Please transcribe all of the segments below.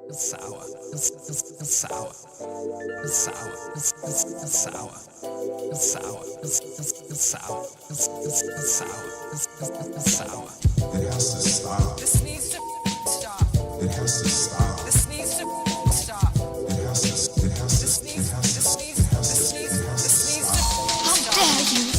It's sour. It's sour. It's sour. It's sour. It's sour. It's sour. It's sour. It's sour. It has to stop. This needs to stop. It has to stop. This needs to stop. It has to. It has to. This needs to How dare you?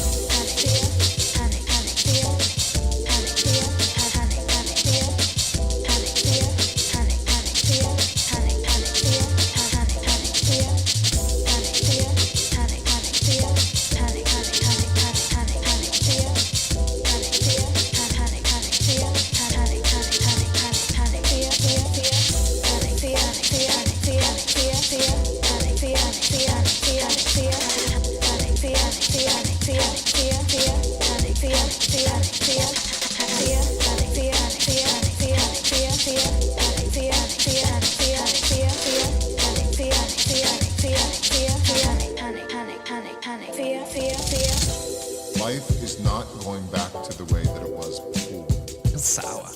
Life is not going back to the way that it was before. It's sour.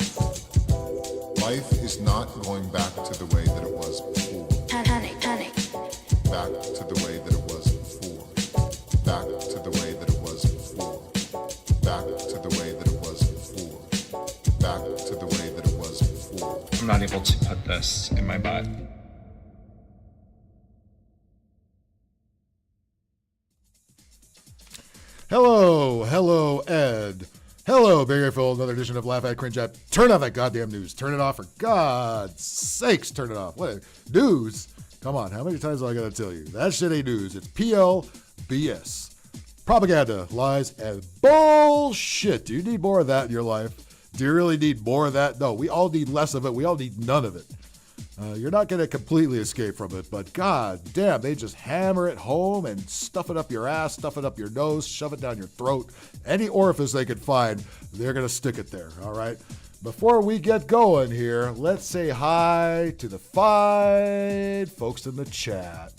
Life is not going back to the way that it was before. Back to the way that it was before. Back to the way that it was before. Back to the way that it was before. Back to the way that it was before. I'm not able to put this in my butt. Hello, Ed. Hello, Big Earful, another edition of Laugh at Cringe at. Turn off that goddamn news. Turn it off, for God's sakes, turn it off. What? News? Come on, how many times do I gotta tell you? That shit ain't news. It's PLBS. Propaganda, lies, and bullshit. Do you need more of that in your life? Do you really need more of that? No, we all need less of it. We all need none of it. You're not going to completely escape from it, but god damn, they just hammer it home and stuff it up your ass, stuff it up your nose, shove it down your throat. Any orifice they can find, they're going to stick it there, all right? Before we get going here, let's say hi to the fine folks in the chat.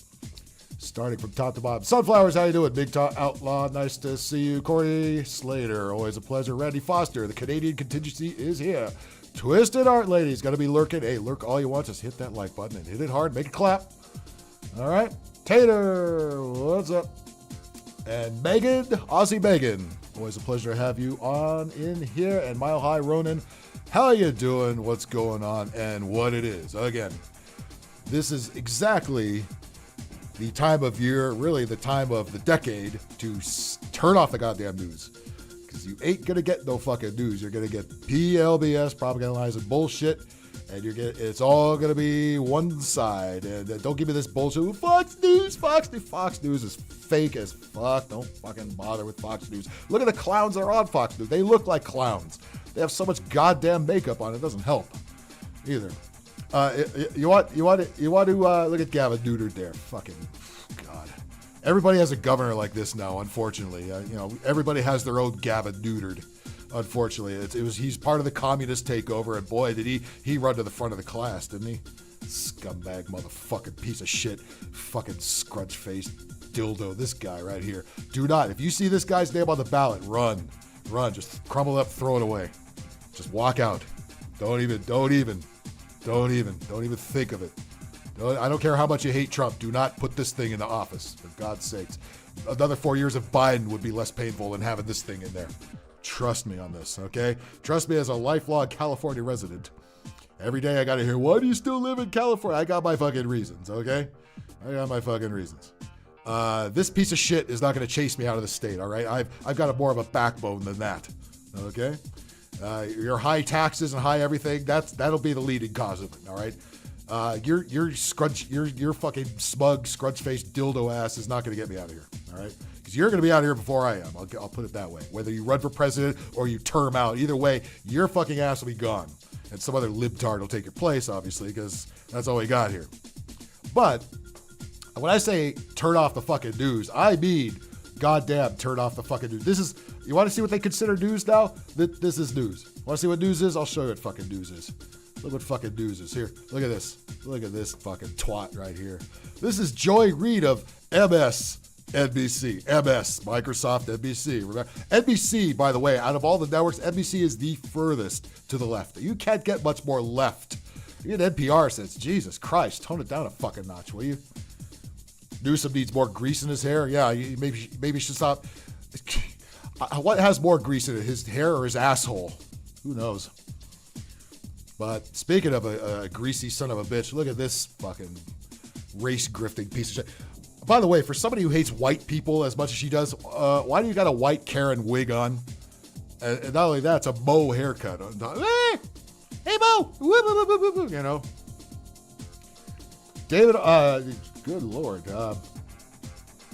Starting from top to bottom. Sunflowers, how you doing? Big Top Outlaw, nice to see you. Corey Slater, always a pleasure. Randy Foster, the Canadian contingency is here. Twisted Art Lady's got to be lurking. Hey, lurk all you want. Just hit that like button and hit it hard. Make it clap. All right. Tater, what's up? And Megan, Aussie Megan. Always a pleasure to have you on in here. And Mile High Ronan, how you doing? What's going on? And what it is. Again, this is exactly the time of year, really the time of the decade to turn off the goddamn news. Because you ain't going to get no fucking news. You're going to get PLBS, propagandizing bullshit, and it's all going to be one side. And don't give me this bullshit. Fox News. Fox News is fake as fuck. Don't fucking bother with Fox News. Look at the clowns that are on Fox News. They look like clowns. They have so much goddamn makeup on. It doesn't help either. You want to look at Gavin Newton there. Fucking God. Everybody has a governor like this now, unfortunately. Everybody has their own Gavin Newton. Unfortunately, he's part of the communist takeover, and boy, did he run to the front of the class, didn't he? Scumbag motherfucking piece of shit, fucking scrunch-faced dildo. This guy right here. Do not, if you see this guy's name on the ballot, run, just crumble it up, throw it away, just walk out. Don't even think of it. I don't care how much you hate Trump. Do not put this thing in the office, for God's sakes. Another 4 years of Biden would be less painful than having this thing in there. Trust me on this, okay? Trust me as a lifelong California resident. Every day I gotta hear, why do you still live in California? I got my fucking reasons, okay? I got my fucking reasons. This piece of shit is not gonna chase me out of the state, all right? I've got more of a backbone than that, okay? Your high taxes and high everything, that'll be the leading cause of it, all right? Your fucking smug, scrunch-faced dildo ass is not going to get me out of here, all right? Because you're going to be out of here before I am. I'll put it that way. Whether you run for president or you term out, either way, your fucking ass will be gone. And some other libtard will take your place, obviously, because that's all we got here. But when I say turn off the fucking news, I mean goddamn turn off the fucking news. You want to see what they consider news now? This is news. Want to see what news is? I'll show you what fucking news is. Look what fucking news is here. Look at this. Look at this fucking twat right here. This is Joy Reid of MSNBC. MS, Microsoft, NBC. Remember, NBC, by the way, out of all the networks, NBC is the furthest to the left. You can't get much more left. Even NPR says, Jesus Christ, tone it down a fucking notch, will you? Newsom needs more grease in his hair. Yeah, maybe should stop. What has more grease in it, his hair or his asshole? Who knows? But speaking of a greasy son of a bitch, look at this fucking race grifting piece of shit. By the way, for somebody who hates white people as much as she does, why do you got a white Karen wig on? And not only that, it's a Mo haircut. Hey Mo! You know. David, good Lord.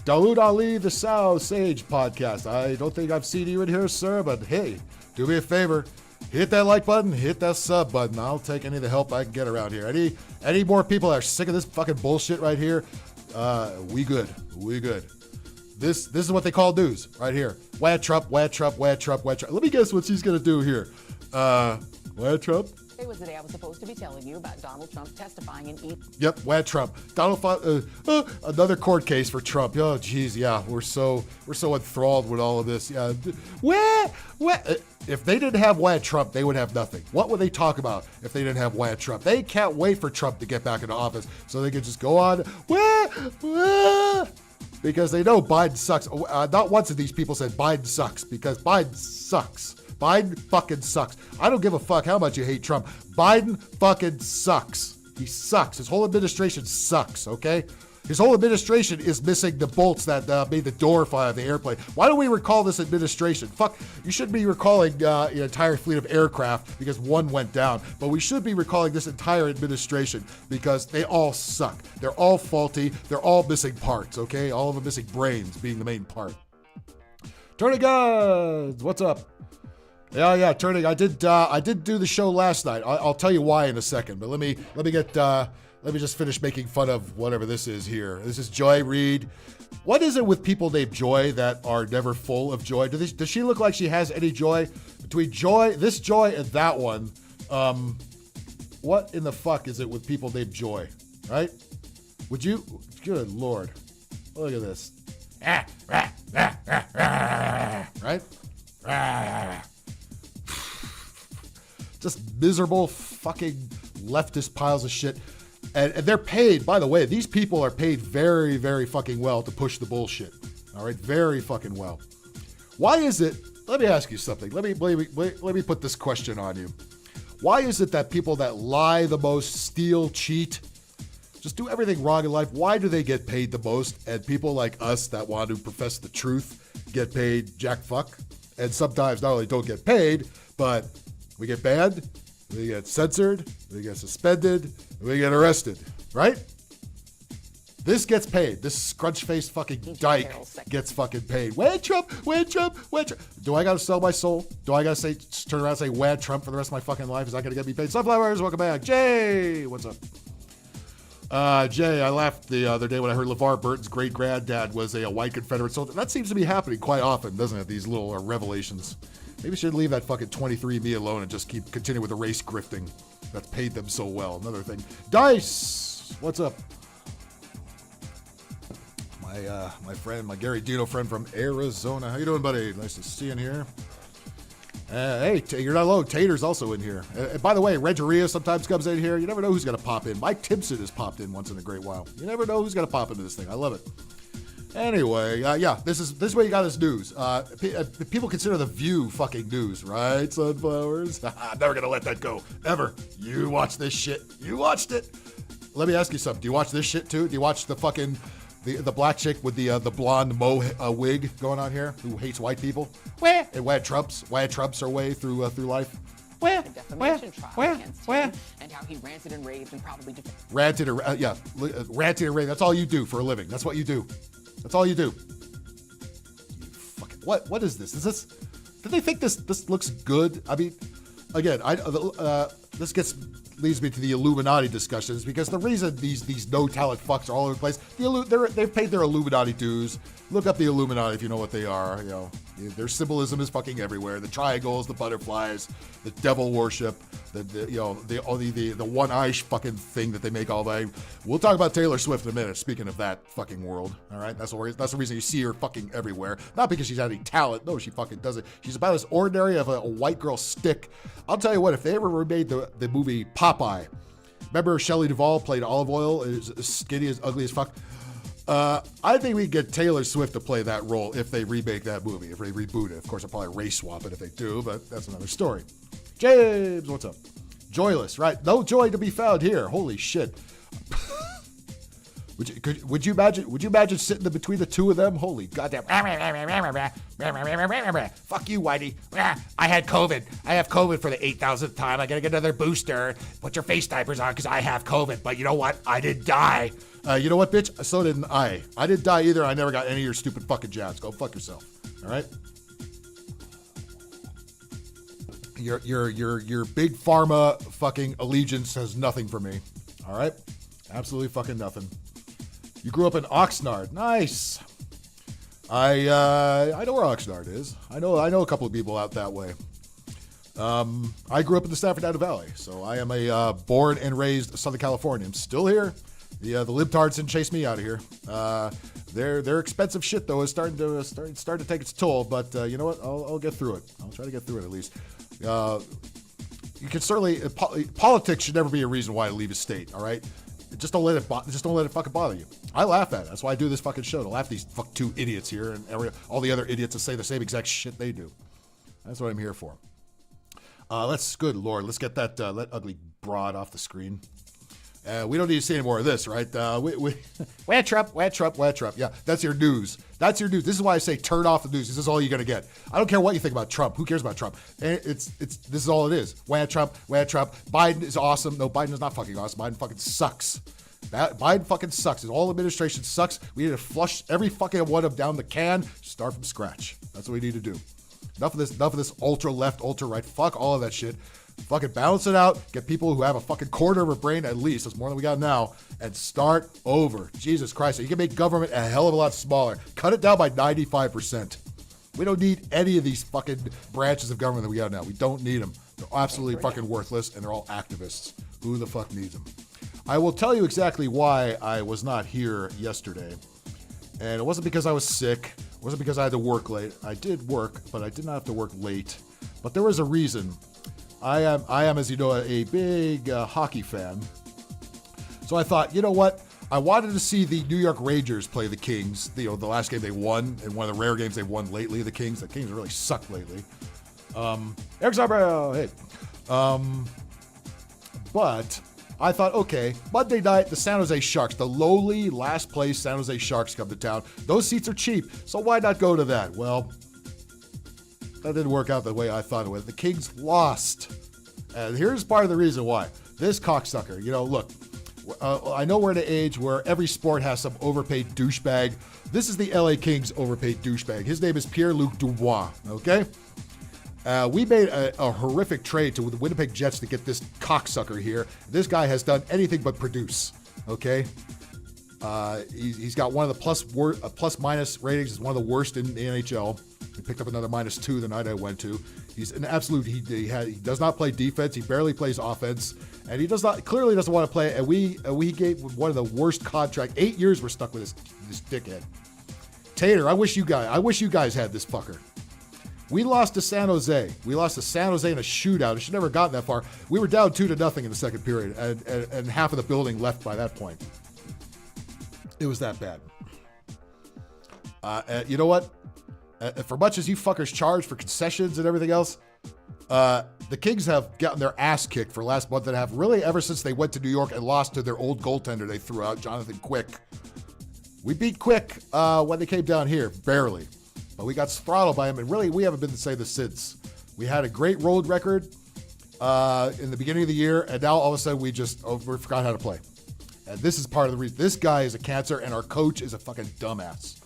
Dawood Ali, the Sow Sage podcast. I don't think I've seen you in here, sir, but hey, do me a favor. Hit that like button, hit that sub button. I'll take any of the help I can get around here. Any more people that are sick of this fucking bullshit right here? We good. This is what they call news right here. Wad Trump. Let me guess what she's gonna do here. Wad Trump. Today was the day I was supposed to be telling you about Donald Trump testifying in Yep, Wad Trump. Another court case for Trump. Oh, geez, yeah, we're so enthralled with all of this. Yeah, if they didn't have Wad Trump, they would have nothing. What would they talk about if they didn't have Wad Trump? They can't wait for Trump to get back into office so they can just go on. Because they know Biden sucks. Not once have these people said Biden sucks, because Biden sucks. Biden fucking sucks. I don't give a fuck how much you hate Trump. Biden fucking sucks. He sucks. His whole administration sucks, okay? His whole administration is missing the bolts that made the door fly of the airplane. Why don't we recall this administration? Fuck, you shouldn't be recalling your entire fleet of aircraft because one went down. But we should be recalling this entire administration because they all suck. They're all faulty. They're all missing parts, okay? All of them missing brains being the main part. Turning Guns, what's up? Yeah, turning. I did do the show last night. I'll tell you why in a second. But let me just finish making fun of whatever this is here. This is Joy Reid. What is it with people named Joy that are never full of joy? Does she look like she has any joy? Between this Joy and that one, what in the fuck is it with people named Joy? Right? Would you? Good Lord, look at this. Right? Just miserable fucking leftist piles of shit. And they're paid, by the way, these people are paid very, very fucking well to push the bullshit. All right, very fucking well. Why is it, let me ask you something. Let me put this question on you. Why is it that people that lie the most, steal, cheat, just do everything wrong in life, why do they get paid the most? And people like us that want to profess the truth get paid jack fuck? And sometimes not only don't get paid, but we get banned, we get censored, we get suspended, we get arrested, right? This gets paid. This scrunch-faced fucking dyke gets fucking paid. Wad Trump. Do I gotta sell my soul? Do I gotta turn around and say Wad Trump for the rest of my fucking life? Is that gonna get me paid? Sunflowers, welcome back. Jay, what's up? Jay, I laughed the other day when I heard LeVar Burton's great-granddad was a white Confederate soldier. That seems to be happening quite often, doesn't it? These little revelations. Maybe we should leave that fucking 23andMe alone and just continue with the race grifting that's paid them so well. Another thing. Dice, what's up? My friend, my Gary Dino friend from Arizona. How you doing, buddy? Nice to see you in here. Hey, you're not alone. Tater's also in here. And by the way, Renteria sometimes comes in here. You never know who's going to pop in. Mike Timpson has popped in once in a great while. You never know who's going to pop into this thing. I love it. Anyway, yeah, this is where you got this news. People consider The View fucking news, right, Sunflowers? Never gonna let that go, ever. You watch this shit. You watched it. Let me ask you something. Do you watch this shit too? Do you watch the fucking the black chick with the blonde Mo wig going on here, who hates white people? Where? And Wad Trump's her way through life. A defamation trial against him, and how he ranted and raved and probably ranted and raved. That's all you do for a living. That's what you do. That's all you do. You fucking, what is this? Is this? Did they think this looks good? I mean, again, this leads me to the Illuminati discussions, because the reason these no talent fucks are all over the place, they've paid their Illuminati dues. Look up the Illuminati if you know what they are. You know, their symbolism is fucking everywhere. The triangles, the butterflies, the devil worship, the one eye fucking thing that they make all day. We'll talk about Taylor Swift in a minute. Speaking of that fucking world, all right, that's the reason you see her fucking everywhere. Not because she's got any talent. No, she fucking doesn't. She's about as ordinary of a white girl stick. I'll tell you what. If they ever remade the movie Popeye, Remember Shelley Duvall played Olive Oil, is skinny, as ugly as fuck. I think we get Taylor Swift to play that role if they remake that movie, if they reboot it. Of course, I'll probably race swap it if they do, but that's another story. James, what's up? Joyless, right? No joy to be found here. Holy shit. Would you imagine sitting between the two of them? Holy goddamn. Fuck you, Whitey. I had COVID. I have COVID for the 8,000th time. I gotta get another booster. Put your face diapers on because I have COVID. But you know what? I didn't die. You know what, bitch? So didn't I. I didn't die either. I never got any of your stupid fucking jabs. Go fuck yourself. All right? Your big pharma fucking allegiance has nothing for me. All right? Absolutely fucking nothing. You grew up in Oxnard. Nice. I know where Oxnard is. I know a couple of people out that way. I grew up in the Stafford Valley, so I am a born and raised Southern Californian. Still here. The libtards didn't chase me out of here. Their expensive shit though is starting to take its toll. But you know what? I'll get through it. I'll try to get through it at least. You can certainly politics should never be a reason why to leave a state. All right. Just don't let it fucking bother you. I laugh at it. That's why I do this fucking show, to laugh at these two idiots here and all the other idiots that say the same exact shit they do. That's what I'm here for. Good Lord, let's get that ugly broad off the screen. We don't need to see any more of this, right? Wet Trump. Yeah, that's your news. That's your news. This is why I say turn off the news. This is all you're gonna get. I don't care what you think about Trump. Who cares about Trump? And this is all it is. Wet Trump. Biden is awesome. No, Biden is not fucking awesome. Biden fucking sucks. Biden fucking sucks. His whole administration sucks. We need to flush every fucking one of them down the can. Start from scratch. That's what we need to do. Enough of this ultra left, ultra right. Fuck all of that shit. Fucking balance it out. Get people who have a fucking quarter of a brain at least. That's more than we got now. And start over. Jesus Christ. You can make government a hell of a lot smaller. Cut it down by 95%. We don't need any of these fucking branches of government that we got now. We don't need them. They're absolutely fucking worthless, and they're all activists. Who the fuck needs them? I will tell you exactly why I was not here yesterday. And it wasn't because I was sick. It wasn't because I had to work late. I did work, but I did not have to work late. But there was a reason. I am, as you know, a big hockey fan. So I thought, you know what? I wanted to see the New York Rangers play the Kings. The last game they won, and one of the rare games they've won lately. The Kings really suck lately. Eric Zabra, hey. But I thought, okay, Monday night, the San Jose Sharks, the lowly last place San Jose Sharks come to town. Those seats are cheap, so why not go to that? Well, that didn't work out the way I thought it would. The Kings lost. And here's part of the reason why. This cocksucker, look, I know we're at an age where every sport has some overpaid douchebag. This is the LA Kings overpaid douchebag. His name is Pierre-Luc Dubois, okay? We made a horrific trade to the Winnipeg Jets to get this cocksucker here. This guy has done anything but produce, okay? He's got one of the plus minus ratings. It's one of the worst in the NHL. He picked up another -2 the night I went to. He's an absolute. He does not play defense. He barely plays offense, and he clearly doesn't want to play. And we gave one of the worst contract. 8 years we're stuck with this dickhead. Tater, I wish you guys had this fucker. We lost to San Jose. We lost to San Jose in a shootout. It should never gotten that far. We were down 2-0 in the second period, and half of the building left by that point. It was that bad. You know what? For much as you fuckers charge for concessions and everything else, the Kings have gotten their ass kicked for the last month and a half, really ever since they went to New York and lost to their old goaltender they threw out, Jonathan Quick. We beat Quick when they came down here, barely. But we got throttled by him, and really, we haven't been the same since. We had a great road record in the beginning of the year, and now all of a sudden we forgot how to play. And this is part of the reason. This guy is a cancer, and our coach is a fucking dumbass.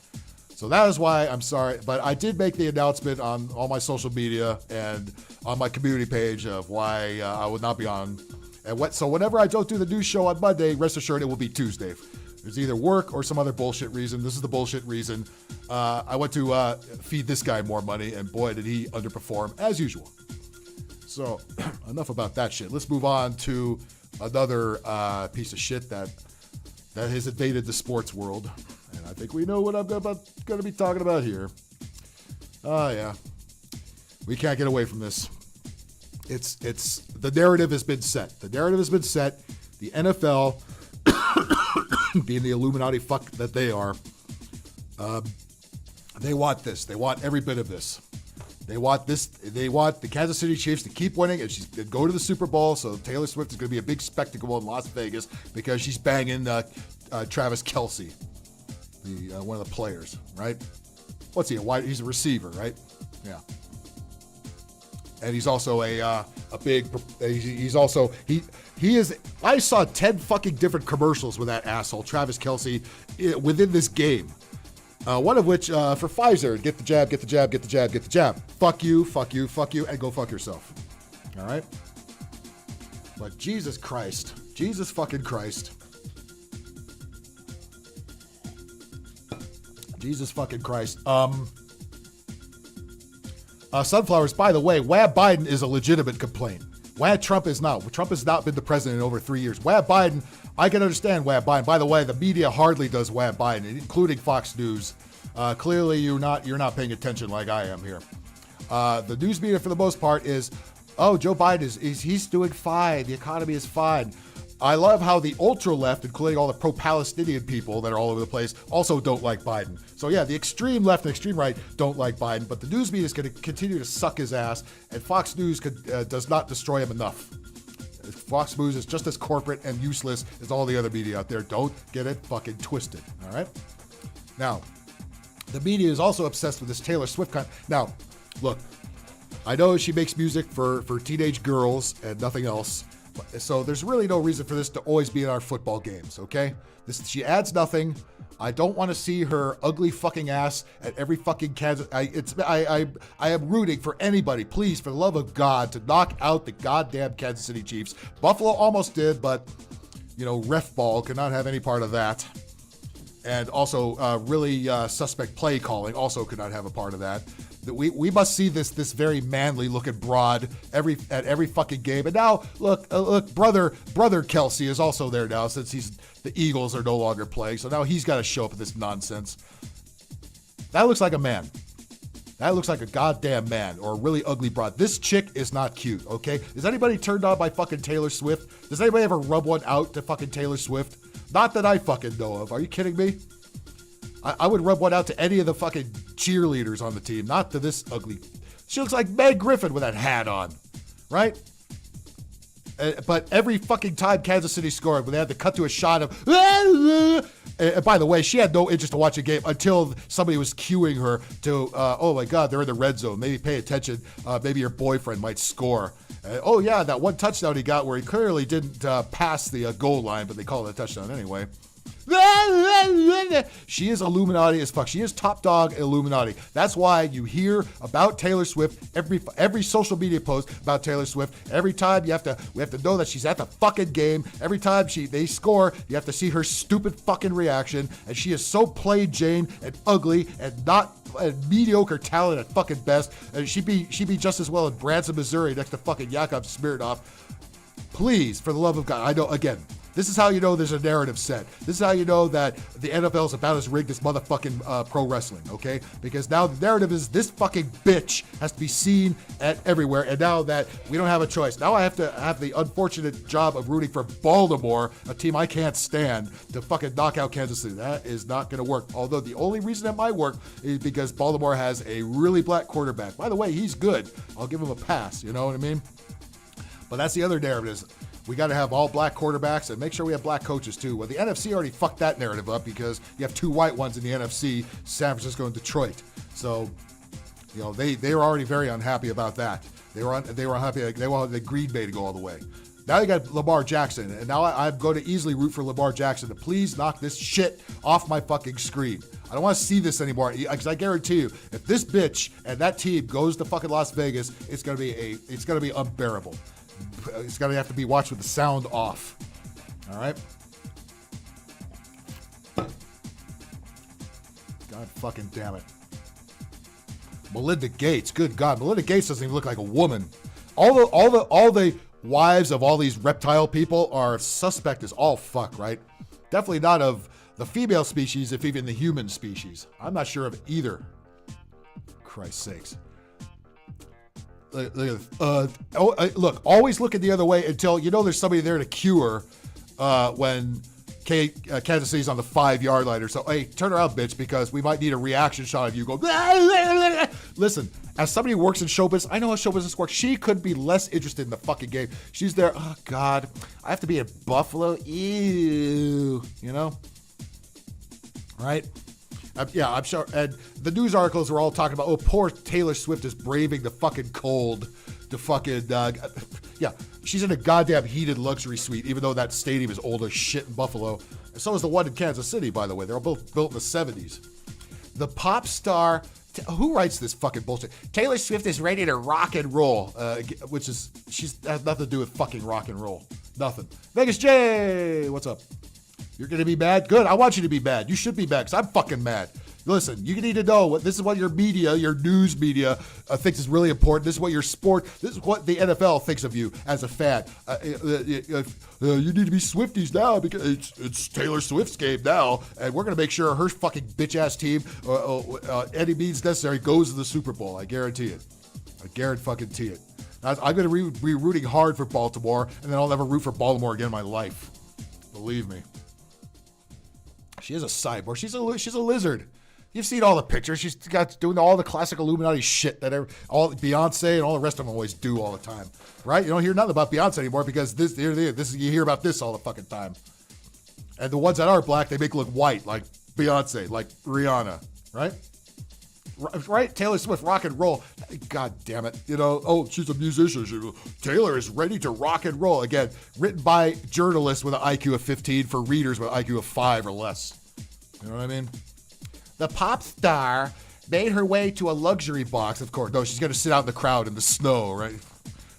So that is why I'm sorry, but I did make the announcement on all my social media and on my community page of why I would not be on. So whenever I don't do the news show on Monday, rest assured it will be Tuesday. There's either work or some other bullshit reason. This is the bullshit reason. I went to feed this guy more money, and boy, did he underperform as usual. So enough about that shit. Let's move on to another piece of shit that has invaded the sports world. And I think we know what I'm going to be talking about here. Oh, yeah. We can't get away from this. The narrative has been set. The narrative has been set. the NFL, being the Illuminati fuck that they are, they want this. They want every bit of this. They want this. They want the Kansas City Chiefs to keep winning and she's to go to the Super Bowl. So Taylor Swift is going to be a big spectacle in Las Vegas because she's banging Travis Kelce, one of the players, right? What's he? He's a receiver, right? Yeah. And he's also a big. He's also he is. I saw 10 fucking different commercials with that asshole Travis Kelce within this game. One of which for Pfizer, get the jab, get the jab, get the jab, get the jab. Fuck you, fuck you, fuck you, and go fuck yourself. All right? But Jesus Christ. Jesus fucking Christ. Jesus fucking Christ. Sunflowers, by the way, Wab Biden is a legitimate complaint. Wab Trump is not. Trump has not been the president in over 3 years. Wab Biden, I can understand Wab Biden. By the way, the media hardly does Wab Biden, including Fox News. Clearly, you're not paying attention like I am here. The news media, for the most part, is, oh, Joe Biden he's doing fine. The economy is fine. I love how the ultra left, including all the pro-Palestinian people that are all over the place, also don't like Biden. So yeah, the extreme left and extreme right don't like Biden, but the news media is going to continue to suck his ass, and Fox News does not destroy him enough. Fox News is just as corporate and useless as all the other media out there. Don't get it fucking twisted, all right? Now, the media is also obsessed with this Taylor Swift Now, look, I know she makes music for teenage girls and nothing else. So there's really no reason for this to always be in our football games, okay? She adds nothing. I don't want to see her ugly fucking ass at every fucking Kansas. I am rooting for anybody, please, for the love of God, to knock out the goddamn Kansas City Chiefs. Buffalo almost did, but ref ball cannot have any part of that. And also, really suspect play calling also could not have a part of that. We must see this very manly looking broad at every fucking game. And now look, brother Kelce is also there now since the Eagles are no longer playing. So now he's got to show up with this nonsense. That looks like a man. That looks like a goddamn man or a really ugly broad. This chick is not cute, okay? Is anybody turned on by fucking Taylor Swift? Does anybody ever rub one out to fucking Taylor Swift? Not that I fucking know of. Are you kidding me? I would rub one out to any of the fucking cheerleaders on the team, not to this ugly. She looks like Meg Griffin with that hat on, right? But every fucking time Kansas City scored, when they had to cut to a shot of, and by the way, she had no interest to watch a game until somebody was cueing her to, oh my God, they're in the red zone. Maybe pay attention. Maybe your boyfriend might score. Oh yeah, that one touchdown he got where he clearly didn't pass the goal line, but they call it a touchdown anyway. She is Illuminati as fuck. She is top dog Illuminati. That's why you hear about Taylor Swift every social media post about Taylor Swift. Every time we have to know that she's at the fucking game. Every time they score, you have to see her stupid fucking reaction. And she is so plain Jane and ugly and not mediocre talent at fucking best. And she'd be just as well in Branson, Missouri, next to fucking Yakov Smirnoff. Please, for the love of God, I know again. This is how you know there's a narrative set. This is how you know that the NFL is about as rigged as motherfucking pro wrestling, okay? Because now the narrative is this fucking bitch has to be seen everywhere, and now that we don't have a choice. Now I have to have the unfortunate job of rooting for Baltimore, a team I can't stand, to fucking knock out Kansas City. That is not going to work. Although the only reason that might work is because Baltimore has a really black quarterback. By the way, he's good. I'll give him a pass, you know what I mean? But that's the other narrative is, we got to have all black quarterbacks and make sure we have black coaches too. Well, the NFC already fucked that narrative up because you have two white ones in the NFC, San Francisco and Detroit. So, they were already very unhappy about that. They were unhappy. They wanted the Green Bay to go all the way. Now you got Lamar Jackson, and now I'm going to easily root for Lamar Jackson to please knock this shit off my fucking screen. I don't want to see this anymore because I guarantee you, if this bitch and that team goes to fucking Las Vegas, it's gonna be unbearable. It's going to have to be watched with the sound off. All right? God fucking damn it. Melinda Gates. Good God. Melinda Gates doesn't even look like a woman. All the wives of all these reptile people are suspect as all fuck, right? Definitely not of the female species, if even the human species. I'm not sure of either. Christ's sakes. Look, always looking the other way until there's somebody there to cue her, when Kansas City's on the 5-yard line or so. Hey, turn around, bitch, because we might need a reaction shot of you go. Listen, as somebody who works in show business, I know how show business works. She could be less interested in the fucking game. She's there. Oh God, I have to be in Buffalo. Ew, you know, right? Yeah, I'm sure. And the news articles were all talking about, oh, poor Taylor Swift is braving the fucking cold to fucking, yeah, she's in a goddamn heated luxury suite, even though that stadium is old as shit in Buffalo. And so is the one in Kansas City, by the way. They're both built in the 70s. The pop star, who writes this fucking bullshit? Taylor Swift is ready to rock and roll, which is, has nothing to do with fucking rock and roll. Nothing. Vegas J, what's up? You're going to be mad? Good. I want you to be mad. You should be mad because I'm fucking mad. Listen, you need to know this is what your media, your news media, thinks is really important. This is what your sport, this is what the NFL thinks of you as a fan. You need to be Swifties now because it's Taylor Swift's game now, and we're going to make sure her fucking bitch-ass team, any means necessary, goes to the Super Bowl. I guarantee it. I guarantee it. I'm going to be rooting hard for Baltimore, and then I'll never root for Baltimore again in my life. Believe me. She is a cyborg. She's a lizard. You've seen all the pictures. She's got doing all the classic Illuminati shit that all Beyonce and all the rest of them always do all the time, right? You don't hear nothing about Beyonce anymore because this you hear about this all the fucking time. And the ones that are black, they make look white, like Beyonce, like Rihanna, right? Right? Taylor Swift, rock and roll. God damn it. You know, oh, she's a musician. Taylor is ready to rock and roll. Again, written by journalists with an IQ of 15 for readers with an IQ of 5 or less. You know what I mean? The pop star made her way to a luxury box. Of course, no, she's going to sit out in the crowd in the snow, right?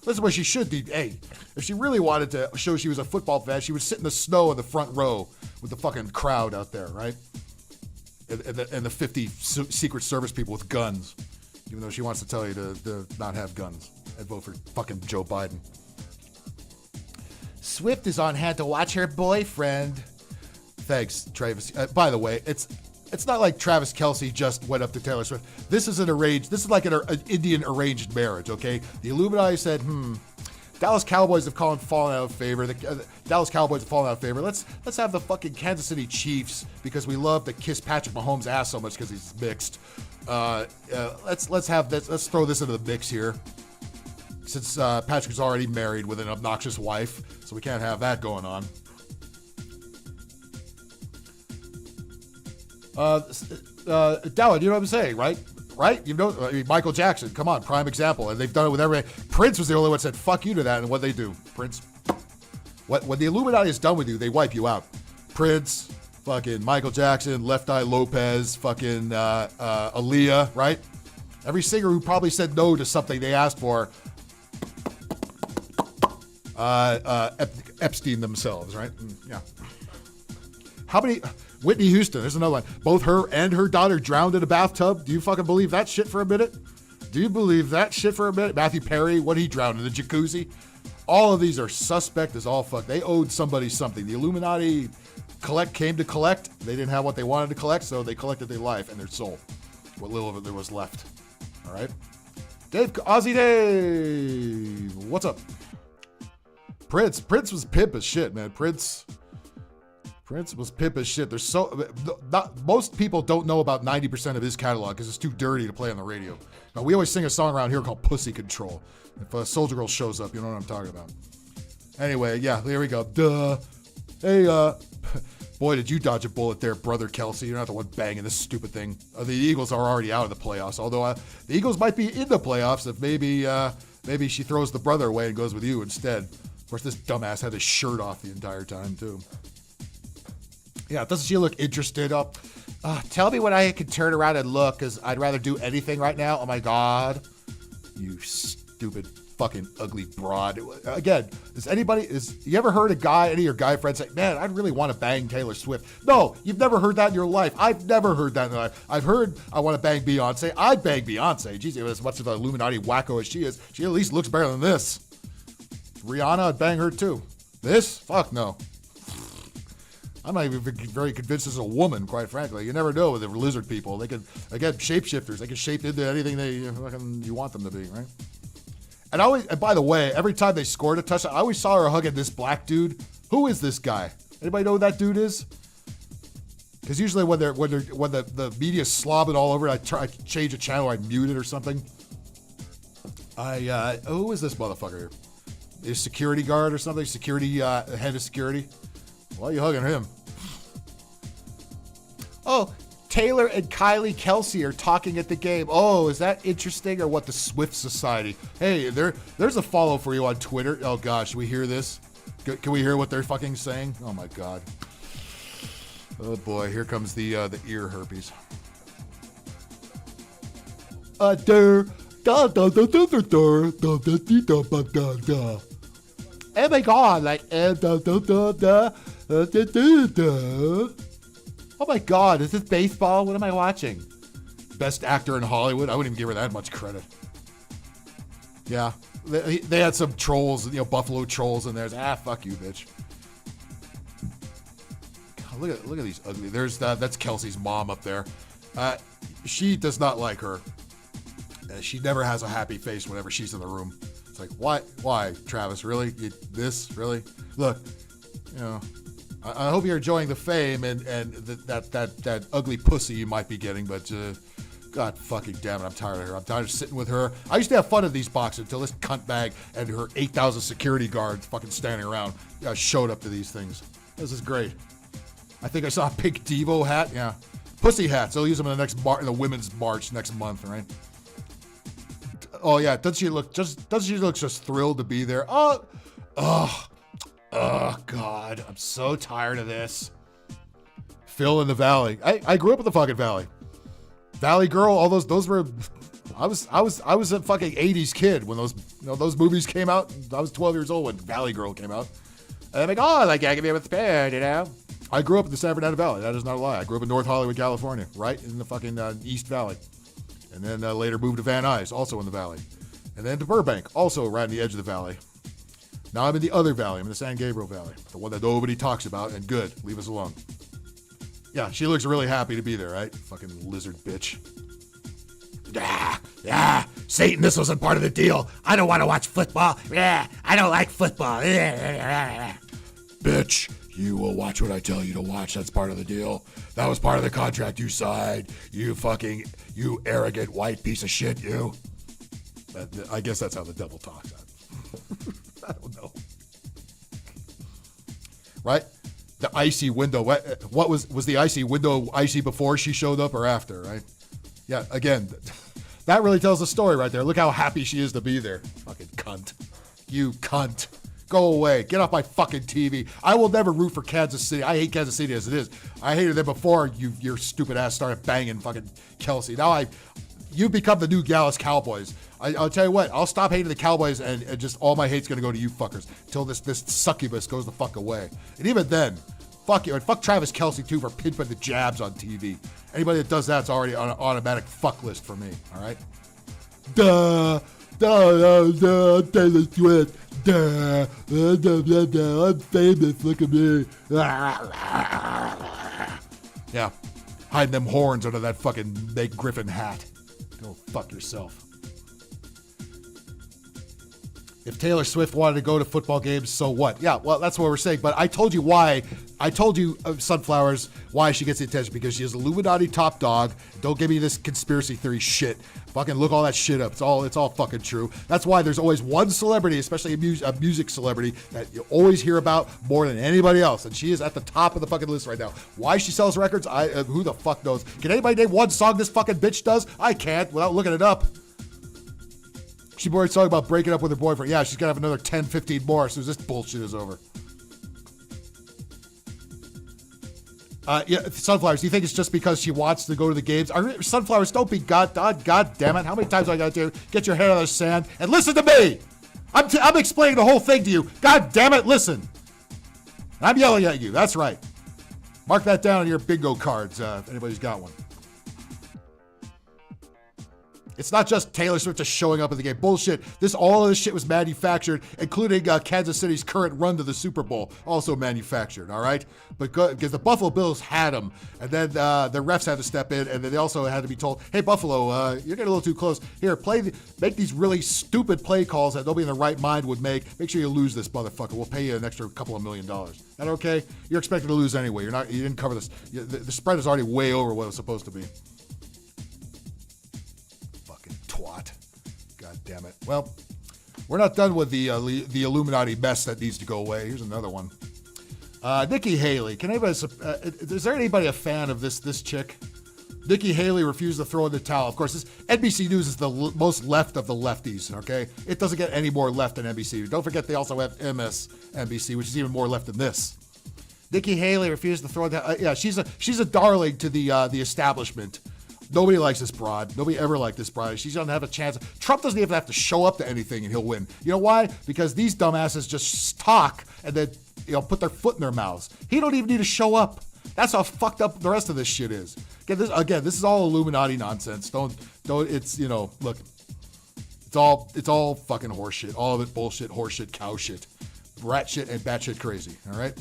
Listen, what she should be. Hey, if she really wanted to show she was a football fan, she would sit in the snow in the front row with the fucking crowd out there, right? And the 50 Secret Service people with guns, even though she wants to tell you to not have guns and vote for fucking Joe Biden. Swift is on hand to watch her boyfriend. Thanks, Travis. By the way, it's not like Travis Kelce just went up to Taylor Swift. This is like an Indian arranged marriage, okay? The Illuminati said, Dallas Cowboys have fallen out of favor. The Dallas Cowboys have fallen out of favor. Let's have the fucking Kansas City Chiefs because we love to kiss Patrick Mahomes' ass so much because he's mixed. Let's have this. Let's throw this into the mix here. Since Patrick's already married with an obnoxious wife, so we can't have that going on. Dallin, you know what I'm saying, right? Right? You know, I mean, Michael Jackson, come on, prime example. And they've done it with everybody. Prince was the only one that said, fuck you to that. And what they do? Prince, when the Illuminati is done with you, they wipe you out. Prince, fucking Michael Jackson, Left Eye Lopez, fucking Aaliyah, right? Every singer who probably said no to something they asked for, Epstein themselves, right? Yeah. How many... Whitney Houston, there's another one. Both her and her daughter drowned in a bathtub. Do you fucking believe that shit for a minute? Do you believe that shit for a minute? Matthew Perry, what, he drowned in the jacuzzi? All of these are suspect as all fuck. They owed somebody something. The Illuminati came to collect. They didn't have what they wanted to collect, so they collected their life and their soul. What little of it there was left. All right? Aussie Dave, what's up? Prince was pimp as shit, man. Prince was pimp as shit. Most people don't know about 90% of his catalog because it's too dirty to play on the radio. Now, we always sing a song around here called Pussy Control. If a Soldier Girl shows up, you know what I'm talking about. Anyway, yeah, here we go. Duh. Hey, boy, did you dodge a bullet there, brother Kelce. You're not the one banging this stupid thing. The Eagles are already out of the playoffs, although the Eagles might be in the playoffs if maybe she throws the brother away and goes with you instead. Of course, this dumbass had his shirt off the entire time, too. Yeah, doesn't she look interested? Tell me when I can turn around and look, because I'd rather do anything right now. Oh, my God. You stupid fucking ugly broad. Again, you ever heard any of your guy friends say, man, I'd really want to bang Taylor Swift? No, you've never heard that in your life. I've never heard that in my life. I've heard I want to bang Beyonce. I'd bang Beyonce. Jeez, as much of an Illuminati wacko as she is, she at least looks better than this. Rihanna, I'd bang her too. This? Fuck no. I'm not even very convinced as a woman, quite frankly. You never know with the lizard people. They can, again, shapeshifters. They can shape into anything you want them to be, right? And by the way, every time they scored a touchdown, I always saw her hugging this black dude Who is this guy? Anybody know who that dude is? Because usually when the media's slobbing all over it, I change a channel, I mute it or something. Who is this motherfucker? Is security guard or something? Security, head of security? Why are you hugging him? Oh, Taylor and Kylie Kelsey are talking at the game. Oh, is that interesting or what? The Swift Society. Hey, there's a follow for you on Twitter. Oh gosh, we hear this? Can we hear what they're fucking saying? Oh my god. Oh boy, here comes the ear herpes. Oh my god, like oh my god, is this baseball? What am I watching? Best actor in Hollywood? I wouldn't even give her that much credit. Yeah, they had some trolls, Buffalo trolls in there. Fuck you, bitch. God, look at these ugly. That's Kelsey's mom up there. She does not like her. She never has a happy face whenever she's in the room. It's like, why, Travis? Really? Really? Look, I hope you're enjoying the fame and that ugly pussy you might be getting, but God fucking damn it, I'm tired of her. I'm tired of sitting with her. I used to have fun at these boxes until this cunt bag and her 8,000 security guards fucking standing around showed up to these things. This is great. I think I saw a pink Devo hat. Yeah, pussy hats. They'll use them in the women's march next month, right? Oh yeah, doesn't she look just thrilled to be there? Oh God, I'm so tired of this. Phil in the Valley. I grew up in the fucking Valley. Valley Girl, all those were. I was a fucking 80s kid when those movies came out. I was 12 years old when Valley Girl came out. And I'm like, I can be with the bed, I grew up in the San Fernando Valley. That is not a lie. I grew up in North Hollywood, California, right in the fucking East Valley. And then later moved to Van Nuys, also in the valley. And then to Burbank, also right on the edge of the valley. Now I'm in the other valley. I'm in the San Gabriel Valley. The one that nobody talks about, and good. Leave us alone. Yeah, she looks really happy to be there, right? Fucking lizard bitch. Yeah, Satan, this wasn't part of the deal. I don't want to watch football. Yeah, I don't like football. Bitch, you will watch what I tell you to watch. That's part of the deal. That was part of the contract you signed. You arrogant white piece of shit, you. I guess that's how the devil talks. I don't know. Right? The icy window. What was the icy window icy before she showed up or after, right? Yeah, again, that really tells the story right there. Look how happy she is to be there. Fucking cunt. You cunt. Go away. Get off my fucking TV. I will never root for Kansas City. I hate Kansas City as it is. I hated them before your stupid ass started banging fucking Kelsey. Now you've become the new Dallas Cowboys. I'll tell you what, I'll stop hating the Cowboys and just all my hate's gonna go to you fuckers until this succubus goes the fuck away. And even then, fuck you. And fuck Travis Kelsey too for pimping the jabs on TV. Anybody that does that's already on an automatic fuck list for me, alright? Taylor Swift. I'm famous, look at me. Yeah, hiding them horns under that fucking Meg Griffin hat. Go fuck yourself. If Taylor Swift wanted to go to football games, so what? Yeah, well, that's what we're saying. But I told you why. I told you, Sunflowers, why she gets the attention. Because she is Illuminati top dog. Don't give me this conspiracy theory shit. Fucking look all that shit up. It's all fucking true. That's why there's always one celebrity, especially a music celebrity, that you always hear about more than anybody else. And she is at the top of the fucking list right now. Why she sells records, who the fuck knows? Can anybody name one song this fucking bitch does? I can't without looking it up. She already talking about breaking up with her boyfriend. Yeah, she's going to have another 10, 15 more as soon as this bullshit is over. Yeah, Sunflowers, do you think it's just because she wants to go to the games? Sunflowers, don't be God damn it. How many times do I got to get your head out of the sand and listen to me? I'm explaining the whole thing to you. God damn it, listen. I'm yelling at you. That's right. Mark that down on your bingo cards if anybody's got one. It's not just Taylor Swift just showing up at the game. Bullshit. All of this shit was manufactured, including Kansas City's current run to the Super Bowl, also manufactured, all right? But because the Buffalo Bills had them, and then the refs had to step in, and then they also had to be told, hey, Buffalo, you're getting a little too close. Here, make these really stupid play calls that nobody in their right mind would make. Make sure you lose this motherfucker. We'll pay you an extra couple of $1 million. Is that okay? You're expected to lose anyway. You didn't cover this. The spread is already way over what it was supposed to be. Twat. God damn it. Well, we're not done with the Illuminati mess that needs to go away. Here's another one. Nikki Haley. Is there anybody a fan of this chick? Nikki Haley refused to throw in the towel. Of course, this NBC News is the most left of the lefties, okay? It doesn't get any more left than NBC. Don't forget they also have MSNBC, which is even more left than this. Nikki Haley refused to throw in the towel. Yeah, she's a darling to the establishment. Nobody likes this broad. Nobody ever liked this broad. She doesn't have a chance. Trump doesn't even have to show up to anything and he'll win. You know why? Because these dumbasses just talk and then put their foot in their mouths. He don't even need to show up. That's how fucked up the rest of this shit is. Again, this is all Illuminati nonsense. Don't. It's look. It's all fucking horseshit. All of it bullshit, horseshit, cow shit, rat shit, and batshit crazy. All right.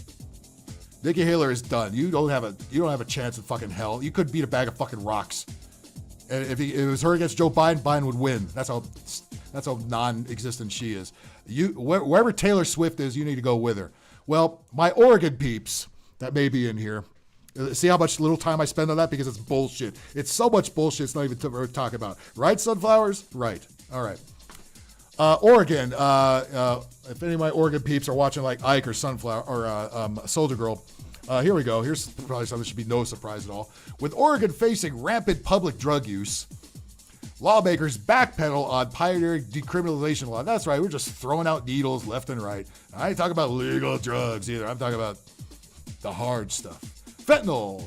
Nikki Haley is done. You don't have a chance in fucking hell. You could beat a bag of fucking rocks. And if it was her against Joe Biden, Biden would win. That's how non-existent she is. Wherever Taylor Swift is, you need to go with her. Well, my Oregon peeps that may be in here. See how much little time I spend on that? Because it's bullshit. It's so much bullshit, it's not even to talk about. Right, Sunflowers? Right. All right. Oregon, if any of my Oregon peeps are watching like Ike or Sunflower or Soldier Girl, here we go. Here's probably something that should be no surprise at all. With Oregon facing rampant public drug use, lawmakers backpedal on pioneering decriminalization law. That's right. We're just throwing out needles left and right. I ain't talking about legal drugs either. I'm talking about the hard stuff. Fentanyl.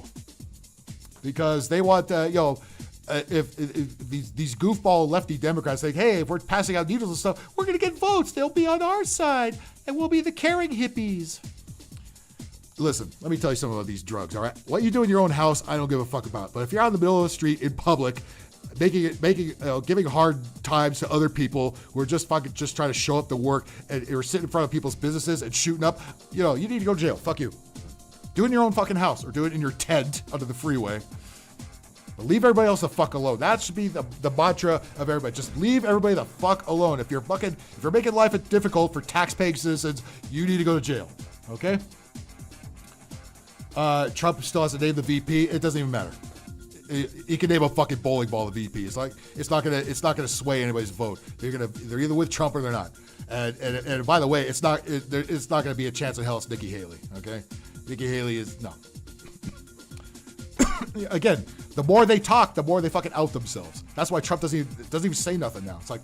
Because they want, if these goofball lefty Democrats think, hey, if we're passing out needles and stuff, we're going to get votes. They'll be on our side, and we'll be the caring hippies. Listen, let me tell you something about these drugs, all right? What you do in your own house, I don't give a fuck about. But if you're out in the middle of the street in public, giving hard times to other people who are just trying to show up to work or sit in front of people's businesses and shooting up, you need to go to jail. Fuck you. Do it in your own fucking house or do it in your tent under the freeway. But leave everybody else the fuck alone. That should be the mantra of everybody. Just leave everybody the fuck alone. If you're making life difficult for tax-paying citizens, you need to go to jail. Okay? Trump still has to name the VP. It doesn't even matter. He can name a fucking bowling ball the VP. It's like it's not gonna sway anybody's vote. They're either with Trump or they're not. And by the way, it's not gonna be a chance in hell. It's Nikki Haley. Okay, Nikki Haley is no. Again, the more they talk, the more they fucking out themselves. That's why Trump doesn't even say nothing now. It's like,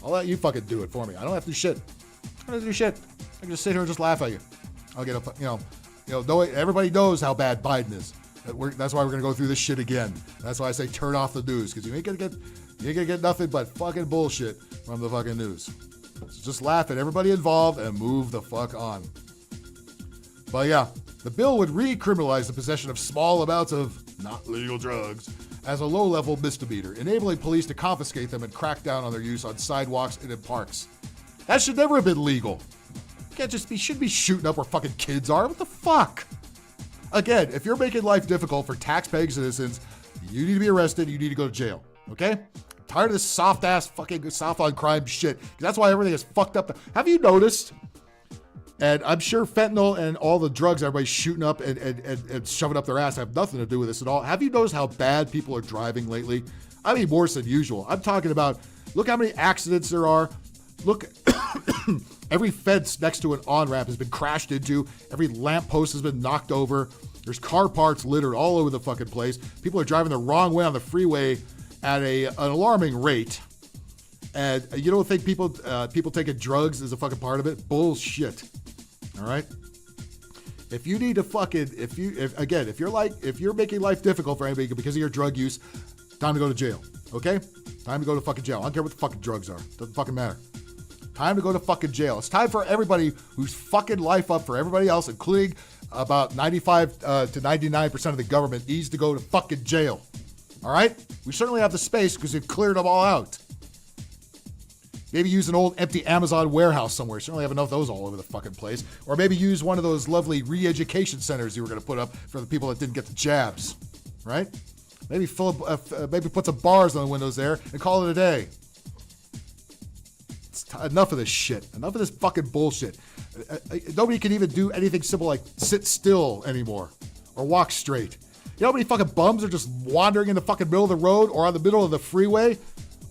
I'll let you fucking do it for me. I don't have to do shit. I don't have to do shit. I can just sit here and just laugh at you. I'll get everybody knows how bad Biden is. That's why we're gonna go through this shit again. That's why I say turn off the news, because you ain't gonna get nothing but fucking bullshit from the fucking news. So just laugh at everybody involved and move the fuck on. But yeah, the bill would recriminalize the possession of small amounts of not legal drugs as a low-level misdemeanor, enabling police to confiscate them and crack down on their use on sidewalks and in parks. That should never have been legal. Shouldn't be shooting up where fucking kids are. What the fuck? Again, if you're making life difficult for tax-paying citizens, you need to be arrested. You need to go to jail. Okay? I'm tired of this soft-ass fucking soft-on-crime shit. That's why everything is fucked up. Have you noticed? And I'm sure fentanyl and all the drugs everybody's shooting up and shoving up their ass have nothing to do with this at all. Have you noticed how bad people are driving lately? I mean, worse than usual. I'm talking about, look how many accidents there are. Look, every fence next to an on-ramp has been crashed into. Every lamppost has been knocked over. There's car parts littered all over the fucking place. People are driving the wrong way on the freeway at an alarming rate. And you don't think people taking drugs is a fucking part of it? Bullshit. All right. If you need to if you're making life difficult for anybody because of your drug use, time to go to jail. Okay? Time to go to fucking jail. I don't care what the fucking drugs are. Doesn't fucking matter. Time to go to fucking jail. It's time for everybody who's fucking life up for everybody else, including about 95 to 99% of the government, needs to go to fucking jail. All right? We certainly have the space because we've cleared them all out. Maybe use an old empty Amazon warehouse somewhere. Certainly have enough of those all over the fucking place. Or maybe use one of those lovely re-education centers you were going to put up for the people that didn't get the jabs. Right? Maybe maybe put some bars on the windows there and call it a day. Enough of this shit. Enough of this fucking bullshit. Nobody can even do anything simple like sit still anymore or walk straight. You know how many fucking bums are just wandering in the fucking middle of the road or on the middle of the freeway?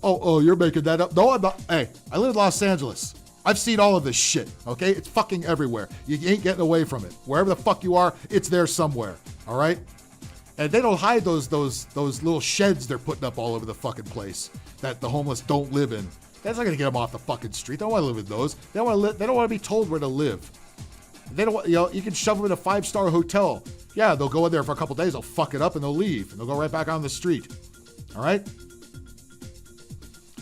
Oh, you're making that up. No, I'm not. Hey, I live in Los Angeles. I've seen all of this shit, okay? It's fucking everywhere. You ain't getting away from it. Wherever the fuck you are, it's there somewhere, all right? And they don't hide those little sheds they're putting up all over the fucking place that the homeless don't live in. That's not gonna get them off the fucking street. They don't want to live in those. They don't want to be told where to live. They don't want, you can shove them in a 5-star hotel. Yeah, they'll go in there for a couple days. They'll fuck it up and they'll leave and they'll go right back on the street. All right.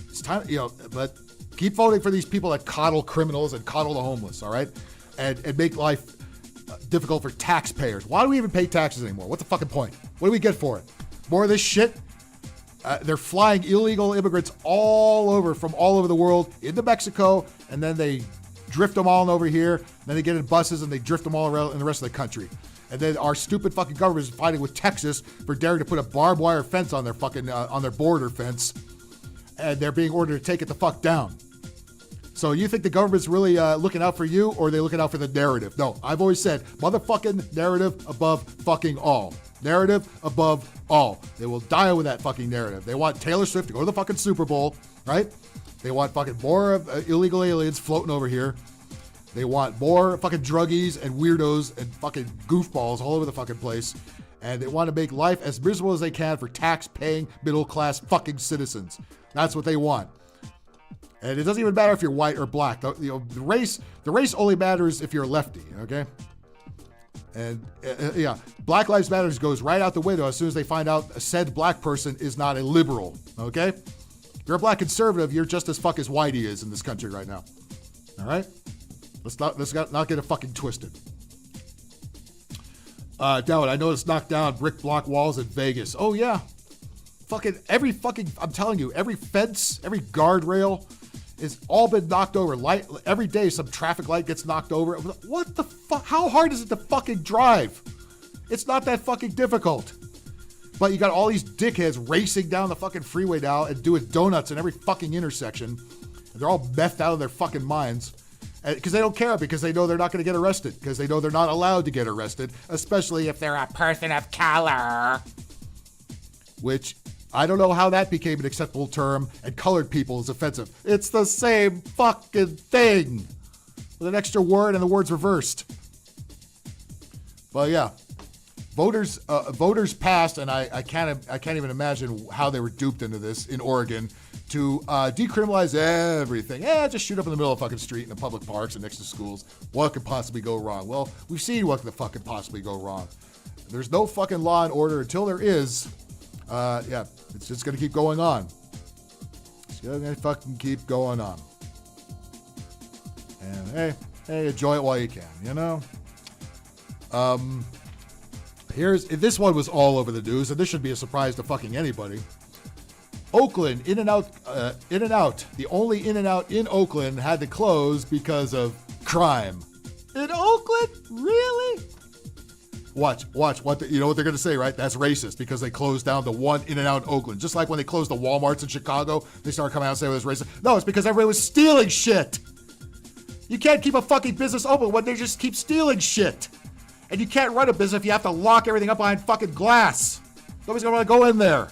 It's time, but keep voting for these people that coddle criminals and coddle the homeless. All right, and make life difficult for taxpayers. Why do we even pay taxes anymore? What's the fucking point? What do we get for it? More of this shit? They're flying illegal immigrants from all over the world into Mexico, and then they drift them all over here. Then they get in buses and they drift them all around in the rest of the country. And then our stupid fucking government is fighting with Texas for daring to put a barbed wire fence on their fucking on their border fence, and they're being ordered to take it the fuck down. So you think the government's really looking out for you, or are they looking out for the narrative? No, I've always said motherfucking narrative above fucking all. Narrative above all. They will die with that fucking narrative. They want Taylor Swift to go to the fucking Super Bowl, right? They want fucking more illegal aliens floating over here. They want more fucking druggies and weirdos and fucking goofballs all over the fucking place. And they want to make life as miserable as they can for tax-paying middle-class fucking citizens. That's what they want. And it doesn't even matter if you're white or black. The race only matters if you're a lefty, okay? And yeah, Black Lives Matter goes right out the window as soon as they find out a said black person is not a liberal, okay? If you're a black conservative, you're just as fuck as Whitey is in this country right now. All right? Let's not get it fucking twisted. Dowd, I noticed knocked down brick block walls in Vegas. Oh yeah. I'm telling you, every fence, every guardrail is all been knocked over. Every day some traffic light gets knocked over. What the fuck? How hard is it to fucking drive? It's not that fucking difficult. But you got all these dickheads racing down the fucking freeway now and doing donuts in every fucking intersection. And they're all methed out of their fucking minds. Because they don't care, because they know they're not going to get arrested. Because they know they're not allowed to get arrested. Especially if they're a person of color. Which, I don't know how that became an acceptable term, and colored people is offensive. It's the same fucking thing. With an extra word and the word's reversed. But yeah. Voters passed, and I can't even imagine how they were duped into this in Oregon to decriminalize everything. Just shoot up in the middle of the fucking street in the public parks and next to schools. What could possibly go wrong? Well, we've seen what could fucking possibly go wrong. There's no fucking law and order until there is. It's just gonna keep going on. It's gonna fucking keep going on. And hey, enjoy it while you can, you know? This one was all over the news, and this should be a surprise to fucking anybody. Oakland In-n-Out, the only In-n-Out in Oakland had to close because of crime. In Oakland? Really? Watch. You know what they're going to say, right? That's racist because they closed down the one In-n-Out in Oakland. Just like when they closed the Walmarts in Chicago, they started coming out and saying it was racist. No, it's because everybody was stealing shit. You can't keep a fucking business open when they just keep stealing shit. And you can't run a business if you have to lock everything up behind fucking glass. Nobody's going to want to go in there.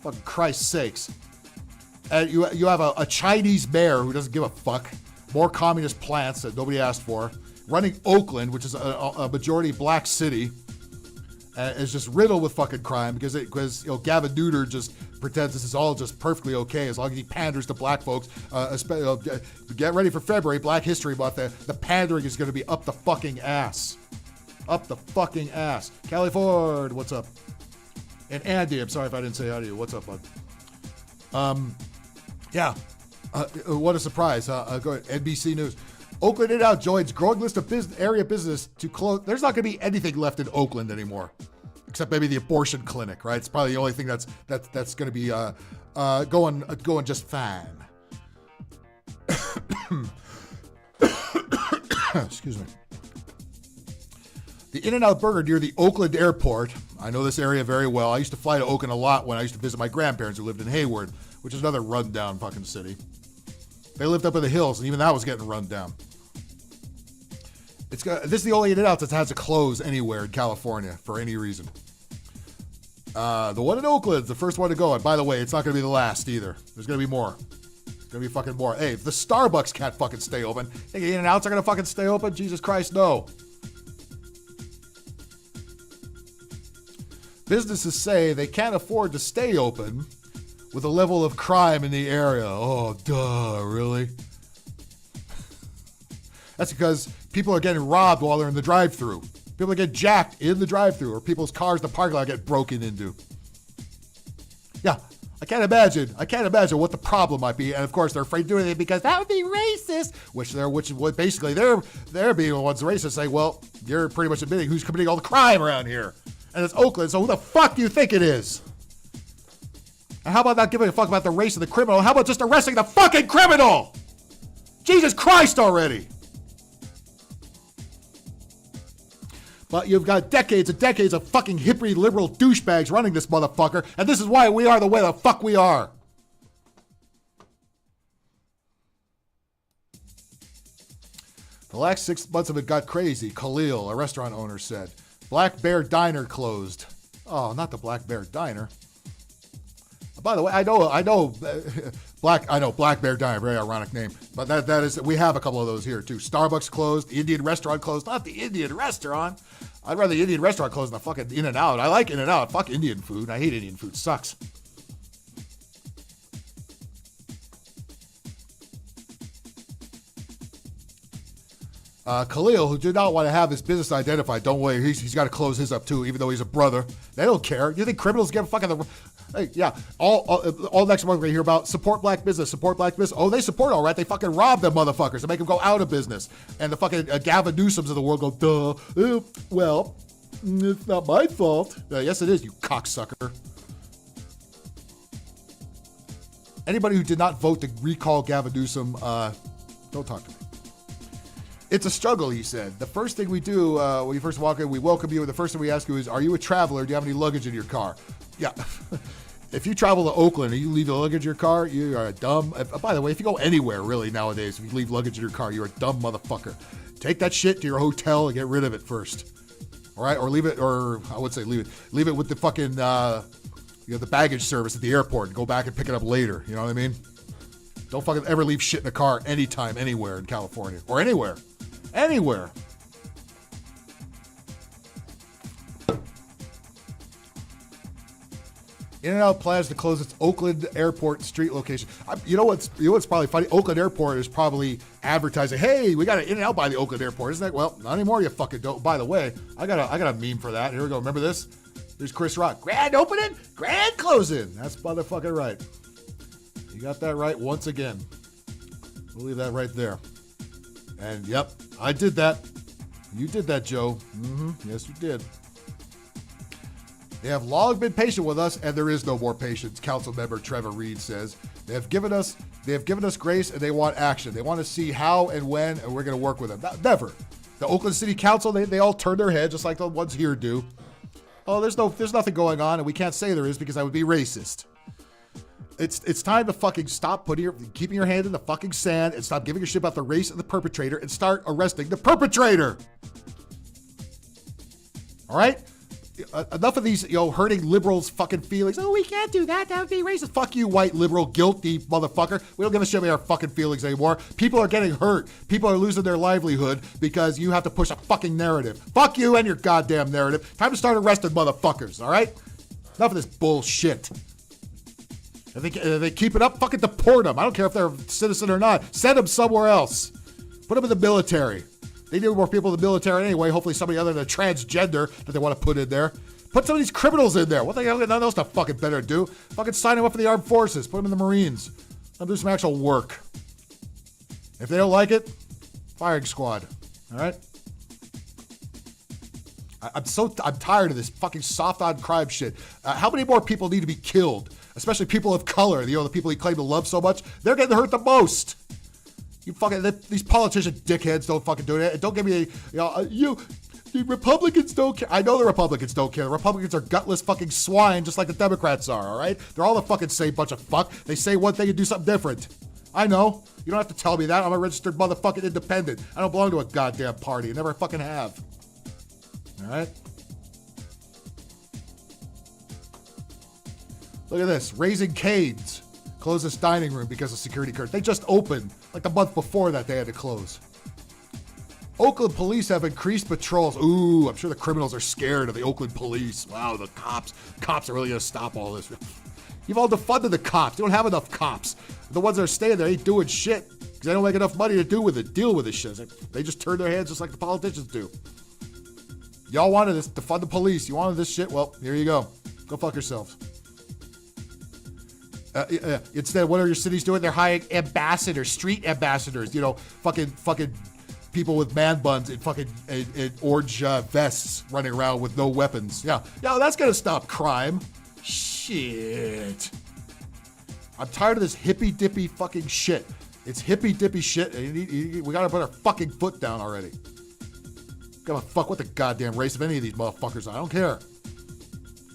Fucking Christ's sakes. And you have a Chinese mayor who doesn't give a fuck. More communist plants that nobody asked for. Running Oakland, which is a majority black city, is just riddled with fucking crime because Gavin Newsom just pretends this is all just perfectly okay as long as he panders to black folks. Get ready for February, Black History Month. The pandering is going to be up the fucking ass. Up the fucking ass. Callie Ford, what's up? And Andy, I'm sorry if I didn't say hi to you. What's up, bud? What a surprise. Go ahead. NBC News. Oakland In-n-Out joins growing list of area business to close. There's not going to be anything left in Oakland anymore. except maybe the abortion clinic, right? It's probably the only thing that's going to be going just fine. Excuse me. The In-N-Out Burger near the Oakland Airport. I know this area very well. I used to fly to Oakland a lot when I used to visit my grandparents who lived in Hayward, which is another rundown fucking city. They lived up in the hills, and even that was getting run down. This is the only In-N-Out that has a close anywhere in California for any reason. The one in Oakland is the first one to go. And by the way, it's not going to be the last either. There's going to be more. There's going to be fucking more. Hey, if the Starbucks can't fucking stay open, think the In-N-Outs are going to fucking stay open? Jesus Christ, no. Businesses say they can't afford to stay open with the level of crime in the area. Oh, duh, really? That's because people are getting robbed while they're in the drive-thru. People get jacked in the drive-thru, or people's cars in the parking lot get broken into. Yeah, I can't imagine what the problem might be. And of course, they're afraid to do anything because that would be racist. Which basically they're being the ones racist, saying, well, you're pretty much admitting who's committing all the crime around here. And it's Oakland, so who the fuck do you think it is? And how about not giving a fuck about the race of the criminal? How about just arresting the fucking criminal? Jesus Christ already! But you've got decades and decades of fucking hippie liberal douchebags running this motherfucker, and this is why we are the way the fuck we are. The last 6 months of it got crazy, Khalil, a restaurant owner, said. Black Bear Diner closed. Oh, not the Black Bear Diner. By the way, I know Black Bear Diner, very ironic name, but that is, we have a couple of those here too. Starbucks closed, Indian restaurant closed, not the Indian restaurant. I'd rather the Indian restaurant close than the fucking In-N-Out. I like In-N-Out. Fuck Indian food. I hate Indian food. Sucks. Khalil, who did not want to have his business identified, don't worry, he's got to close his up too, even though he's a brother. They don't care. You think criminals give a fucking... Hey, yeah, all next month we're going to hear about support black business. Oh, they support all right. They fucking rob them motherfuckers and make them go out of business. And the fucking Gavin Newsoms of the world go, duh, well, it's not my fault. Yes, it is, you cocksucker. Anybody who did not vote to recall Gavin Newsom, don't talk to me. It's a struggle, he said. The first thing we do when you first walk in, we welcome you. And the first thing we ask you is, are you a traveler? Do you have any luggage in your car? Yeah. If you travel to Oakland and you leave the luggage in your car, you are a dumb... By the way, if you go anywhere, really, nowadays, if you leave luggage in your car, you're a dumb motherfucker. Take that shit to your hotel and get rid of it first. All right? Or leave it, or I would say leave it. Leave it with the fucking, the baggage service at the airport and go back and pick it up later. You know what I mean? Don't fucking ever leave shit in a car anytime, anywhere in California. Or anywhere. Anywhere. In-N-Out plans to close its Oakland Airport street location. You know what's probably funny? Oakland Airport is probably advertising, hey, we got an In-N-Out by the Oakland Airport. Isn't that? Well, not anymore, you fucking don't. By the way, I got a meme for that. Here we go. Remember this? There's Chris Rock. Grand opening, grand closing. That's motherfucking right. You got that right once again. We'll leave that right there. And yep, I did that. You did that, Joe. Yes, you did. They have long been patient with us, and there is no more patience, Council Member Trevor Reed says. They have given us grace, and they want action. They want to see how and when, and we're going to work with them. Never. The Oakland City Council, they all turn their heads, just like the ones here do. Oh, there's nothing going on, and we can't say there is because I would be racist. It's time to fucking stop keeping your hand in the fucking sand and stop giving a shit about the race of the perpetrator and start arresting the perpetrator. All right? Enough of these, hurting liberals' fucking feelings. Oh, we can't do that. That would be racist. Fuck you, white liberal, guilty motherfucker. We don't give a shit about our fucking feelings anymore. People are getting hurt. People are losing their livelihood because you have to push a fucking narrative. Fuck you and your goddamn narrative. Time to start arresting motherfuckers, all right? Enough of this bullshit. If they keep it up, fucking deport them. I don't care if they're a citizen or not. Send them somewhere else. Put them in the military. They need more people in the military anyway. Hopefully somebody other than a transgender that they want to put in there. Put some of these criminals in there. What the hell? Nothing else to fucking better do. Fucking sign them up for the armed forces. Put them in the Marines. Let them do some actual work. If they don't like it, firing squad. All right? I'm tired of this fucking soft on crime shit. How many more people need to be killed? Especially people of color, the people you claim to love so much. They're getting hurt the most. These politician dickheads don't fucking do it. Don't give me the Republicans don't care. I know the Republicans don't care. The Republicans are gutless fucking swine just like the Democrats are, all right? They're all the fucking same bunch of fuck. They say one thing and do something different. I know. You don't have to tell me that. I'm a registered motherfucking independent. I don't belong to a goddamn party. I never fucking have. All right? Look at this. Raising Cane's closed this dining room because of security curtains. They just opened. Like the month before that, they had to close. Oakland police have increased patrols. Ooh, I'm sure the criminals are scared of the Oakland police. Wow, the cops. Cops are really going to stop all this. You've all defunded the cops. You don't have enough cops. The ones that are staying there ain't doing shit because they don't make enough money to deal with this shit. They just turn their heads just like the politicians do. Y'all wanted this, defund the police. You wanted this shit? Well, here you go. Go fuck yourselves. Instead, what are your cities doing? They're hiring ambassadors, street ambassadors. Fucking people with man buns and fucking and orange vests running around with no weapons. Yeah, that's gonna stop crime. Shit. I'm tired of this hippy dippy fucking shit. It's hippy dippy shit. And we gotta put our fucking foot down already. Gotta fuck with the goddamn race of any of these motherfuckers. I don't care.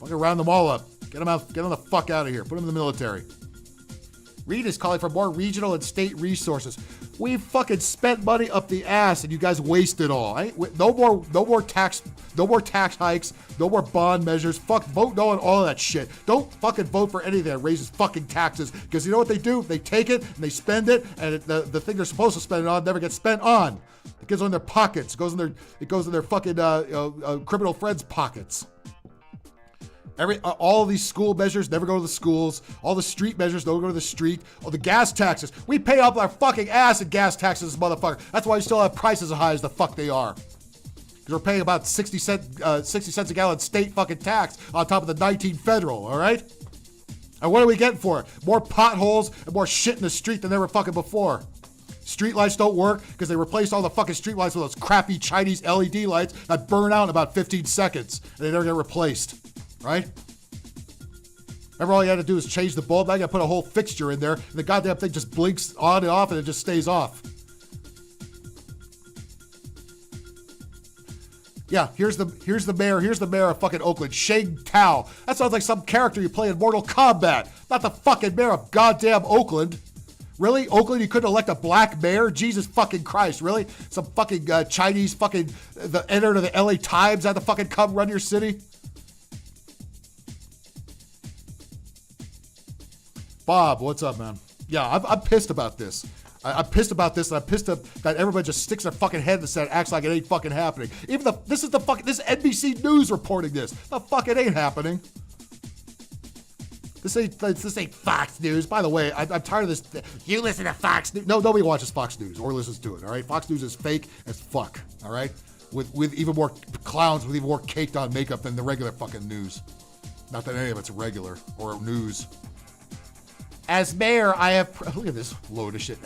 Fucking round them all up. Get them out. Get them the fuck out of here. Put them in the military. Reed is calling for more regional and state resources. We fucking spent money up the ass, and you guys waste it all. No more tax hikes. No more bond measures. Fuck, vote no on all of that shit. Don't fucking vote for anything that raises fucking taxes, because you know what they do? They take it and they spend it, and the thing they're supposed to spend it on never gets spent on. It goes in their pockets. It goes in their fucking criminal friends' pockets. All of these school measures never go to the schools. All the street measures don't go to the street. All the gas taxes. We pay up our fucking ass in gas taxes, motherfucker. That's why we still have prices as high as the fuck they are. Because we're paying about 60 cents a gallon state fucking tax on top of the 19 federal, all right? And what are we getting for it? More potholes and more shit in the street than ever fucking before. Street lights don't work because they replaced all the fucking street lights with those crappy Chinese LED lights that burn out in about 15 seconds and they never get replaced. Right? Remember, all you had to do is change the bulb. Now you got to put a whole fixture in there, and the goddamn thing just blinks on and off, and it just stays off. Yeah, here's the mayor. Here's the mayor of fucking Oakland, Shang Tao. That sounds like some character you play in Mortal Kombat. Not the fucking mayor of goddamn Oakland. Really? Oakland, you couldn't elect a black mayor? Jesus fucking Christ, really? Some fucking Chinese fucking the editor of the L.A.Times had to fucking come run your city? Bob, what's up, man? Yeah, I'm pissed about this. I'm pissed about this, and I'm pissed that everybody just sticks their fucking head in the sand and acts like it ain't fucking happening. This is NBC News reporting this. The fuck, it ain't happening. This ain't Fox News. By the way, I'm tired of this. You listen to Fox News. No, nobody watches Fox News or listens to it, all right? Fox News is fake as fuck, all right? With even more clowns with even more caked on makeup than the regular fucking news. Not that any of it's regular or news. As mayor, I have... Look at this load of shit.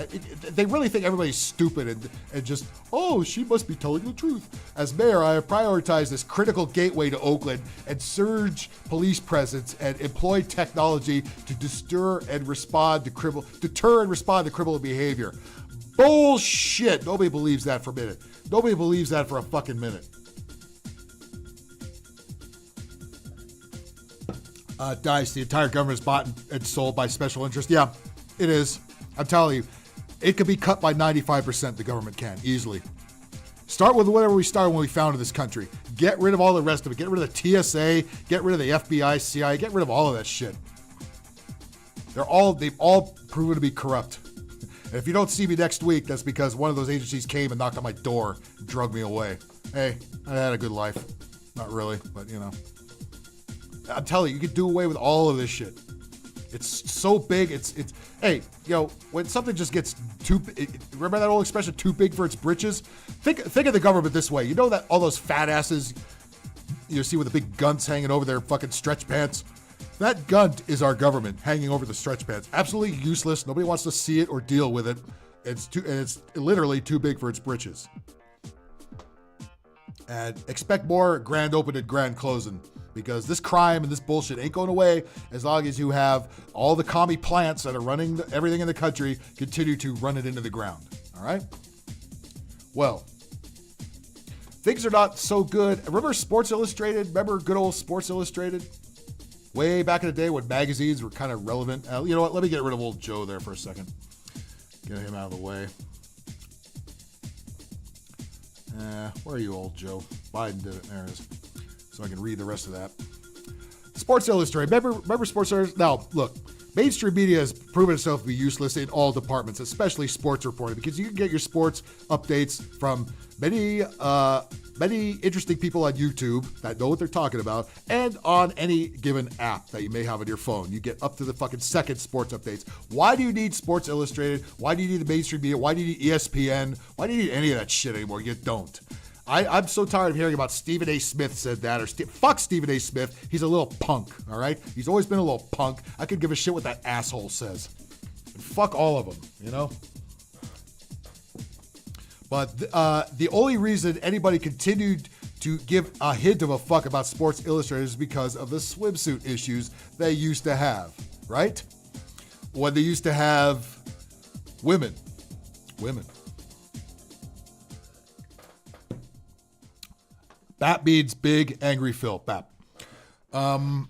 They really think everybody's stupid and just, oh, she must be telling the truth. As mayor, I have prioritized this critical gateway to Oakland and surge police presence and employ technology to deter and respond to criminal behavior. Bullshit. Nobody believes that for a minute. Nobody believes that for a fucking minute. Dice, the entire government is bought and sold by special interest. Yeah, it is. I'm telling you, it could be cut by 95%. The government can, easily. Start with whatever we started when we founded this country. Get rid of all the rest of it. Get rid of the TSA. Get rid of the FBI, CIA. Get rid of all of that shit. They've all proven to be corrupt. And if you don't see me next week, that's because one of those agencies came and knocked on my door and drug me away. Hey, I had a good life. Not really, but you know. I'm telling you, you can do away with all of this shit. It's so big. Hey, when something just gets remember that old expression, too big for its britches? Think of the government this way. You know that all those fat asses you see with the big guns hanging over their fucking stretch pants? That gun is our government hanging over the stretch pants. Absolutely useless. Nobody wants to see it or deal with it. It's literally too big for its britches. And expect more grand opening, grand closing, because this crime and this bullshit ain't going away as long as you have all the commie plants that are running everything in the country continue to run it into the ground. All right? Well, things are not so good. Remember Sports Illustrated? Remember good old Sports Illustrated? Way back in the day when magazines were kind of relevant. You know what? Let me get rid of old Joe there for a second. Get him out of the way. Where are you, old Joe? Biden did it. There it is. So I can read the rest of that. Sports Illustrated. Remember Sports Illustrated? Now, look. Mainstream media has proven itself to be useless in all departments, especially sports reporting, because you can get your sports updates from many interesting people on YouTube that know what they're talking about, and on any given app that you may have on your phone. You get up to the fucking second sports updates. Why do you need Sports Illustrated? Why do you need the mainstream media? Why do you need ESPN? Why do you need any of that shit anymore? You don't. I'm so tired of hearing about Stephen A. Smith said that, or fuck Stephen A. Smith. He's a little punk, all right? He's always been a little punk. I could give a shit what that asshole says. And fuck all of them, you know? But the only reason anybody continued to give a hint of a fuck about Sports Illustrated is because of the swimsuit issues they used to have, right? When they used to have women. Bap means big, angry Phil. Bap. And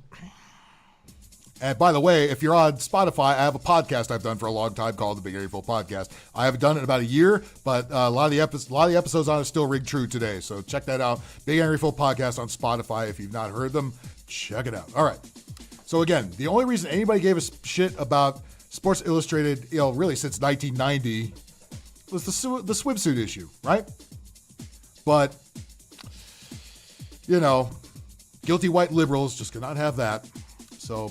by the way, if you're on Spotify, I have a podcast I've done for a long time called the Big Angry Phil Podcast. I haven't done it in about a year, but a lot of the episodes on it still ring true today. So check that out. Big Angry Phil Podcast on Spotify. If you've not heard them, check it out. All right. So again, the only reason anybody gave a shit about Sports Illustrated, really since 1990, was the swimsuit issue, right? But guilty white liberals just cannot have that. So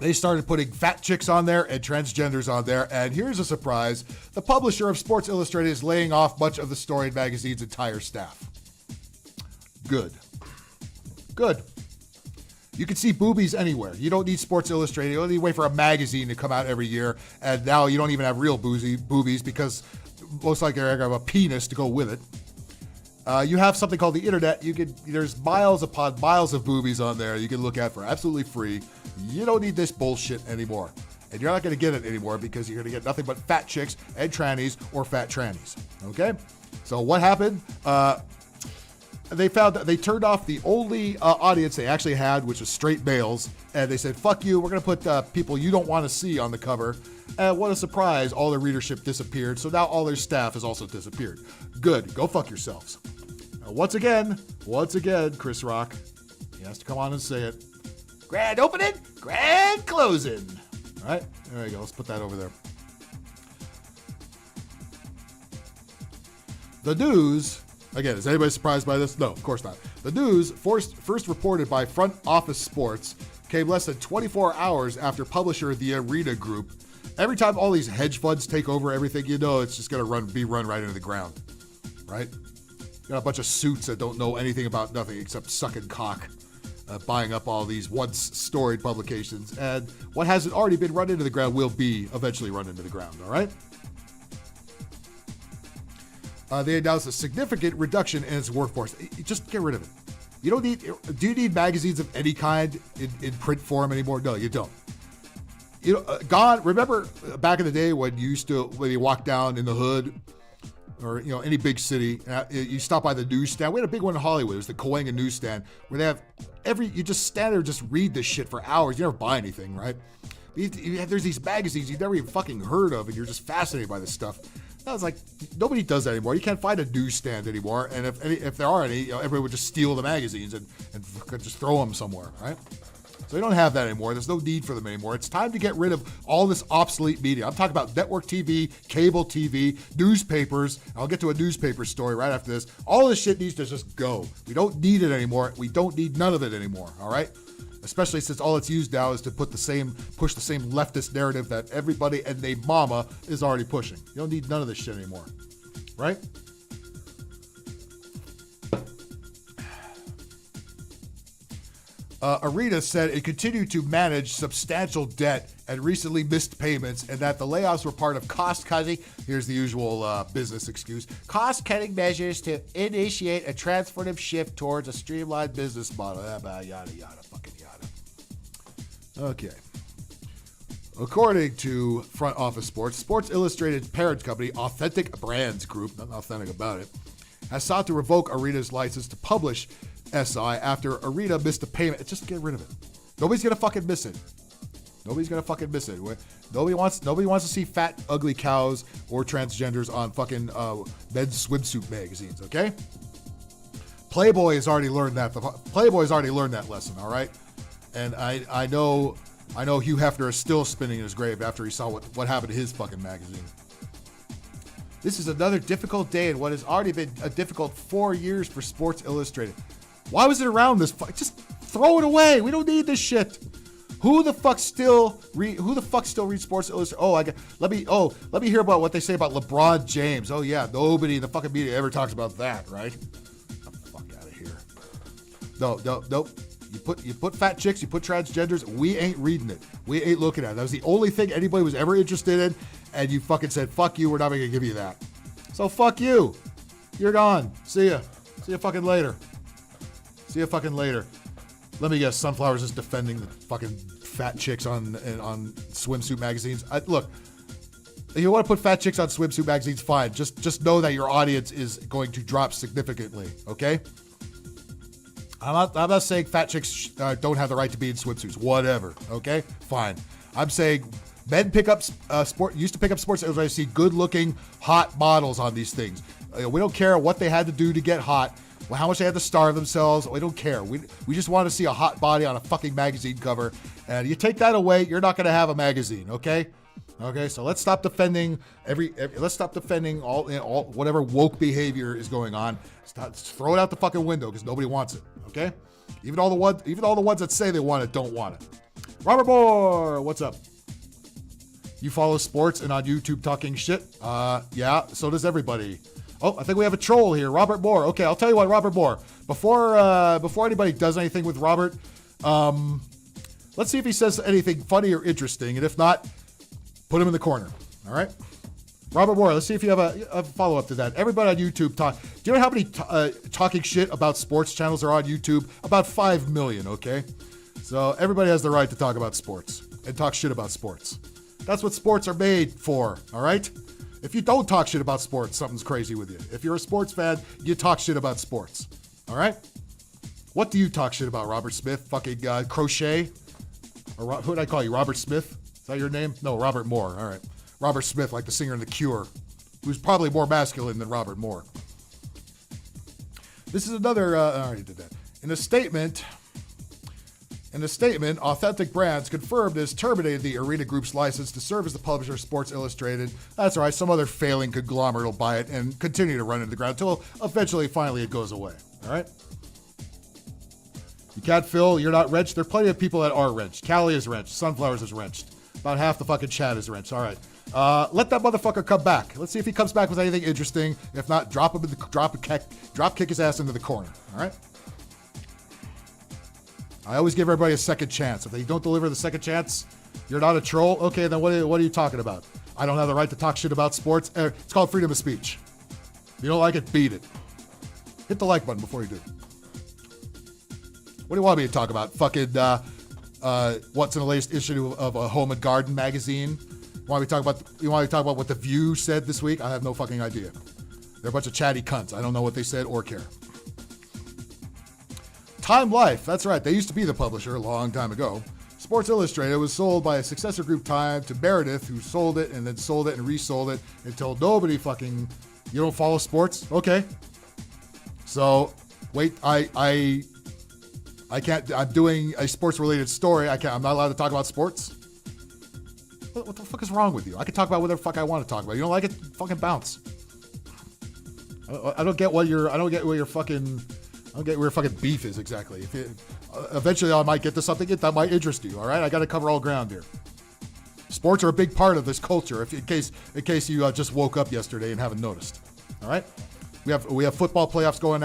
they started putting fat chicks on there and transgenders on there. And here's a surprise. The publisher of Sports Illustrated is laying off much of the Storied magazine's entire staff. Good. You can see boobies anywhere. You don't need Sports Illustrated. You don't need to wait for a magazine to come out every year. And now you don't even have real boobies because most likely you're going to have a penis to go with it. You have something called the internet. There's miles upon miles of boobies on there you can look at for absolutely free. You don't need this bullshit anymore. And you're not going to get it anymore because you're going to get nothing but fat chicks and trannies or fat trannies. Okay? So what happened? They found that they turned off the only audience they actually had, which was straight males. And they said, fuck you, we're going to put people you don't want to see on the cover. And what a surprise, all their readership disappeared. So now all their staff has also disappeared. Good, go fuck yourselves. Once again, Chris Rock, he has to come on and say it. Grand opening, grand closing. All right, there you go. Let's put that over there. The news, again, is anybody surprised by this? No, of course not. The news, first reported by Front Office Sports, came less than 24 hours after publisher The Arena Group. Every time all these hedge funds take over everything, it's just going to be run right into the ground, right? Got a bunch of suits that don't know anything about nothing except sucking cock, buying up all these once-storied publications. And what hasn't already been run into the ground will be eventually run into the ground, all right? They announced a significant reduction in its workforce. Just get rid of it. Do you need magazines of any kind in print form anymore? No, you don't. Gone. Remember back in the day when you walk down in the hood, or any big city, you stop by the newsstand. We had a big one in Hollywood. It was the Cahuenga newsstand, where they have you just stand there and just read this shit for hours. You never buy anything, right? There's these magazines you've never even fucking heard of, and you're just fascinated by this stuff. That was like, nobody does that anymore. You can't find a newsstand anymore, and if there are any, everybody would just steal the magazines and just throw them somewhere, right? So they don't have that anymore. There's no need for them anymore. It's time to get rid of all this obsolete media. I'm talking about network TV, cable TV, newspapers. I'll get to a newspaper story right after this. All this shit needs to just go. We don't need it anymore. We don't need none of it anymore, all right? Especially since all it's used now is to push the same leftist narrative that everybody and their mama is already pushing. You don't need none of this shit anymore, right? Arena said it continued to manage substantial debt and recently missed payments, and that the layoffs were part of cost-cutting. Here's the usual business excuse. Cost-cutting measures to initiate a transformative shift towards a streamlined business model. Yada, yada, fucking yada. Okay. According to Front Office Sports, Sports Illustrated parent company, Authentic Brands Group, nothing authentic about it, has sought to revoke Arena's license to publish SI after Arena missed a payment. Just get rid of it. Nobody's gonna fucking miss it. Nobody's gonna fucking miss it. Nobody wants to see fat, ugly cows or transgenders on fucking men's swimsuit magazines. Okay. Playboy has already learned that. Playboy's already learned that lesson. All right. And I know Hugh Hefner is still spinning in his grave after he saw what happened to his fucking magazine. This is another difficult day in what has already been a difficult 4 years for Sports Illustrated. Why was it around this? Just throw it away. We don't need this shit. Who the fuck still reads Sports Illustrated? Let me hear about what they say about LeBron James. Oh yeah, nobody in the fucking media ever talks about that, right? Get the fuck out of here. No. You put fat chicks, you put transgenders. We ain't reading it. We ain't looking at it. That was the only thing anybody was ever interested in, and you fucking said, "Fuck you. We're not gonna give you that." So fuck you. You're gone. See ya. See you fucking later. Let me guess, Sunflower's just defending the fucking fat chicks on swimsuit magazines. Look, if you want to put fat chicks on swimsuit magazines, fine. Just know that your audience is going to drop significantly, okay? I'm not saying fat chicks don't have the right to be in swimsuits. Whatever, okay? Fine. I'm saying men used to pick up sports illustrated. I see good-looking, hot models on these things. We don't care what they had to do to get hot. How much they had to starve themselves. We don't care. We just want to see a hot body on a fucking magazine cover. And you take that away, you're not going to have a magazine, okay? Okay, so let's stop defending let's stop defending all whatever woke behavior is going on. Throw it out the fucking window because nobody wants it, okay? Even all the ones that say they want it don't want it. Robert Moore, what's up? You follow sports and on YouTube talking shit? Yeah, so does everybody. Oh, I think we have a troll here, Robert Moore. Okay, I'll tell you what, Robert Moore. Before anybody does anything with Robert, let's see if he says anything funny or interesting, and if not, put him in the corner. All right, Robert Moore. Let's see if you have a follow up to that. Everybody on YouTube talk. Do you know how many talking shit about sports channels are on YouTube? About 5 million. Okay, so everybody has the right to talk about sports and talk shit about sports. That's what sports are made for. All right. If you don't talk shit about sports, something's crazy with you. If you're a sports fan, you talk shit about sports. All right? What do you talk shit about, Robert Smith? Fucking crochet? Or who did I call you? Robert Smith? Is that your name? No, Robert Moore. All right. Robert Smith, like the singer in The Cure, who's probably more masculine than Robert Moore. This is another, I already did that. In a statement, Authentic Brands confirmed it has terminated the Arena Group's license to serve as the publisher of Sports Illustrated. That's all right. Some other failing conglomerate will buy it and continue to run into the ground until eventually, finally, it goes away. All right? You can't fill. You're not wrenched. There are plenty of people that are wrenched. Callie is wrenched. Sunflowers is wrenched. About half the fucking chat is wrenched. All right. Let that motherfucker come back. Let's see if he comes back with anything interesting. If not, drop kick his ass into the corner. All right? I always give everybody a second chance. If they don't deliver the second chance, you're not a troll. Okay, then what are you talking about? I don't have the right to talk shit about sports. It's called freedom of speech. If you don't like it, beat it. Hit the like button before you do. What do you want me to talk about? Fucking what's in the latest issue of a Home and Garden magazine? You want me to talk about what The View said this week? I have no fucking idea. They're a bunch of chatty cunts. I don't know what they said or care. Time Life, that's right. They used to be the publisher a long time ago. Sports Illustrated was sold by a successor group, Time, to Meredith, who sold it and then sold it and resold it until nobody fucking. You don't follow sports? Okay. So, wait, I can't. I'm doing a sports-related story. I'm not allowed to talk about sports. What the fuck is wrong with you? I can talk about whatever the fuck I want to talk about. You don't like it? Fucking bounce. I don't get where your fucking beef is exactly. Eventually I might get to something that might interest you. All right, I got to cover all ground here. Sports are a big part of this culture. In case you just woke up yesterday and haven't noticed. All right, We have football playoffs going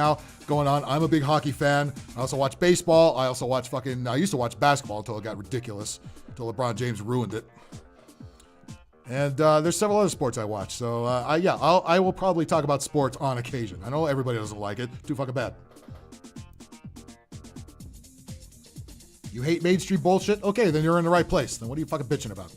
on. I'm a big hockey fan. I also watch baseball. I also watch I used to watch basketball until it got ridiculous, until LeBron James ruined it. And there's several other sports I watch. So I will probably talk about sports on occasion. I know everybody doesn't like it. Too fucking bad. You hate mainstream bullshit? Okay, then you're in the right place. Then what are you fucking bitching about?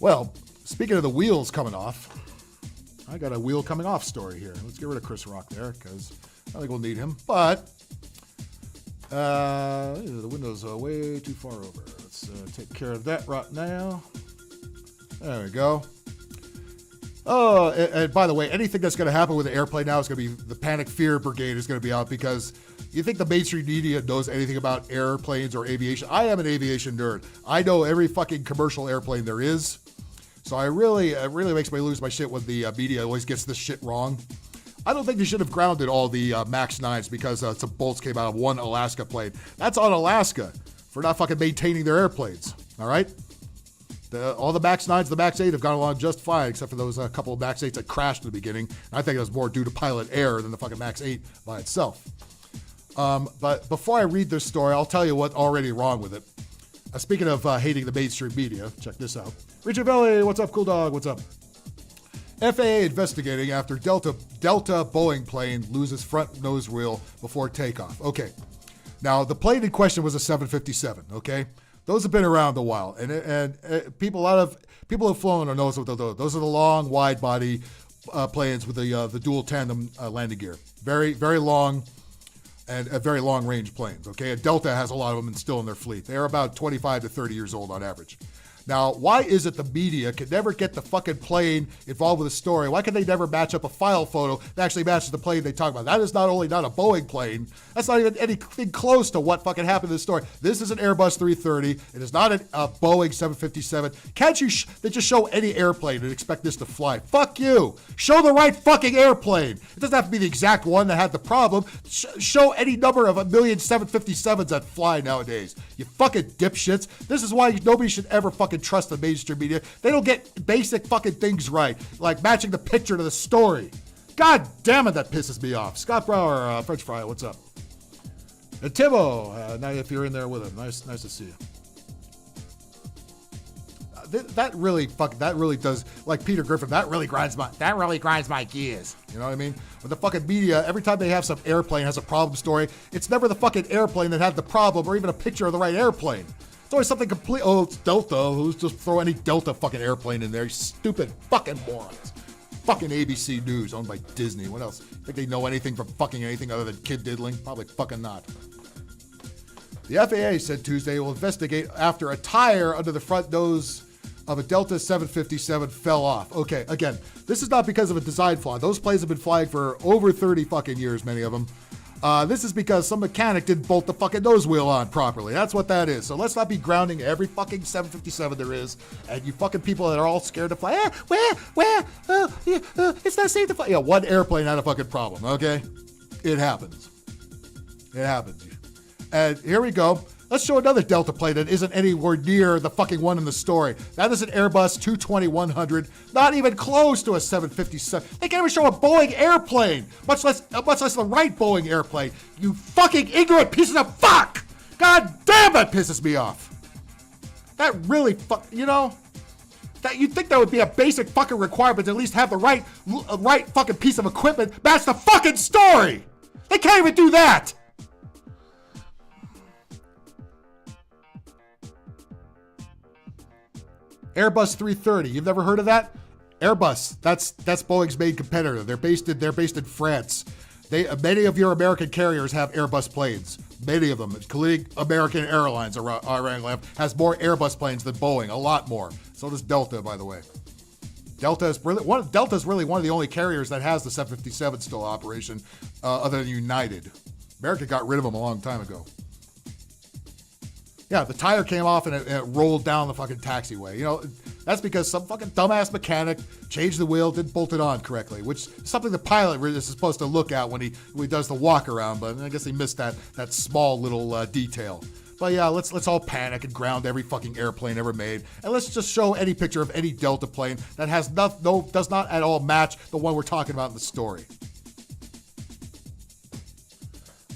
Well, speaking of the wheels coming off, I got a wheel coming off story here. Let's get rid of Chris Rock there, because I think we'll need him. But the window's way too far over. Let's take care of that right now. There we go. Oh, and by the way, anything that's going to happen with the airplane now is going to be the panic fear brigade is going to be out, because you think the mainstream media knows anything about airplanes or aviation? I am an aviation nerd. I know every fucking commercial airplane there is. So it really makes me lose my shit when the media always gets this shit wrong. I don't think they should have grounded all the MAX 9s because some bolts came out of one Alaska plane. That's on Alaska for not fucking maintaining their airplanes. All right? All the MAX 9s, the MAX 8 have gone along just fine, except for those couple of MAX 8s that crashed in the beginning. And I think it was more due to pilot error than the fucking MAX 8 by itself. But before I read this story, I'll tell you what's already wrong with it. Speaking of hating the mainstream media, check this out. Richard Belly, what's up, cool dog? What's up? FAA investigating after Delta Boeing plane loses front nose wheel before takeoff. Okay, now the plane in question was a 757. Okay, those have been around a while, and a lot of people have flown or knows what those are the long, wide body planes with the dual tandem landing gear. Very, very long. And very long-range planes, okay? And Delta has a lot of them still in their fleet. They're about 25 to 30 years old on average. Now, why is it the media can never get the fucking plane involved with a story? Why can they never match up a file photo that actually matches the plane they talk about? That is not only not a Boeing plane, that's not even anything close to what fucking happened in this story. This is an Airbus 330. It is not a Boeing 757. Can't you they just show any airplane and expect this to fly? Fuck you. Show the right fucking airplane. It doesn't have to be the exact one that had the problem. Show any number of 1,000,000 757s that fly nowadays. You fucking dipshits. This is why nobody should ever fucking trust the mainstream media. They don't get basic fucking things right, like matching the picture to the story. God damn it, that pisses me off. Scott Brower, French Fry, what's up? And Timo, now if you're in there with him, nice to see you. That really does, like Peter Griffin, that really grinds my gears. You know what I mean? With the fucking media, every time they have some airplane has a problem story, it's never the fucking airplane that had the problem or even a picture of the right airplane. It's always something complete. Oh, it's Delta. Who's just throw any Delta fucking airplane in there? You stupid fucking morons. Fucking ABC News, owned by Disney. What else? Think they know anything from fucking anything other than kid diddling? Probably fucking not. The FAA said Tuesday will investigate after a tire under the front nose of a Delta 757 fell off. Okay, again, this is not because of a design flaw. Those planes have been flying for over 30 fucking years, many of them. This is because some mechanic didn't bolt the fucking nose wheel on properly. That's what that is. So let's not be grounding every fucking 757 there is, and you fucking people that are all scared to fly. It's not safe to fly. Yeah, one airplane had a fucking problem, okay? It happens. It happens. And here we go. Let's show another Delta plane that isn't anywhere near the fucking one in the story. That is an Airbus 220-100, not even close to a 757. They can't even show a Boeing airplane, much less the right Boeing airplane. You fucking ignorant pieces of fuck! God damn, that pisses me off. That really that you'd think that would be a basic fucking requirement to at least have the right fucking piece of equipment match the fucking story. They can't even do that. Airbus 330. You've never heard of that? Airbus. That's Boeing's main competitor. They're based in France. Many of your American carriers have Airbus planes. Many of them, including American Airlines, has more Airbus planes than Boeing. A lot more. So does Delta, by the way. Delta's really one of the only carriers that has the 757 still in operation, other than United. America got rid of them a long time ago. Yeah, the tire came off and it rolled down the fucking taxiway. You know, that's because some fucking dumbass mechanic changed the wheel, didn't bolt it on correctly, which is something the pilot is supposed to look at when he does the walk around, but I guess he missed that small little detail. But yeah, let's all panic and ground every fucking airplane ever made, and let's just show any picture of any Delta plane that has does not at all match the one we're talking about in the story.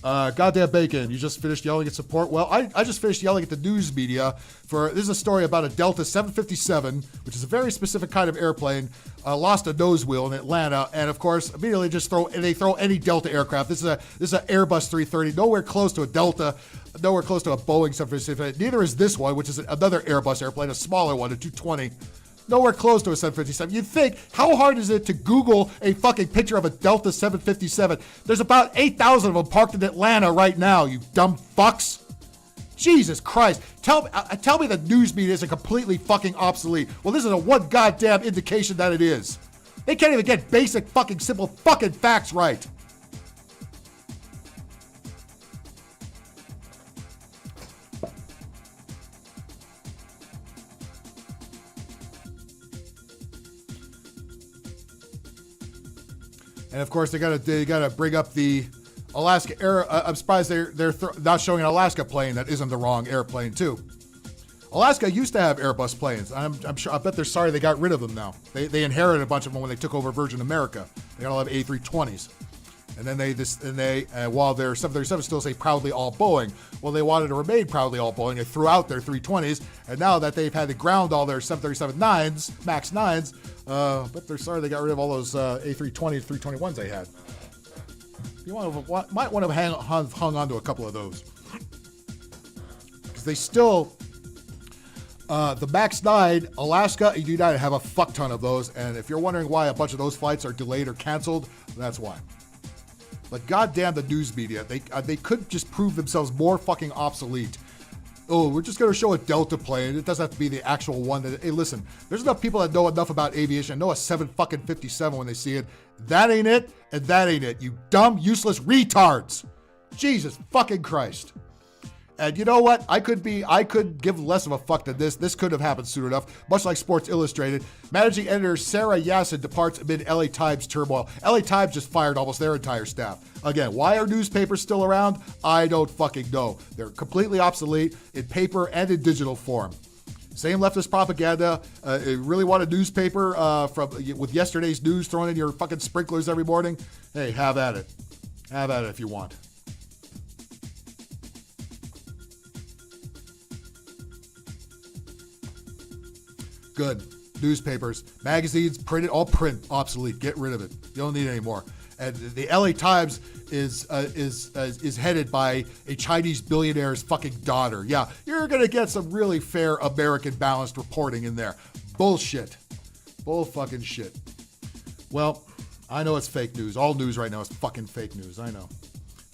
Goddamn bacon, you just finished yelling at support? Well, I just finished yelling at the news media this is a story about a Delta 757, which is a very specific kind of airplane, lost a nose wheel in Atlanta, and of course, immediately just throw any Delta aircraft. This is an Airbus 330, nowhere close to a Delta, nowhere close to a Boeing 757. Neither is this one, which is another Airbus airplane, a smaller one, a 220. Nowhere close to a 757. You'd think, how hard is it to Google a fucking picture of a Delta 757? There's about 8,000 of them parked in Atlanta right now, you dumb fucks. Jesus Christ. Tell me the news media isn't completely fucking obsolete. Well, this is a one goddamn indication that it is. They can't even get basic fucking simple fucking facts right. And of course, they gotta bring up the Alaska Air. I'm surprised they're not showing an Alaska plane that isn't the wrong airplane too. Alaska used to have Airbus planes. I'm sure. I bet they're sorry they got rid of them now. They inherited a bunch of them when they took over Virgin America. They all have A320s, and then while their 737 still say proudly all Boeing. Well, they wanted to remain proudly all Boeing. They threw out their 320s, and now that they've had to ground all their 737-9s, MAX 9s. But they're sorry they got rid of all those A320s, 321s they had. You might want to have hung on to a couple of those. Because they still, the MAX 9, Alaska and United have a fuck ton of those. And if you're wondering why a bunch of those flights are delayed or canceled, that's why. But goddamn the news media, they could just prove themselves more fucking obsolete. Oh, we're just going to show a Delta plane. It doesn't have to be the actual one. Hey, listen, there's enough people that know enough about aviation and know a 757 when they see it. That ain't it, and that ain't it, you dumb, useless retards. Jesus fucking Christ. And you know what? I could give less of a fuck than this. This could have happened soon enough. Much like Sports Illustrated, managing editor Sarah Yassin departs amid L.A.Times turmoil. L.A.Times just fired almost their entire staff. Again, why are newspapers still around? I don't fucking know. They're completely obsolete in paper and in digital form. Same leftist propaganda. You really want a newspaper with yesterday's news thrown in your fucking sprinklers every morning? Hey, have at it. Have at it if you want. Good. Newspapers, magazines, all print, obsolete. Get rid of it. You don't need it anymore. And the L.A.Times is headed by a Chinese billionaire's fucking daughter. Yeah, you're gonna get some really fair American balanced reporting in there. Bullshit. Bull fucking shit. Well, I know it's fake news. All news right now is fucking fake news. I know.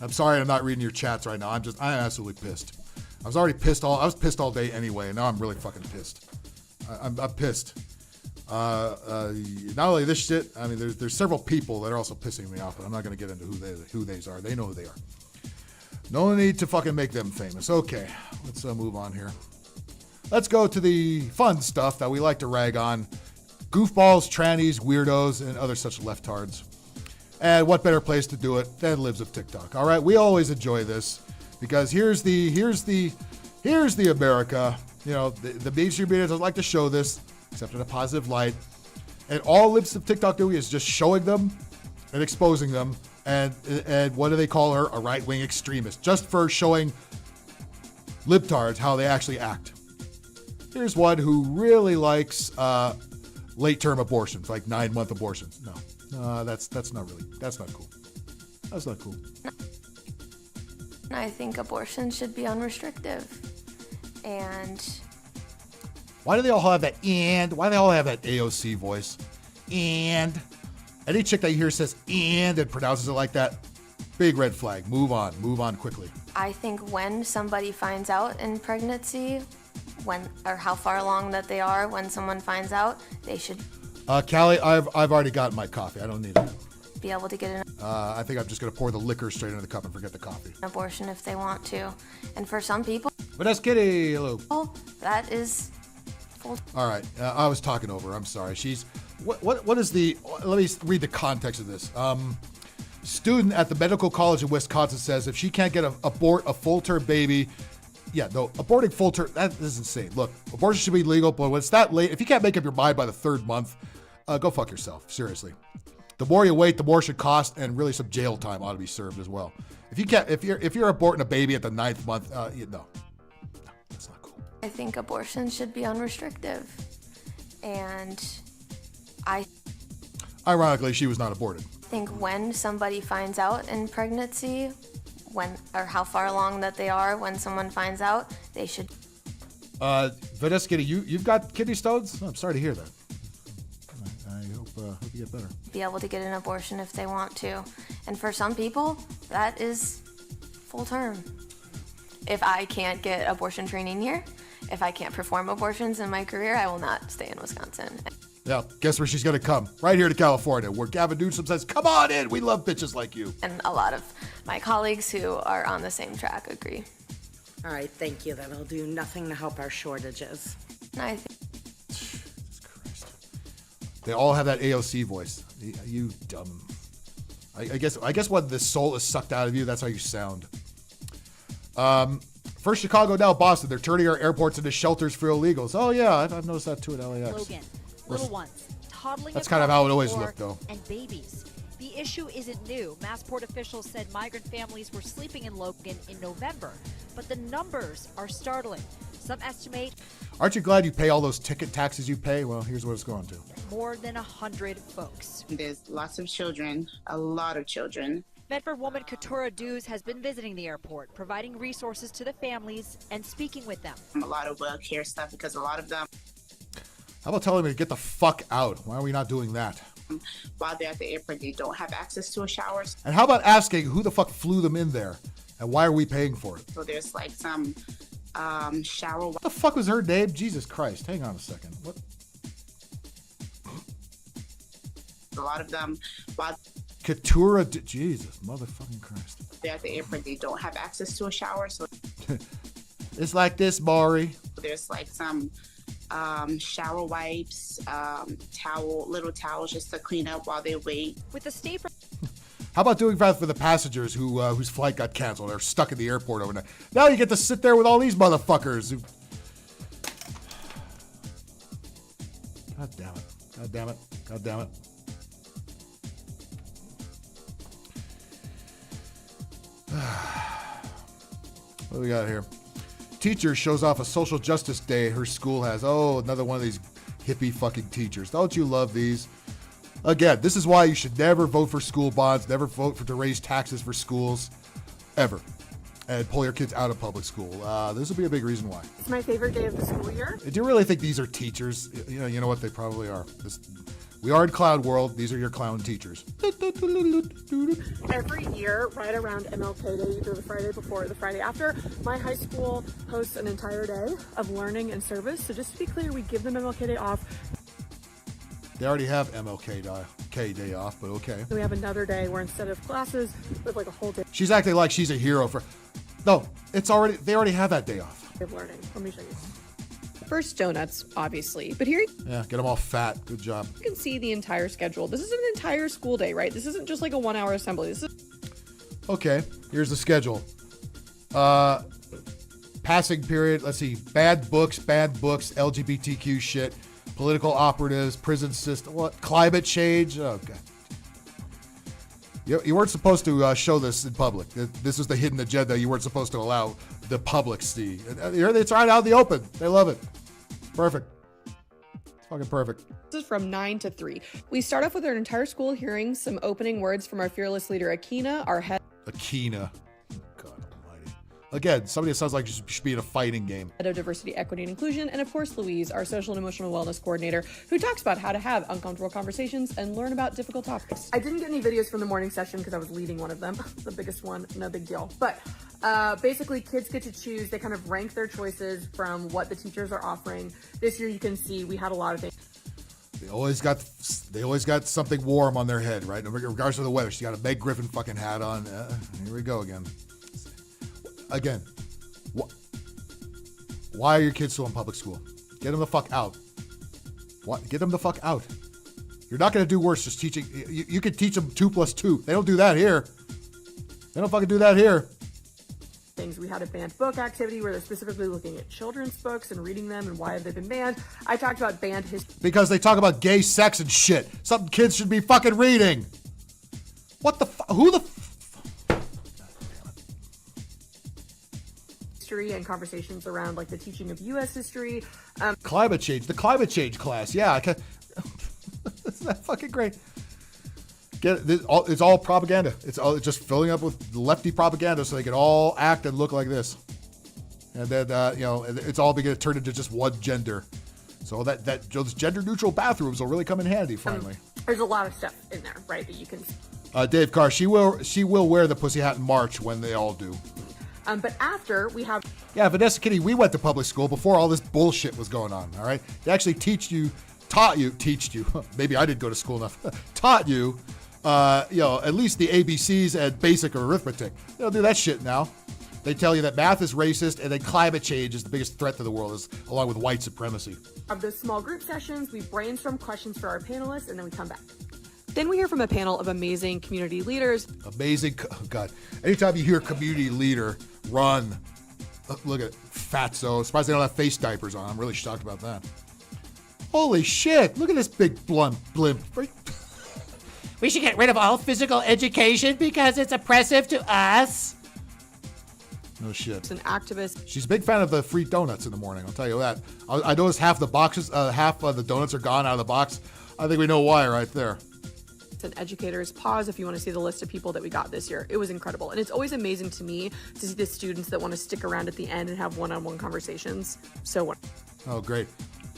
I'm sorry I'm not reading your chats right now. I'm absolutely pissed. I was pissed all day anyway, and now I'm really fucking pissed. I'm pissed. Not only this shit, I mean, there's several people that are also pissing me off, but I'm not going to get into who they are. They know who they are. No need to fucking make them famous. Okay, let's move on here. Let's go to the fun stuff that we like to rag on. Goofballs, trannies, weirdos, and other such leftards. And what better place to do it than Libs of TikTok? All right, we always enjoy this because here's the America. You know, the mainstream media doesn't like to show this, except in a positive light. And all Libs of TikTok doing is just showing them and exposing them. And what do they call her? A right-wing extremist. Just for showing libtards how they actually act. Here's one who really likes late-term abortions, like 9-month abortions. No, that's not cool. That's not cool. I think abortion should be unrestricted. And why do they all have that why do they all have that AOC voice? And any chick that you hear says and pronounces it like that, big red flag. Move on quickly. I think when somebody finds out in pregnancy, or how far along that they are, when someone finds out, they should. Callie, I've already gotten my coffee. I don't need it. Be able to get an I think I'm just gonna pour the liquor straight into the cup and forget the coffee. abortion if they want to. And for some people, But that's Kitty. Hello. that is full. All right, I was talking over her. I'm sorry. She's what is the? Let me read the context of this. Student at the medical college in Wisconsin says if she can't abort a full-term baby, Yeah, no, aborting full term, that is insane. Look, abortion should be legal, but when it's that late, if you can't make up your mind by the 3rd month, go fuck yourself, seriously. The more you wait, the more it should cost, and really some jail time ought to be served as well. If you're aborting a baby at the 9th month, no, that's not cool. I think abortion should be unrestricted. And Ironically, she was not aborted. I think when somebody finds out in pregnancy, or how far along that they are, when someone finds out, they should. Vanessa, you've got kidney stones? I'm sorry to hear that. I hope you get better. Be able to get an abortion if they want to. And for some people, that is full term. If I can't get abortion training here, if I can't perform abortions in my career, I will not stay in Wisconsin. Yeah, guess where she's going to come? Right here to California, where Gavin Newsom says, come on in, we love bitches like you. And a lot of my colleagues who are on the same track agree. All right, thank you. That'll do nothing to help our shortages. I think Jesus Christ. They all have that AOC voice. You dumb. I guess when the soul is sucked out of you, that's how you sound. First Chicago, now Boston. They're turning our airports into shelters for illegals. Oh yeah, I've noticed that too at LAX. Logan, little ones, toddling. That's kind of how it always looked, though. And babies. The issue isn't new. Massport officials said migrant families were sleeping in Logan in November, but the numbers are startling. Some estimate. Aren't you glad you pay all those ticket taxes you pay? Well, here's what it's going to. More than 100 folks. There's lots of children, a lot of children. Medford woman Katura Dews has been visiting the airport, providing resources to the families and speaking with them. A lot of care stuff because a lot of them. How about telling me to get the fuck out? Why are we not doing that? While they're at the airport, they don't have access to a shower. And how about asking who the fuck flew them in there? And why are we paying for it? So there's like some shower. What the fuck was her name? Jesus Christ. Hang on a second. What? A lot of them, while Katura, Jesus, motherfucking Christ. they're at the airport, they don't have access to a shower. So it's like this, Maury. There's like some shower wipes, little towels just to clean up while they wait. With the state. How about doing that for the passengers whose flight got canceled? They're stuck at the airport overnight. Now you get to sit there with all these motherfuckers. God damn it. God damn it. God damn it. What do we got here? Teacher shows off a social justice day her school has. Oh, another one of these hippie fucking teachers. Don't you love these? Again, this is why you should never vote for school bonds, never vote to raise taxes for schools, ever. And pull your kids out of public school. This will be a big reason why. It's my favorite day of the school year. Do you really think these are teachers? You know what? They probably are. We are in clown world. These are your clown teachers. Every year, right around MLK Day, either the Friday before or the Friday after, my high school hosts an entire day of learning and service. So just to be clear, we give them MLK Day off. They already have MLK Day off, but okay. So we have another day where instead of classes, we have like a whole day She's acting like she's a hero for... No, they already have that day off. of learning. Let me show you. First donuts, obviously, but here Yeah, get them all fat. Good job. you can see the entire schedule. This is an entire school day, right? This isn't just like a 1 hour assembly. This is Okay, here's the schedule. Passing period, let's see, bad books, LGBTQ shit, political operatives, prison system, what, climate change? Oh, God. You weren't supposed to show this in public. This is the hidden agenda you weren't supposed to allow the public to see. It's right out in the open. They love it. Perfect. It's fucking perfect. This is from 9 to 3. We start off with our entire school hearing some opening words from our fearless leader, Akina, our head Akina. God almighty. Again, somebody that sounds like she should be in a fighting game. of diversity, equity, and inclusion, and of course, Louise, our social and emotional wellness coordinator, who talks about how to have uncomfortable conversations and learn about difficult topics. I didn't get any videos from the morning session because I was leading one of them. The biggest one, no big deal. But basically, kids get to choose. They kind of rank their choices from what the teachers are offering. This year, you can see we had a lot of things. They always got something warm on their head, right? Regardless of the weather. She got a Meg Griffin fucking hat on. Here we go again. Again, why are your kids still in public school? Get them the fuck out. What? Get them the fuck out. You're not going to do worse just teaching. You could teach them 2 + 2. They don't do that here. They don't fucking do that here. things. We had a banned book activity where they're specifically looking at children's books and reading them and why have they been banned. I talked about banned history. Because they talk about gay sex and shit. Something kids should be fucking reading. What the who the history and conversations around like the teaching of U.S. history. Climate change. The climate change class. Yeah. Isn't that fucking great? It's all propaganda. It's just filling up with lefty propaganda so they can all act and look like this. And then, it's all going to turn into just one gender. So those gender neutral bathrooms will really come in handy finally. There's a lot of stuff in there, right, that you can. Dave Carr, she will wear the pussy hat in March when they all do. But after we have. Yeah, Vanessa Kitty, we went to public school before all this bullshit was going on. All right. They actually taught you. Maybe I didn't go to school enough. Taught you. At least the ABCs and basic arithmetic. They don't do that shit now. They tell you that math is racist and then climate change is the biggest threat to the world, along with white supremacy. Of those small group sessions, we brainstorm questions for our panelists and then we come back. Then we hear from a panel of amazing community leaders. Amazing. Oh, God. Anytime you hear community leader, run. Look at fatso. Surprised they don't have face diapers on. I'm really shocked about that. Holy shit. Look at this big blimp. We should get rid of all physical education because it's oppressive to us. No shit. It's an activist. She's a big fan of the free donuts in the morning. I'll tell you that. I noticed half of the donuts are gone out of the box. I think we know why right there. It's an educator's pause if you want to see the list of people that we got this year. It was incredible. And it's always amazing to me to see the students that want to stick around at the end and have one-on-one conversations. So Oh, great.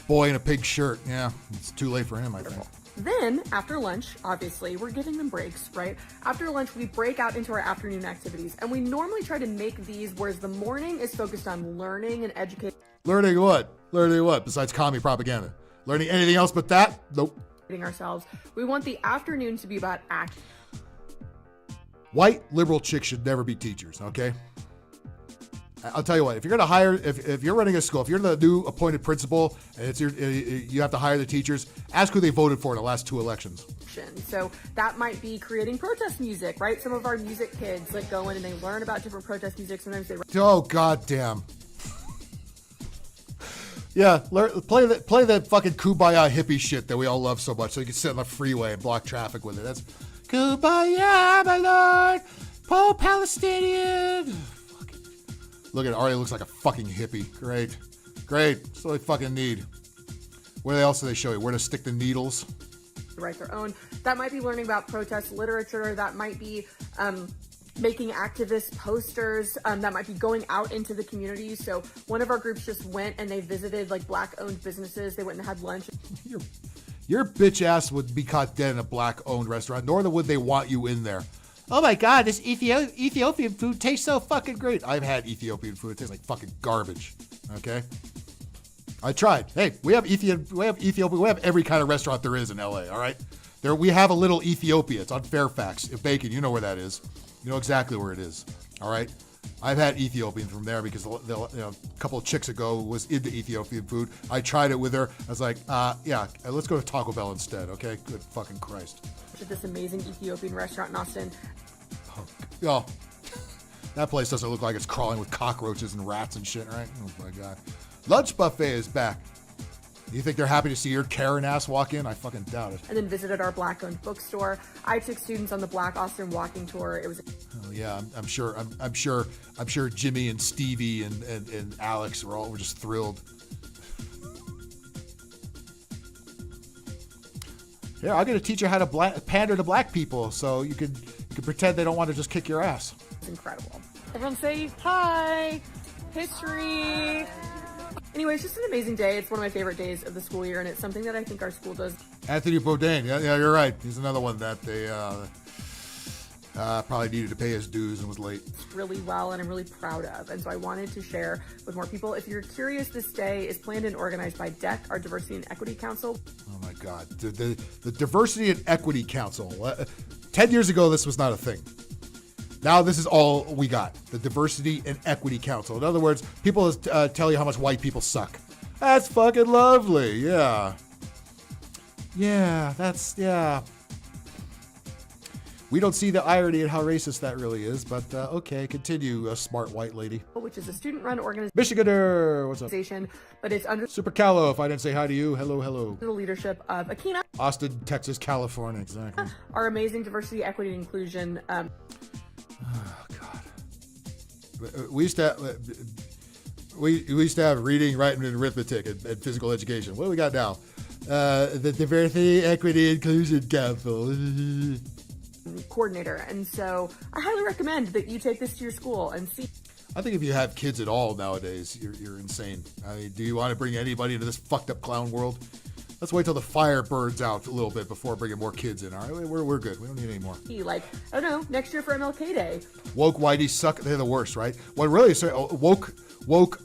Boy in a pig shirt. Yeah, it's too late for him, I think. Then, after lunch, obviously, we're giving them breaks, right? After lunch, we break out into our afternoon activities. And we normally try to make these, whereas the morning is focused on learning and educating. Learning what? Learning what? Besides commie propaganda? Learning anything else but that? Nope. Ourselves. We want the afternoon to be about act. White liberal chicks should never be teachers, okay? I'll tell you what, if you're going to hire, if you're running a school, if you're the new appointed principal and you have to hire the teachers, ask who they voted for in the last 2 elections. So that might be creating protest music, right? Some of our music kids go in and they learn about different protest music. Sometimes they. Oh, goddamn. Yeah, play that fucking Kumbaya hippie shit that we all love so much so you can sit on the freeway and block traffic with it. That's Kumbaya, my lord, pro-Palestinian. Look at it, already looks like a fucking hippie. Great. That's what they fucking need. Where else do they show you? Where to stick the needles? Write their own. That might be learning about protest literature. That might be making activist posters. That might be going out into the community. So one of our groups just went and they visited Black-owned businesses. They went and had lunch. Your bitch ass would be caught dead in a Black-owned restaurant, nor would they want you in there. Oh my God, this Ethiopian food tastes so fucking great. I've had Ethiopian food. It tastes like fucking garbage. Okay? I tried. Hey, we have Ethiopia. We have every kind of restaurant there is in LA, all right? We have a little Ethiopia. It's on Fairfax. Bacon, you know where that is. You know exactly where it is, all right? I've had Ethiopian from there because a couple of chicks ago was into Ethiopian food. I tried it with her. I was like, let's go to Taco Bell instead, okay? Good fucking Christ. At this amazing Ethiopian restaurant in Austin. Oh, that place doesn't look like it's crawling with cockroaches and rats and shit, right? Oh my God. Lunch buffet is back. You think they're happy to see your Karen ass walk in? I fucking doubt it. And then visited our Black-owned bookstore. I took students on the Black Austin walking tour. It was. Oh yeah, I'm sure Jimmy and Stevie and Alex were just thrilled. Yeah, I'm gonna teach you how to pander to black people, so you can pretend they don't want to just kick your ass. It's incredible. Everyone say hi. History. Anyway, it's just an amazing day. It's one of my favorite days of the school year, and it's something that I think our school does. Anthony Bourdain, yeah, you're right. He's another one that they probably needed to pay his dues and was late. Really well, and I'm really proud of. And so I wanted to share with more people. If you're curious, this day is planned and organized by DEC, our Diversity and Equity Council. Oh my God, the Diversity and Equity Council. 10 years ago, this was not a thing. Now this is all we got, the Diversity and Equity Council. In other words, people tell you how much white people suck. That's fucking lovely, yeah. Yeah. We don't see the irony in how racist that really is, but okay, continue, smart white lady. Which is a student-run organization. Michiganer, what's up? But it's under Super Callow, if I didn't say hi to you, hello. the leadership of Akina. Austin, Texas, California, exactly. Our amazing diversity, equity, and inclusion. Oh, God. We used to have reading, writing, and arithmetic and physical education. What do we got now? The Diversity, Equity, Inclusion Council. Coordinator. And so I highly recommend that you take this to your school and see. I think if you have kids at all nowadays, you're insane. I mean, do you want to bring anybody into this fucked up clown world? Let's wait till the fire burns out a little bit before bringing more kids in. All right, we're good. We don't need any more. Like, I don't know, next year for MLK Day. Woke whiteys suck. They're the worst, right? What really is woke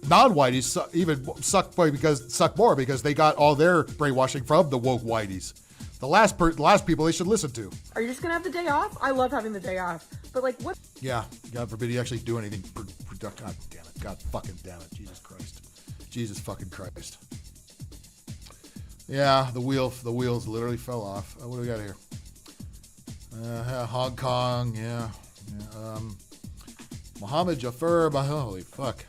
non-whiteys suck more because they got all their brainwashing from the woke whiteys. The last people they should listen to. Are you just gonna have the day off? I love having the day off, but like what? Yeah, God forbid you actually do anything productive. God damn it! God fucking damn it! Jesus Christ! Jesus fucking Christ! Yeah, the wheels literally fell off. What do we got here? Hong Kong, yeah. Mohammed Jafar, holy fuck.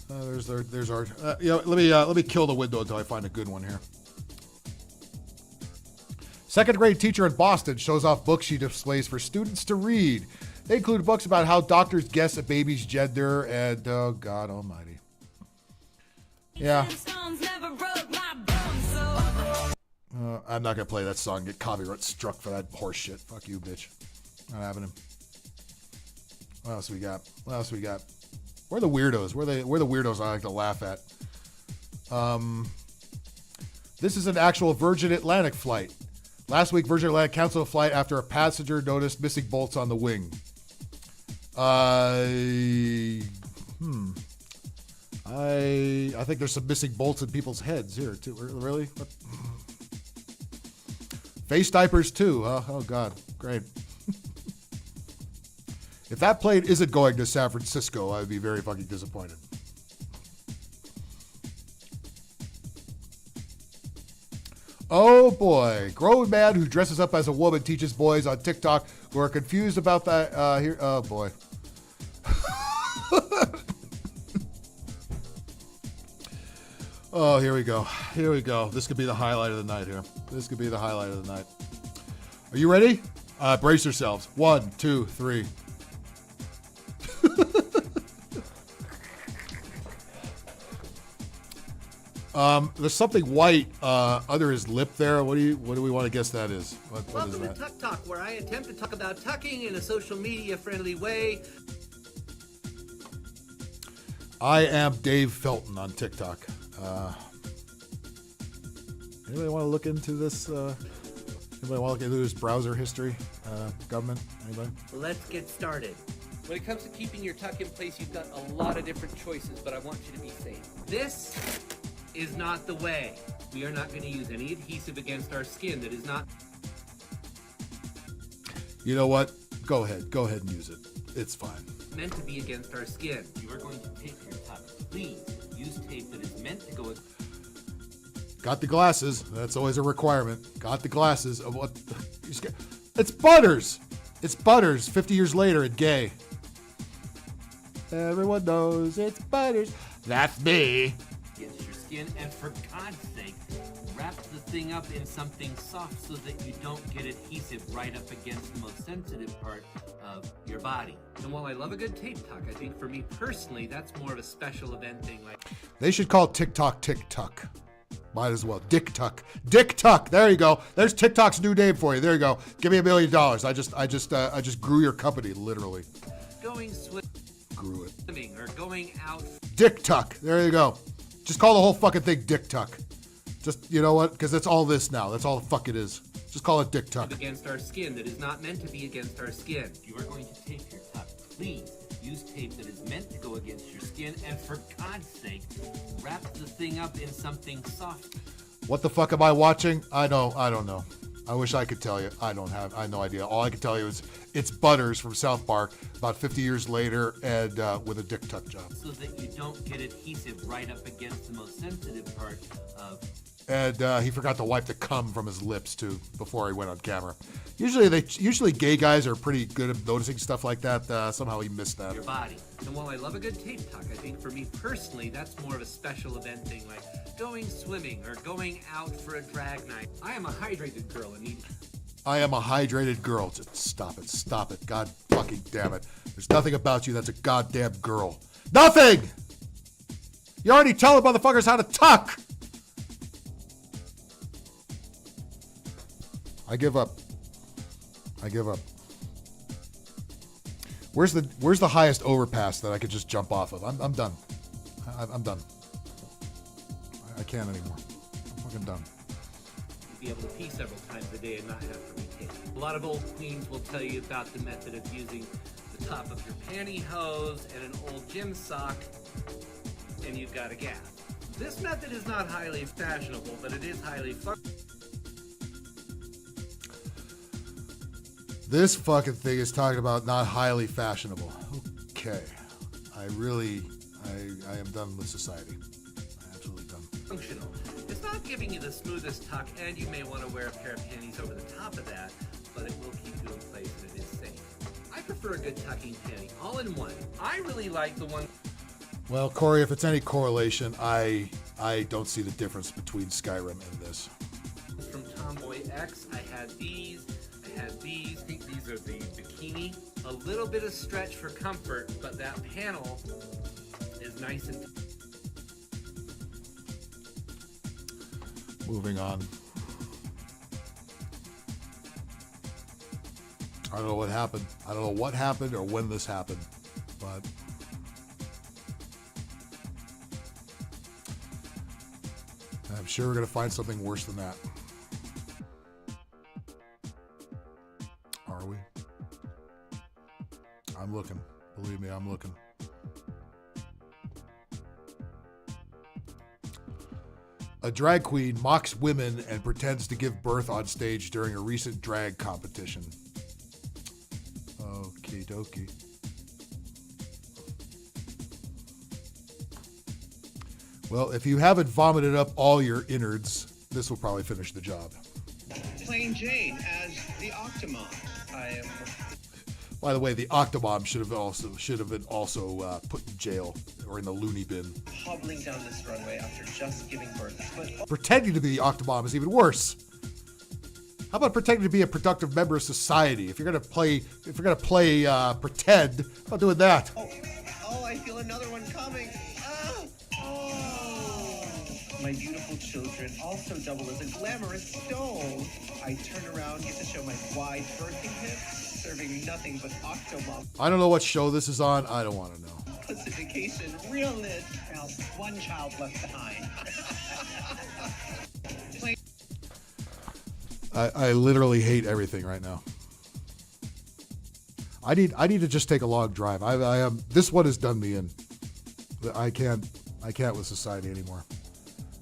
There's our. Let me kill the window until I find a good one here. Second grade teacher in Boston shows off books she displays for students to read. They include books about how doctors guess a baby's gender and oh God Almighty. Yeah. I'm not gonna play that song. Get copyright struck for that horse shit. Fuck you, bitch. Not having him. What else we got? Where are the weirdos? Where are the weirdos I like to laugh at? This is an actual Virgin Atlantic flight. Last week, Virgin Atlantic canceled a flight after a passenger noticed missing bolts on the wing. I think there's some missing bolts in people's heads here too. Really? What? Face diapers too. Oh God, great. If that plane isn't going to San Francisco, I would be very fucking disappointed. Oh boy, grown man who dresses up as a woman teaches boys on TikTok who are confused about that. Here, oh boy. Oh, here we go. This could be the highlight of the night here. Are you ready? Brace yourselves. 1, 2, 3. There's something white under his lip there. What do we want to guess that is? What Welcome is that? to Tuck Talk, where I attempt to talk about tucking in a social media friendly way. I am Dave Felton on TikTok. Anybody want to look into this? Anybody want to look into his browser history? Government? Anybody? Let's get started. When it comes to keeping your tuck in place, you've got a lot of different choices, but I want you to be safe. This is not the way. We are not going to use any adhesive against our skin that is not... You know what? Go ahead and use it. It's fine. ...meant to be against our skin. You are going to take your tuck. Please use tape that is meant to go... Got the glasses. That's always a requirement. Got the glasses. Of what? It's Butters. It's Butters. 50 years later and gay. Everyone knows it's Butters. That's me. Against your skin, and for God's sake, wrap the thing up in something soft so that you don't get adhesive right up against the most sensitive part of your body. And while I love a good tape tuck, I think for me personally, that's more of a special event thing. Like they should call TikTok TikTok. Might as well. Dick Tuck. Dick Tuck. There you go. There's TikTok's new name for you. There you go. Give me $1 million. I just grew your company, literally. Going Grew it. swimming or going out. Dick Tuck. There you go. Just call the whole fucking thing Dick Tuck. Just, you know what? Because it's all this now. That's all the fuck it is. Just call it Dick Tuck. Against our skin that is not meant to be against our skin. You are going to tape your tuck. Please use tape that is meant to go against your skin, and for God's sake, wrap the thing up in something soft. What the fuck am I watching? I don't know. I wish I could tell you. I have no idea. All I can tell you is it's Butters from South Park about 50 years later and with a Dick Tuck job. So that you don't get adhesive right up against the most sensitive part of And he forgot to wipe the cum from his lips, too, before he went on camera. Usually gay guys are pretty good at noticing stuff like that. Somehow he missed that. Your body. And while I love a good tape talk, I think for me personally, that's more of a special event thing, like going swimming or going out for a drag night. I am a hydrated girl and need... I am a hydrated girl. Just stop it. Stop it. God fucking damn it. There's nothing about you that's a goddamn girl. Nothing! You already tell the motherfuckers how to tuck! I give up. I give up. Where's the highest overpass that I could just jump off of? I'm done. I'm done. I can't anymore. I'm fucking done. Be able to pee several times a day and not have to retake. A lot of old queens will tell you about the method of using the top of your pantyhose and an old gym sock, and you've got a gas. This method is not highly fashionable, but it is highly fun. This fucking thing is talking about not highly fashionable. Okay. I am done with society. I'm absolutely done. Functional. It's not giving you the smoothest tuck, and you may want to wear a pair of panties over the top of that, but it will keep you in place and it is safe. I prefer a good tucking panty, all in one. I really like the one... Well, Corey, if it's any correlation, I don't see the difference between Skyrim and this. From Tomboy X, I had these. I think these are the bikini. A little bit of stretch for comfort, but that panel is nice and... Moving on. I don't know what happened. I don't know what happened or when this happened, but... I'm sure we're going to find something worse than that. Are we? I'm looking. Believe me, I'm looking. A drag queen mocks women and pretends to give birth on stage during a recent drag competition. Okie dokie. Well, if you haven't vomited up all your innards, this will probably finish the job. Plain Jane as the Octomom. I am. By the way, the Octomom should have been also put in jail or in the loony bin. Hobbling down this runway after just giving birth. But Pretending to be the Octomom is even worse. How about pretending to be a productive member of society? If you're gonna play pretend, how about doing that? Oh, I feel another one coming. Ah! Oh. My beautiful children also double as a glamorous stone. I turn around, get to show my wide birthing hips, serving nothing but Octomom. I don't know what show this is on. I don't want to know. Pacification, real lit. Well, one child left behind. I literally hate everything right now. I need to just take a long drive. I am. This one has done me in. I can't with society anymore.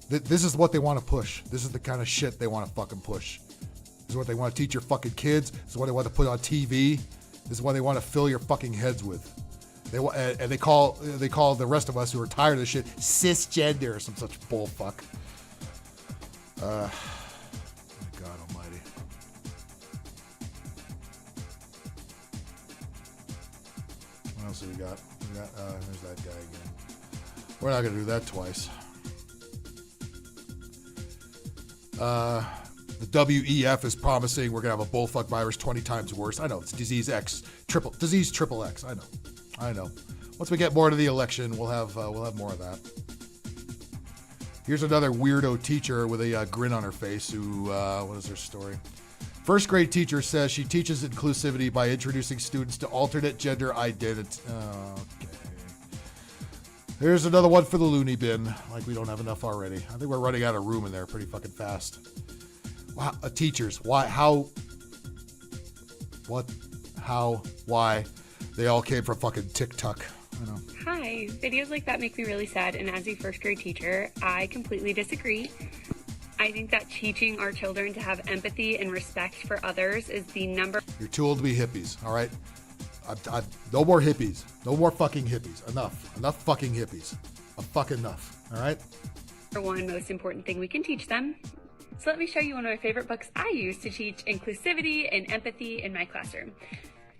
This is what they want to push. This is the kind of shit they want to fucking push. This is what they want to teach your fucking kids. This is what they want to put on TV. This is what they want to fill your fucking heads with. They call the rest of us who are tired of this shit cisgender or some such bullfuck. My God Almighty. What else do we got? There's that guy again. We're not gonna do that twice. The WEF is promising we're gonna have a bullfuck virus 20 times worse. I know it's disease triple X. I know. Once we get more to the election, we'll have more of that. Here's another weirdo teacher with a grin on her face who, what is her story? First grade teacher says she teaches inclusivity by introducing students to alternate gender identity. Okay. Here's another one for the loony bin, like we don't have enough already. I think we're running out of room in there pretty fucking fast. Wow, teachers, why, how, what, how, why? They all came from fucking TikTok. I know. Hi, videos like that make me really sad, and as a first grade teacher, I completely disagree. I think that teaching our children to have empathy and respect for others is the number... You're too old to be hippies, all right? No more hippies. No more fucking hippies. Enough. Enough fucking hippies. Fuck enough, all right? one most important thing we can teach them. So let me show you one of my favorite books I use to teach inclusivity and empathy in my classroom.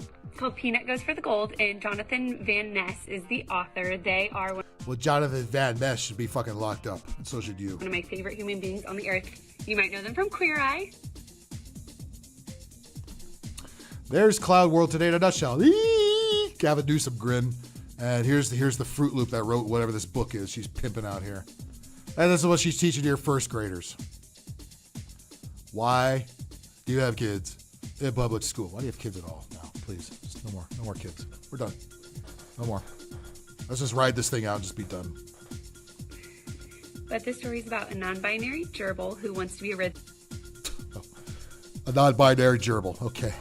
It's called Peanut Goes for the Gold, and Jonathan Van Ness is the author. They are one Well, Jonathan Van Ness should be fucking locked up, and so should you. of my favorite human beings on the earth. You might know them from Queer Eye. There's Cloud World today in a nutshell. Eee! Gavin Newsom grin. And here's the Fruit Loop that wrote whatever this book is. She's pimping out here. And this is what she's teaching to your first graders. Why do you have kids in public school? Why do you have kids at all? No, please. Just no more. No more kids. We're done. No more. Let's just ride this thing out and just be done. But this story is about a non-binary gerbil who wants to be a A non-binary gerbil. Okay.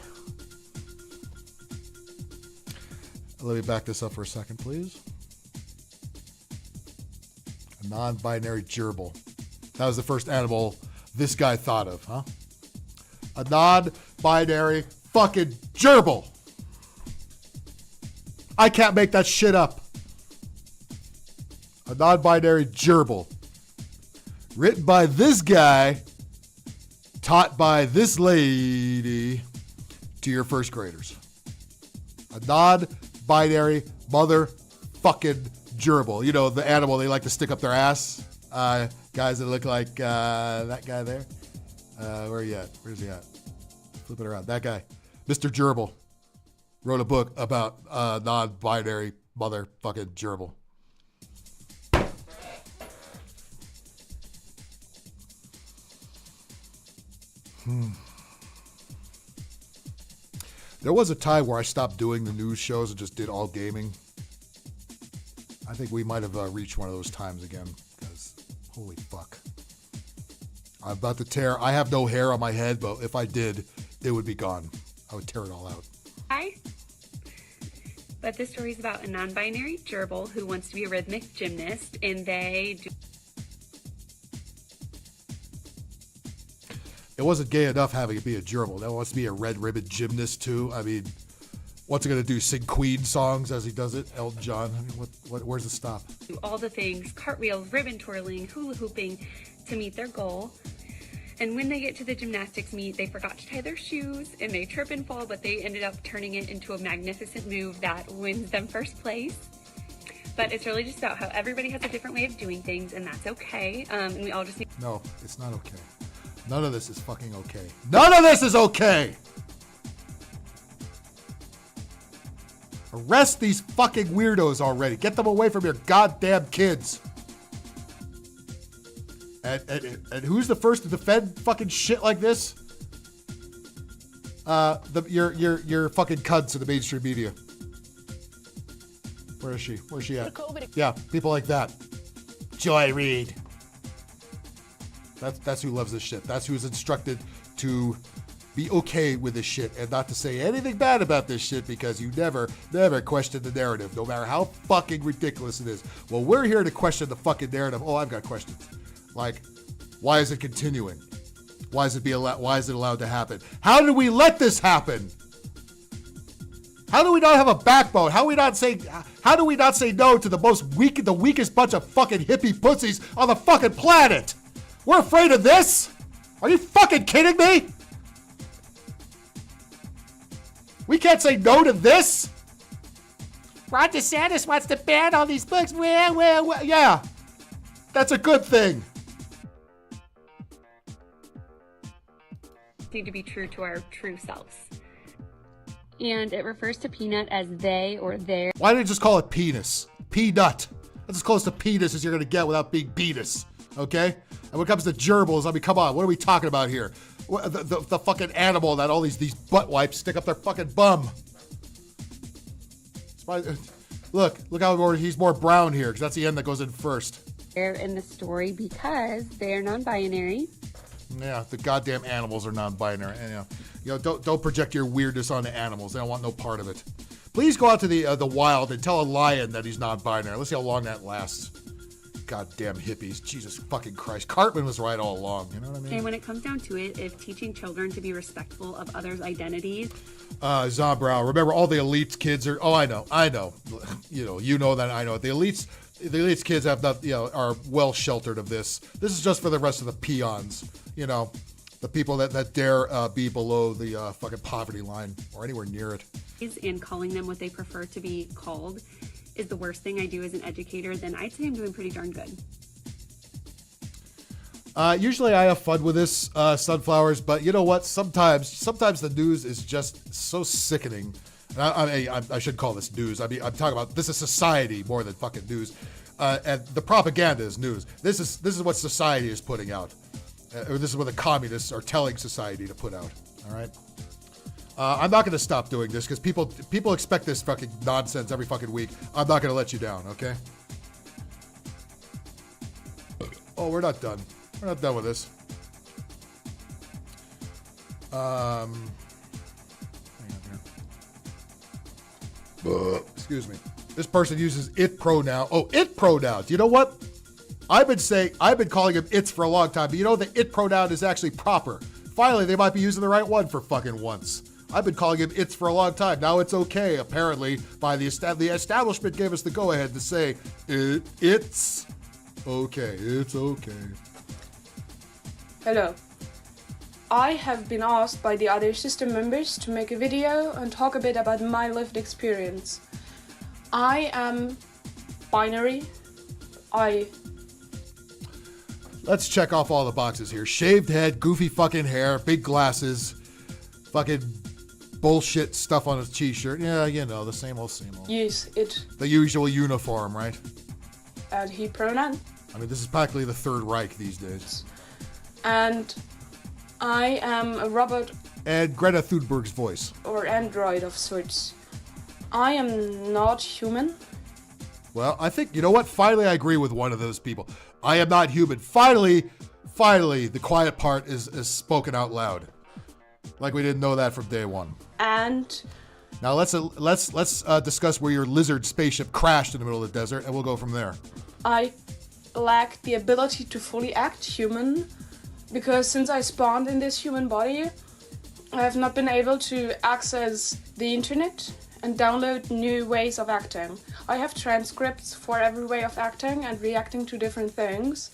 Let me back this up for a second, please. A non-binary gerbil. That was the first animal this guy thought of, huh? A non-binary fucking gerbil. I can't make that shit up. A non-binary gerbil. Written by this guy, taught by this lady to your first graders. A non-binary motherfucking gerbil. You know, the animal they like to stick up their ass. Guys that look like that guy there. Where are you at? Where's he at? Flip it around. That guy. Mr. Gerbil wrote a book about non-binary motherfucking gerbil. There was a time where I stopped doing the news shows and just did all gaming. I think we might have reached one of those times again, because holy fuck. I'm about to tear. I have no hair on my head, but if I did, it would be gone. I would tear it all out. Hi. But this story is about a non-binary gerbil who wants to be a rhythmic gymnast, and they do. It wasn't gay enough having it be a gerbil. That wants to be a red ribbon gymnast too. I mean, what's it gonna do? Sing Queen songs as he does it? Elton John. I mean, where's the stop? Do all the things: cartwheels, ribbon twirling, hula hooping, to meet their goal. And when they get to the gymnastics meet, they forgot to tie their shoes and they trip and fall, but they ended up turning it into a magnificent move that wins them first place. But it's really just about how everybody has a different way of doing things, and that's okay. And we all just need. No, it's not okay. None of this is fucking okay. None of this is okay! Arrest these fucking weirdos already. Get them away from your goddamn kids. And who's the first to defend fucking shit like this? Your fucking cunts in the mainstream media. Where is she? Where's she at? Yeah, people like that. Joy Reid. That's who loves this shit. That's who's instructed to be okay with this shit and not to say anything bad about this shit because you never question the narrative, no matter how fucking ridiculous it is. Well, we're here to question the fucking narrative. Oh, I've got questions. Like, why is it continuing? Why is it allowed to happen? How did we let this happen? How do we not have a backbone? How do we not say no to the weakest bunch of fucking hippie pussies on the fucking planet? We're afraid of this? Are you fucking kidding me? We can't say no to this? Ron DeSantis wants to ban all these books. Well, yeah. That's a good thing. Need to be true to our true selves. And it refers to peanut as they or their. Why did they just call it penis? Peanut. That's as close to penis as you're going to get without being beatus. Okay? And when it comes to gerbils, I mean, come on, what are we talking about here? The fucking animal that all these butt wipes stick up their fucking bum. Look how he's more brown here, because that's the end that goes in first. They're in the story because they're non-binary. Yeah, the goddamn animals are non-binary. And, don't project your weirdness onto animals. They don't want no part of it. Please go out to the wild and tell a lion that he's non-binary. Let's see how long that lasts. Goddamn hippies. Jesus fucking Christ. Cartman was right all along. You know what I mean? And when it comes down to it, if teaching children to be respectful of others' identities. Zombrow, remember all the elites kids are, I know. You know that I know. The elites kids have not, are well sheltered of this. This is just for the rest of the peons, the people that dare be below the fucking poverty line or anywhere near it. And calling them what they prefer to be called is the worst thing I do as an educator, then I'd say I'm doing pretty darn good. Usually I have fun with this, Sunflowers, but you know what? Sometimes the news is just so sickening. And I should call this news. I mean, I'm talking about this is society more than fucking news. And the propaganda is news. This is what society is putting out. Or this is what the communists are telling society to put out. All right? I'm not going to stop doing this because people expect this fucking nonsense every fucking week. I'm not going to let you down, okay? Oh, we're not done. We're not done with this. Hang on here. Excuse me. This person uses it pronoun. Oh, it pronouns. You know what? I've been calling him it's for a long time, but you know the it pronoun is actually proper. Finally, they might be using the right one for fucking once. I've been calling him it's for a long time. Now it's okay, apparently, by the establishment gave us the go-ahead to say it's okay. It's okay. Hello. I have been asked by the other system members to make a video and talk a bit about my lived experience. I am binary. Let's check off all the boxes here. Shaved head, goofy fucking hair, big glasses, fucking bullshit stuff on his t-shirt. Yeah, the same old. Use it. The usual uniform, right? And he pronoun. I mean, this is practically the Third Reich these days. And I am a robot. And Greta Thunberg's voice. Or android of sorts. I am not human. Well, I think, you know what? Finally, I agree with one of those people. I am not human. Finally, the quiet part is spoken out loud. Like we didn't know that from day one. And now let's discuss where your lizard spaceship crashed in the middle of the desert, and we'll go from there. I lack the ability to fully act human, because since I spawned in this human body, I have not been able to access the internet and download new ways of acting. I have transcripts for every way of acting and reacting to different things,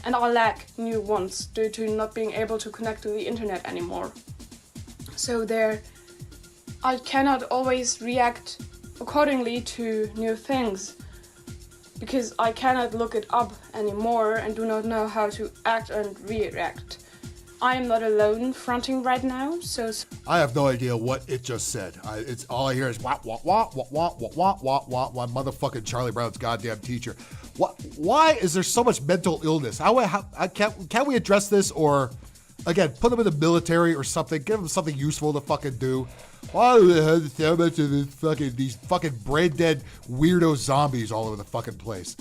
and I lack new ones due to not being able to connect to the internet anymore. So I cannot always react accordingly to new things, because I cannot look it up anymore and do not know how to act and react. I am not alone fronting right now, so... I have no idea what it just said. It's all I hear is wah, wah, wah, wah, wah, wah, wah, wah, wah, wah, motherfucking Charlie Brown's goddamn teacher. Why is there so much mental illness? Can we address this, or, again, put them in the military or something, give them something useful to fucking do? Why do they have so much of these fucking brain-dead weirdo zombies all over the fucking place?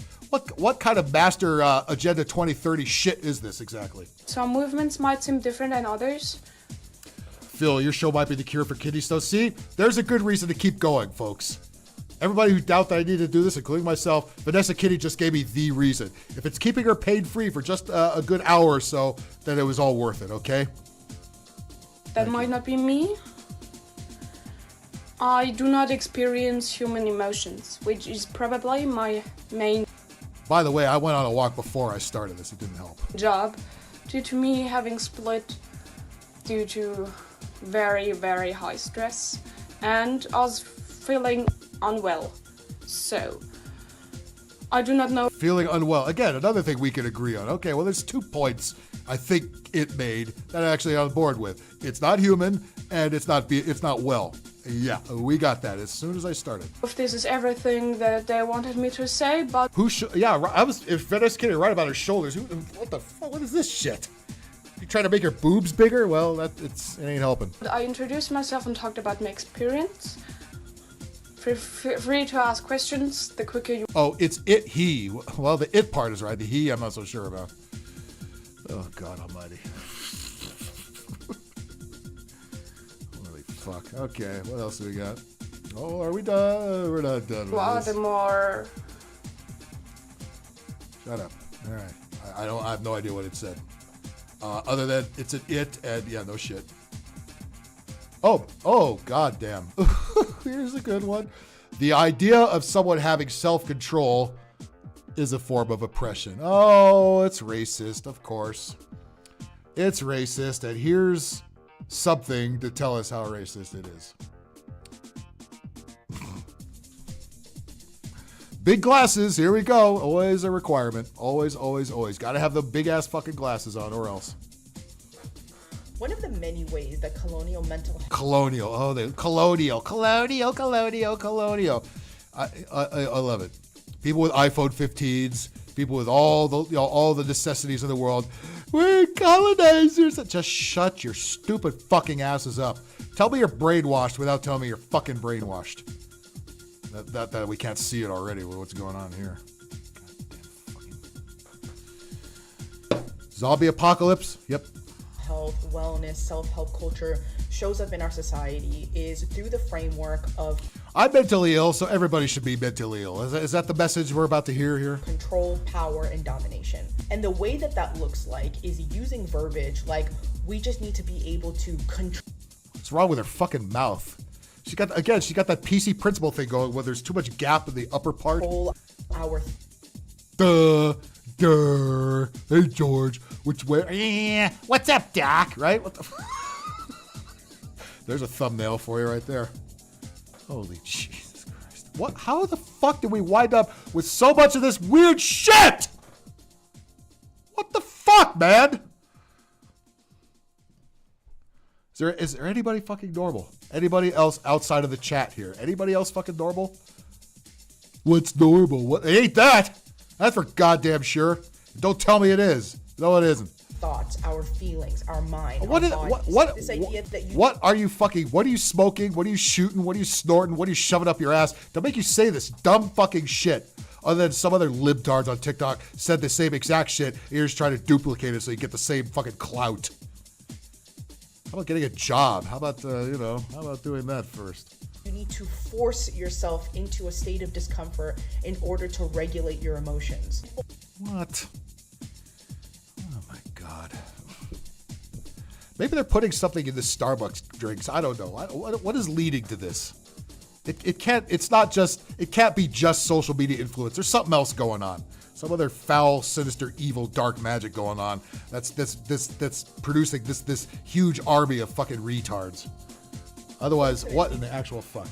What kind of master Agenda 2030 shit is this exactly? Some movements might seem different than others. Phil, your show might be the cure for kidney stones. See, there's a good reason to keep going, folks. Everybody who doubt that I need to do this, including myself, Vanessa Kitty just gave me the reason. If it's keeping her pain-free for just a good hour or so, then it was all worth it, okay? That might not be me. I do not experience human emotions, which is probably my main... By the way, I went on a walk before I started this. It didn't help. ...job, due to me having split due to very, very high stress, and us feeling unwell. So, I do not know... Feeling unwell. Again, another thing we can agree on. Okay, well, there's 2 points I think it made that I'm actually on board with. It's not human, and it's not well. Yeah, we got that as soon as I started. If this is everything that they wanted me to say, but... If Vanessa Kitty right about her shoulders, what the fuck, what is this shit? You trying to make her boobs bigger? Well, it ain't helping. I introduced myself and talked about my experience. Feel free to ask questions, the quicker you... Oh, it's it, he. Well, the it part is right. The he, I'm not so sure about. Oh, God almighty. Holy fuck. Okay, what else do we got? Oh, are we done? We're not done with Well, this. the more Shut up. All right. I have no idea what it said. Other than it's an it and yeah, no shit. Oh, goddamn. Here's a good one. The idea of someone having self-control is a form of oppression. Oh, it's racist, of course. It's racist, and here's something to tell us how racist it is. Big glasses, here we go. Always a requirement. Always, always, always. Gotta have the big ass fucking glasses on or else. One of the many ways that colonial mental health... Colonial. Oh, the colonial. I love it. People with iPhone 15s, people with all the necessities of the world. We're colonizers. Just shut your stupid fucking asses up. Tell me you're brainwashed without telling me you're fucking brainwashed. That we can't see it already with what's going on here. Zombie apocalypse? Yep. Health, wellness, self-help culture shows up in our society is through the framework of... I'm mentally ill, so everybody should be mentally ill. Is that the message we're about to hear here? Control, power, and domination. And the way that looks like is using verbiage like, we just need to be able to control... What's wrong with her fucking mouth? She got that PC principle thing going where there's too much gap in the upper part. Our... Hey, George, which way? What's up, Doc? Right? What the There's a thumbnail for you right there. Holy Jesus Christ. What? How the fuck did we wind up with so much of this weird shit? What the fuck, man? Is there anybody fucking normal? Anybody else outside of the chat here? Anybody else fucking normal? What's normal? What? It ain't that. That's for goddamn sure. Don't tell me it is. No, it isn't. Thoughts, our feelings, our mind, what this idea that you... What are you fucking... What are you smoking? What are you shooting? What are you snorting? What are you shoving up your ass to make you say this dumb fucking shit? Other than some other libtards on TikTok said the same exact shit, and you're just trying to duplicate it so you get the same fucking clout. How about getting a job? How about, how about doing that first? You need to force yourself into a state of discomfort in order to regulate your emotions. What? Oh my God. Maybe they're putting something in the Starbucks drinks. I don't know. What is leading to this? It can't be just social media influence. There's something else going on. Some other foul, sinister, evil, dark magic going on. That's producing this huge army of fucking retards. Otherwise, what in the actual fuck?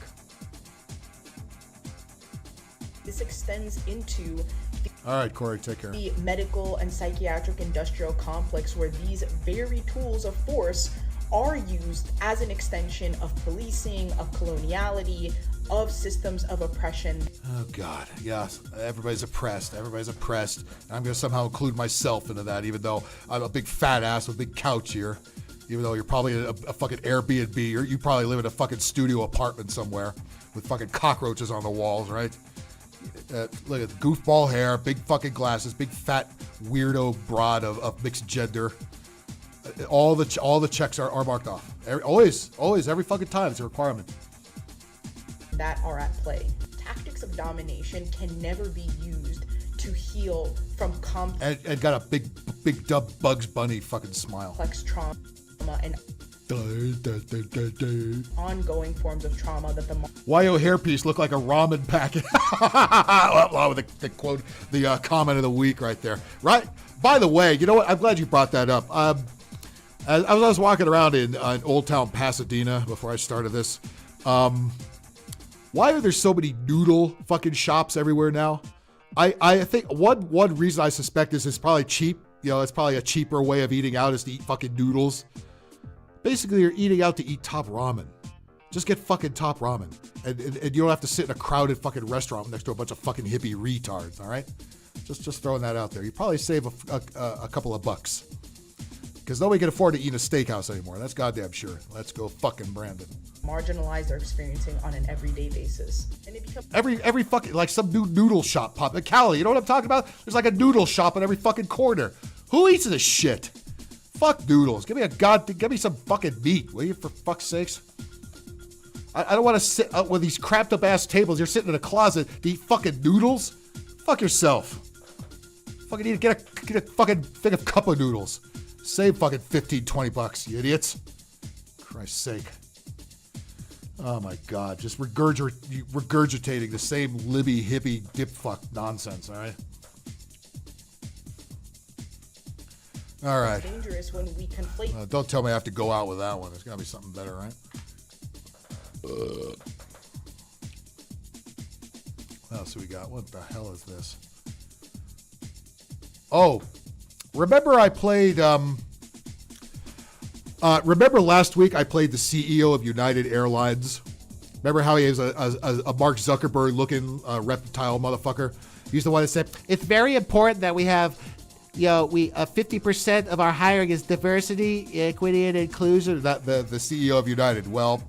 This extends into all right, Corey, take care. The medical and psychiatric industrial complex where these very tools of force are used as an extension of policing, of coloniality, of systems of oppression. Oh God, yes, everybody's oppressed. Everybody's oppressed. I'm gonna somehow include myself into that, even though I'm a big fat ass with a big couch here. Even though you're probably in a fucking Airbnb, or you probably live in a fucking studio apartment somewhere with fucking cockroaches on the walls, right? Look at goofball hair, big fucking glasses, big fat weirdo broad of mixed gender. All the checks are marked off. Always, every fucking time it's a requirement. That are at play. Tactics of domination can never be used to heal from and got a big dub Bugs Bunny fucking smile. Complex trauma and ongoing forms of trauma that the... Why your hairpiece look like a ramen packet? Well, the quote, the comment of the week right there. Right. By the way, you know what? I'm glad you brought that up. As I was walking around in Old Town Pasadena before I started this, why are there so many noodle fucking shops everywhere now? I think one reason I suspect is it's probably cheap. You know, it's probably a cheaper way of eating out is to eat fucking noodles. Basically, you're eating out to eat top ramen. Just get fucking top ramen. And you don't have to sit in a crowded fucking restaurant next to a bunch of fucking hippie retards, all right? Just throwing that out there. You probably save a couple of bucks. Because nobody can afford to eat in a steakhouse anymore. That's goddamn sure. Let's go fucking Brandon. Marginalized are experiencing on an everyday basis. And it becomes... Every fucking, like some new noodle shop pop. Cali, you know what I'm talking about? There's like a noodle shop in every fucking corner. Who eats this shit? Fuck noodles. Give me some fucking meat, will you, for fuck's sakes? I don't want to sit with these crapped up ass tables. You're sitting in a closet to eat fucking noodles? Fuck yourself. Fucking need to get a fucking thing of cup of noodles. Save fucking $15-20, you idiots. Christ's sake. Oh my God, just regurgitating the same libby hippie dip fuck nonsense, all right? All right. It's dangerous when we conflate. Don't tell me I have to go out with that one. There's got to be something better, right? What else do we got? What the hell is this? Oh, remember I played, remember last week I played the CEO of United Airlines? Remember how he is a Mark Zuckerberg looking reptile motherfucker? He's the one that said, it's very important that we have, 50% of our hiring is diversity, equity, and inclusion. That the CEO of United. Well,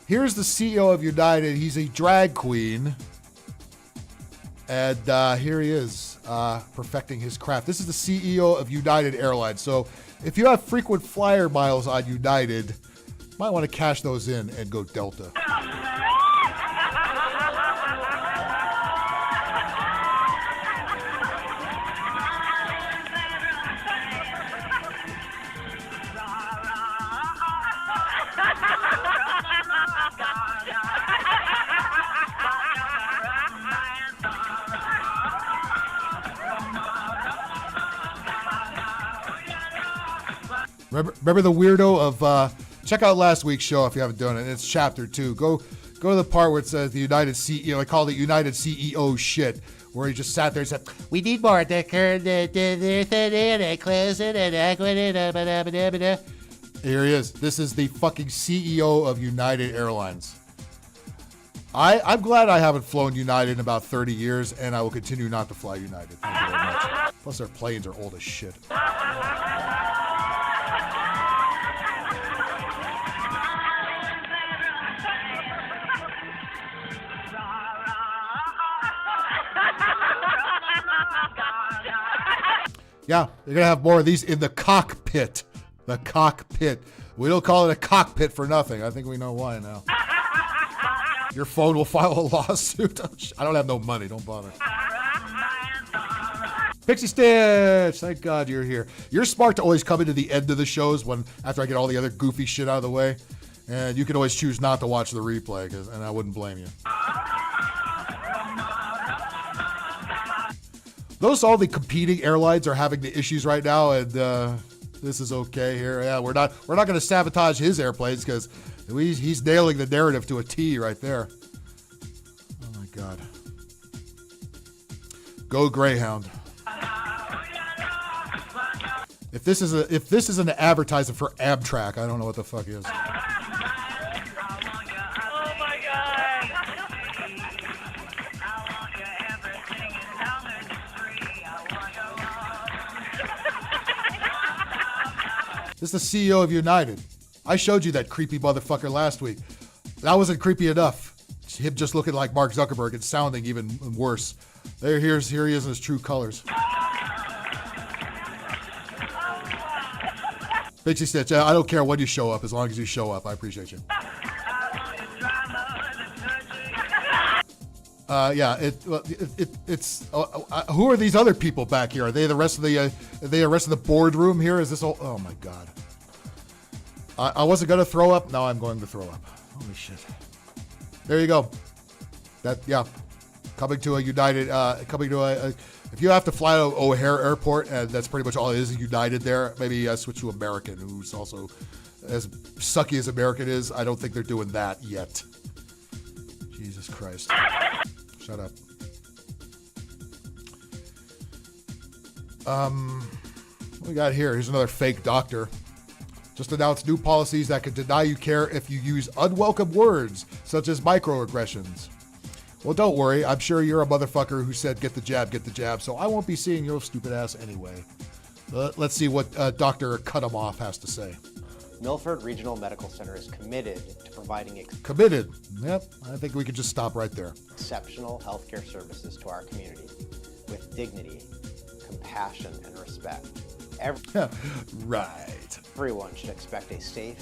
here's the CEO of United. He's a drag queen. And here he is, perfecting his craft. This is the CEO of United Airlines. So if you have frequent flyer miles on United, you might want to cash those in and go Delta. Remember the weirdo of, check out last week's show if you haven't done it. It's chapter 2. Go to the part where it says the United CEO. I call it United CEO shit, where he just sat there and said, we need more diversity and inclusion and equity. Here he is. This is the fucking CEO of United Airlines. I'm glad I haven't flown United in about 30 years, and I will continue not to fly United. Thank you very much. Plus, their planes are old as shit. Yeah, you're going to have more of these in the cockpit. The cockpit. We don't call it a cockpit for nothing. I think we know why now. Your phone will file a lawsuit. I don't have no money. Don't bother. Pixie Stitch, thank God you're here. You're smart to always come into the end of the shows after I get all the other goofy shit out of the way. And you can always choose not to watch the replay, and I wouldn't blame you. Notice all the competing airlines are having the issues right now, and this is okay here. Yeah, we're not going to sabotage his airplanes because he's nailing the narrative to a T right there. Oh my God. Go Greyhound. If this is an advertisement for Amtrak, I don't know what the fuck is. This is the CEO of United. I showed you that creepy motherfucker last week. That wasn't creepy enough. Him just looking like Mark Zuckerberg and sounding even worse. Here he is in his true colors. Pixie Stitch, I don't care when you show up as long as you show up. I appreciate you. It's who are these other people back here? Are they the rest of the boardroom here? Is this all? Oh my God! I wasn't gonna throw up. Now I'm going to throw up. Holy shit! There you go. Coming to a United. If you have to fly to O'Hare Airport, and that's pretty much all it is. United there. Maybe switch to American, who's also as sucky as American is. I don't think they're doing that yet. Jesus Christ. Shut up. What we got here? Here's another fake doctor. Just announced new policies that can deny you care if you use unwelcome words, such as microaggressions. Well, don't worry. I'm sure you're a motherfucker who said, get the jab, so I won't be seeing your stupid ass anyway. Let's see what Dr. Cutomoff has to say. Milford Regional Medical Center is committed to providing committed. Yep, I think we could just stop right there. Exceptional healthcare services to our community with dignity, compassion, and respect. Right. Everyone should expect a safe,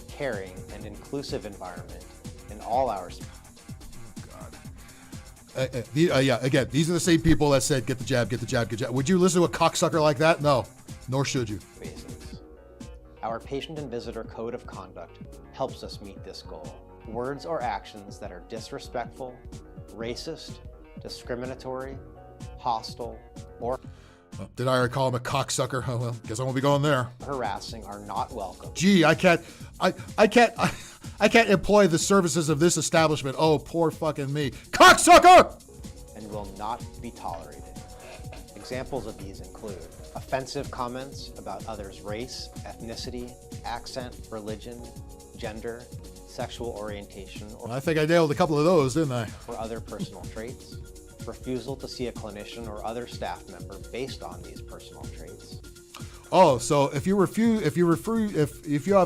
caring, and inclusive environment in all hours. Again, these are the same people that said, get the jab, get the jab, get the jab. Would you listen to a cocksucker like that? No, nor should you. Our patient and visitor code of conduct helps us meet this goal. Words or actions that are disrespectful, racist, discriminatory, hostile, or did I already call him a cocksucker? Oh, well, guess I won't be going there. Harassing are not welcome. Gee, I can't employ the services of this establishment. Oh, poor fucking me. Cocksucker! And will not be tolerated. Examples of these include offensive comments about others' race, ethnicity, accent, religion, gender, sexual orientation, or I think I nailed a couple of those, didn't I? Or other personal traits, refusal to see a clinician or other staff member based on these personal traits. Oh, so if you have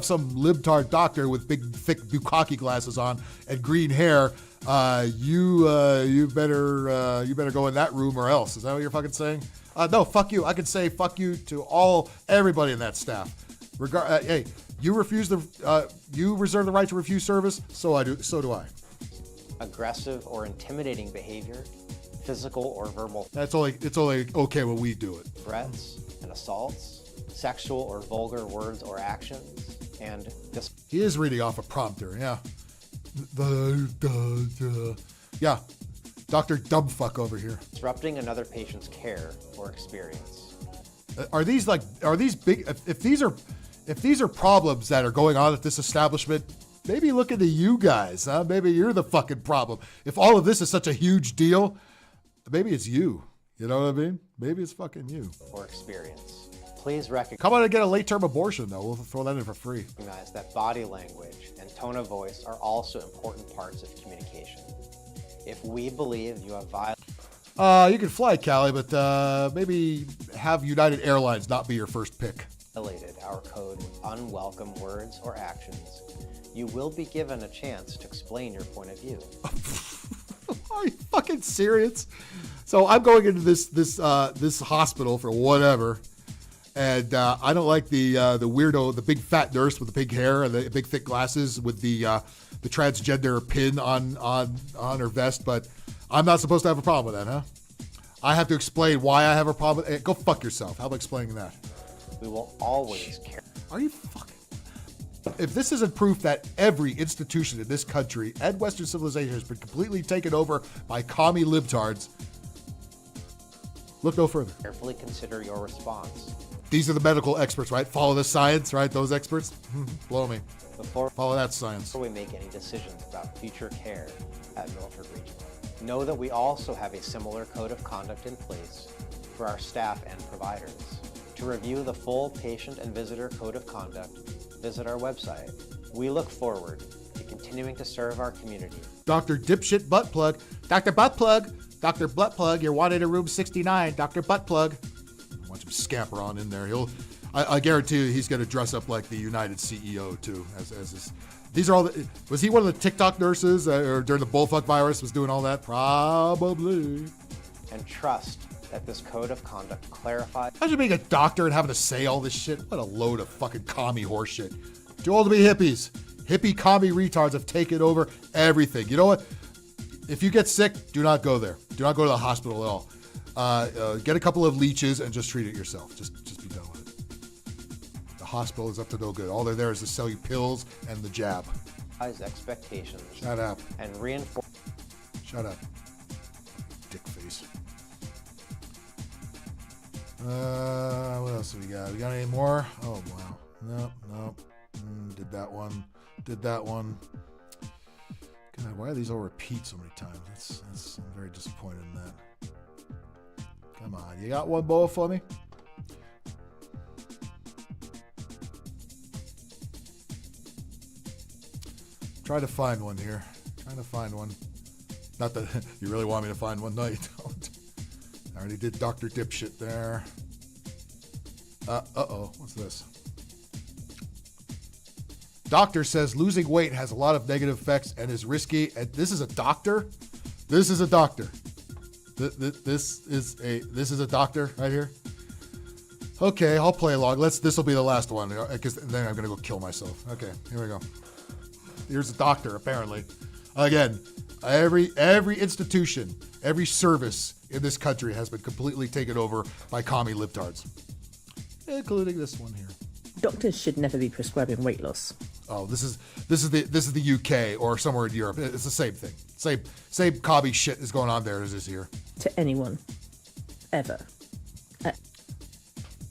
some libtard doctor with big, thick bukkake glasses on and green hair, you better go in that room or else. Is that what you're fucking saying? No, fuck you. I can say fuck you to everybody in that staff. Hey, you reserve the right to refuse service. So do I. Aggressive or intimidating behavior, physical or verbal. It's only okay when we do it. Threats and assaults, sexual or vulgar words or actions, and he is reading off a prompter. Yeah. Yeah. Dr. Dumbfuck over here. Disrupting another patient's care or experience. Are these big? If these are problems that are going on at this establishment, maybe look into you guys. Huh? Maybe you're the fucking problem. If all of this is such a huge deal, maybe it's you. You know what I mean? Maybe it's fucking you. Or experience. Please recognize. Come on and get a late-term abortion, though. We'll throw that in for free. Recognize that body language and tone of voice are also important parts of communication. If we believe you have you can fly, Callie, but maybe have United Airlines not be your first pick. Violated our code with unwelcome words or actions, you will be given a chance to explain your point of view. Are you fucking serious? So I'm going into this hospital for whatever, and I don't like the weirdo, the big fat nurse with the big hair and the big thick glasses with the transgender pin on her vest, but I'm not supposed to have a problem with that, huh? I have to explain why I have a problem with it. Go fuck yourself. How about explaining that? We will always care. Are you fucking... If this isn't proof that every institution in this country and Western civilization has been completely taken over by commie libtards, look no further. Carefully consider your response. These are the medical experts, right? Follow the science, right? Those experts? Blow me. Follow that science. Before we make any decisions about future care at Milford Regional, know that we also have a similar code of conduct in place for our staff and providers. To review the full patient and visitor code of conduct, visit our website. We look forward to continuing to serve our community. Dr. Dipshit Buttplug. Dr. Buttplug. Dr. Buttplug, you're wanted in room 69. Dr. Buttplug. Watch him scamper on in there. I guarantee you he's going to dress up like the United CEO, too. These are all was he one of the TikTok nurses or during the bullfuck virus was doing all that? Probably. And trust that this code of conduct clarifies. Imagine being a doctor and having to say all this shit. What a load of fucking commie horseshit. Too old to be hippies. Hippie commie retards have taken over everything. You know what? If you get sick, do not go there. Do not go to the hospital at all. Get a couple of leeches and just treat it yourself. Just be done with it. The hospital is up to no good. All they're there is to sell you pills and the jab. Expectations. Shut up. And reinforce. Shut up. Dick face. What else do we got? We got any more? Oh, wow. Nope. Did that one. God, why are these all repeat so many times? I'm very disappointed in that. Come on. You got one bowl for me? Try to find one here. Not that you really want me to find one. No, you don't. I already did Dr. Dipshit there. Uh-oh. What's this? Doctor says losing weight has a lot of negative effects and is risky. And this is a doctor? This is a doctor. This is a doctor right here. Okay, I'll play along. This will be the last one because then I'm going to go kill myself. Okay, here we go. Here's a doctor, apparently. Again, Every institution, every service in this country has been completely taken over by commie libtards, including this one here. Doctors should never be prescribing weight loss. Oh, this is the UK or somewhere in Europe. It's the same thing. Same commie shit is going on there as is here. To anyone, ever.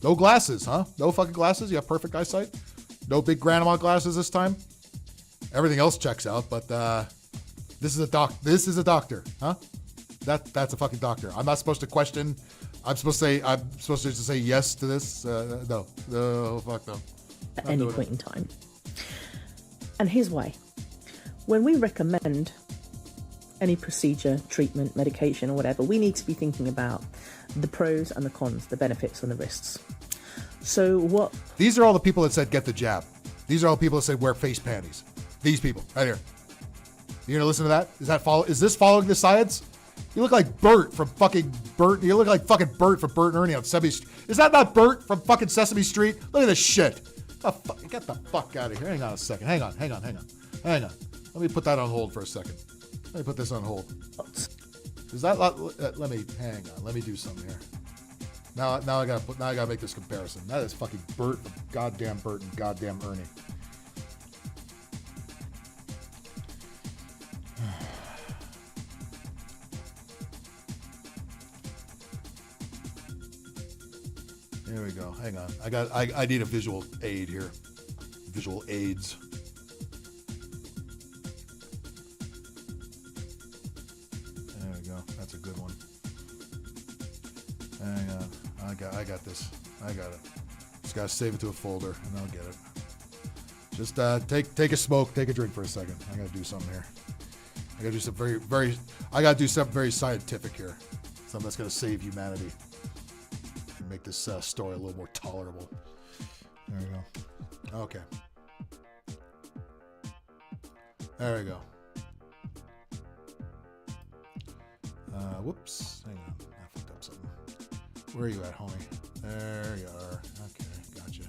No glasses, huh? No fucking glasses. You have perfect eyesight. No big grandma glasses this time. Everything else checks out, but this is a doctor, huh? That's a fucking doctor. I'm not supposed to question. I'm supposed to just say yes to this. No, fuck no. At any point in time. And here's why. When we recommend any procedure, treatment, medication, or whatever, we need to be thinking about the pros and the cons, the benefits and the risks. So what? These are all the people that said get the jab. These are all the people that said wear face panties. These people right here. You gonna listen to that? Is this following the science? You look like Bert from fucking Bert. You look like fucking Bert from Bert and Ernie on Sesame Street. Is that not Bert from fucking Sesame Street? Look at this shit. Get the fuck out of here. Hang on a second. Hang on. Let me put that on hold for a second. Let me put this on hold. Is that? Let me hang on. Let me do something here. Now I gotta make this comparison. That is fucking Bert from goddamn Bert and goddamn Ernie. There we go. Hang on. I need a visual aid here. Visual aids. There we go. That's a good one. Hang on. I got this. I got it. Just gotta save it to a folder and I'll get it. Just take a smoke, take a drink for a second. I gotta do something here. I gotta do some very scientific here. Something that's gonna save humanity. Make this story a little more tolerable. There we go. Okay. There we go. Whoops. Hang on. I fucked up something. Where are you at, homie? There you are. Okay, gotcha.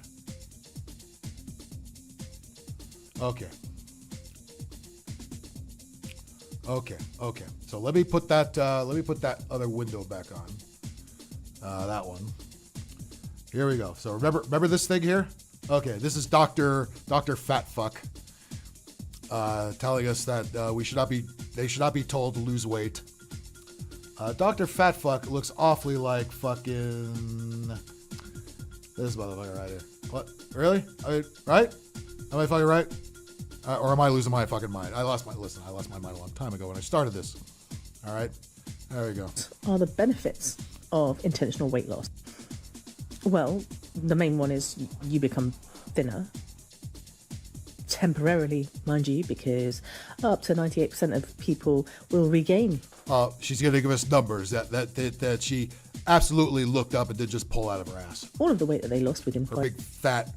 Okay. So let me put that other window back on. That one. Here we go. So remember this thing here? Okay, this is Dr. Fatfuck telling us that they should not be told to lose weight. Dr. Fatfuck looks awfully like fucking this motherfucker right here. What? Really? I mean, right? Am I fucking right? Or am I losing my fucking mind? I lost my mind a long time ago when I started this. All right, there we go. Are the benefits of intentional weight loss? Well, the main one is you become thinner. Temporarily, mind you, because up to 98% of people will regain. She's going to give us numbers that she absolutely looked up and did just pull out of her ass. All of the weight that they lost within her big, fat,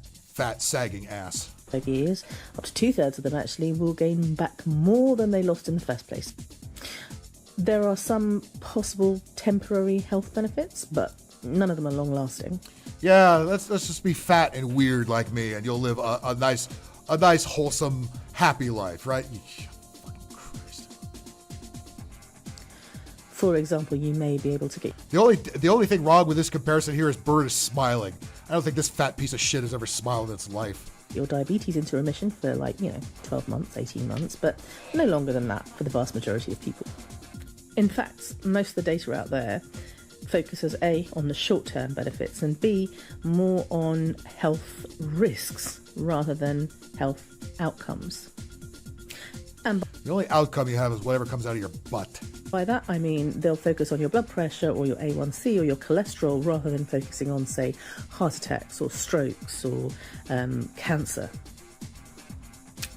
sagging ass. 5 years, up to 2/3 of them actually will gain back more than they lost in the first place. There are some possible temporary health benefits, but none of them are long-lasting. Yeah, let's just be fat and weird like me, and you'll live a nice, wholesome, happy life, right? Fucking Christ. For example, you may be able to get... The only thing wrong with this comparison here is Bert is smiling. I don't think this fat piece of shit has ever smiled in its life. Your diabetes into remission for 12 months, 18 months, but no longer than that for the vast majority of people. In fact, most of the data out there focuses A, on the short-term benefits, and B, more on health risks rather than health outcomes. And the only outcome you have is whatever comes out of your butt. By that I mean they'll focus on your blood pressure or your A1C or your cholesterol rather than focusing on, say, heart attacks or strokes or cancer.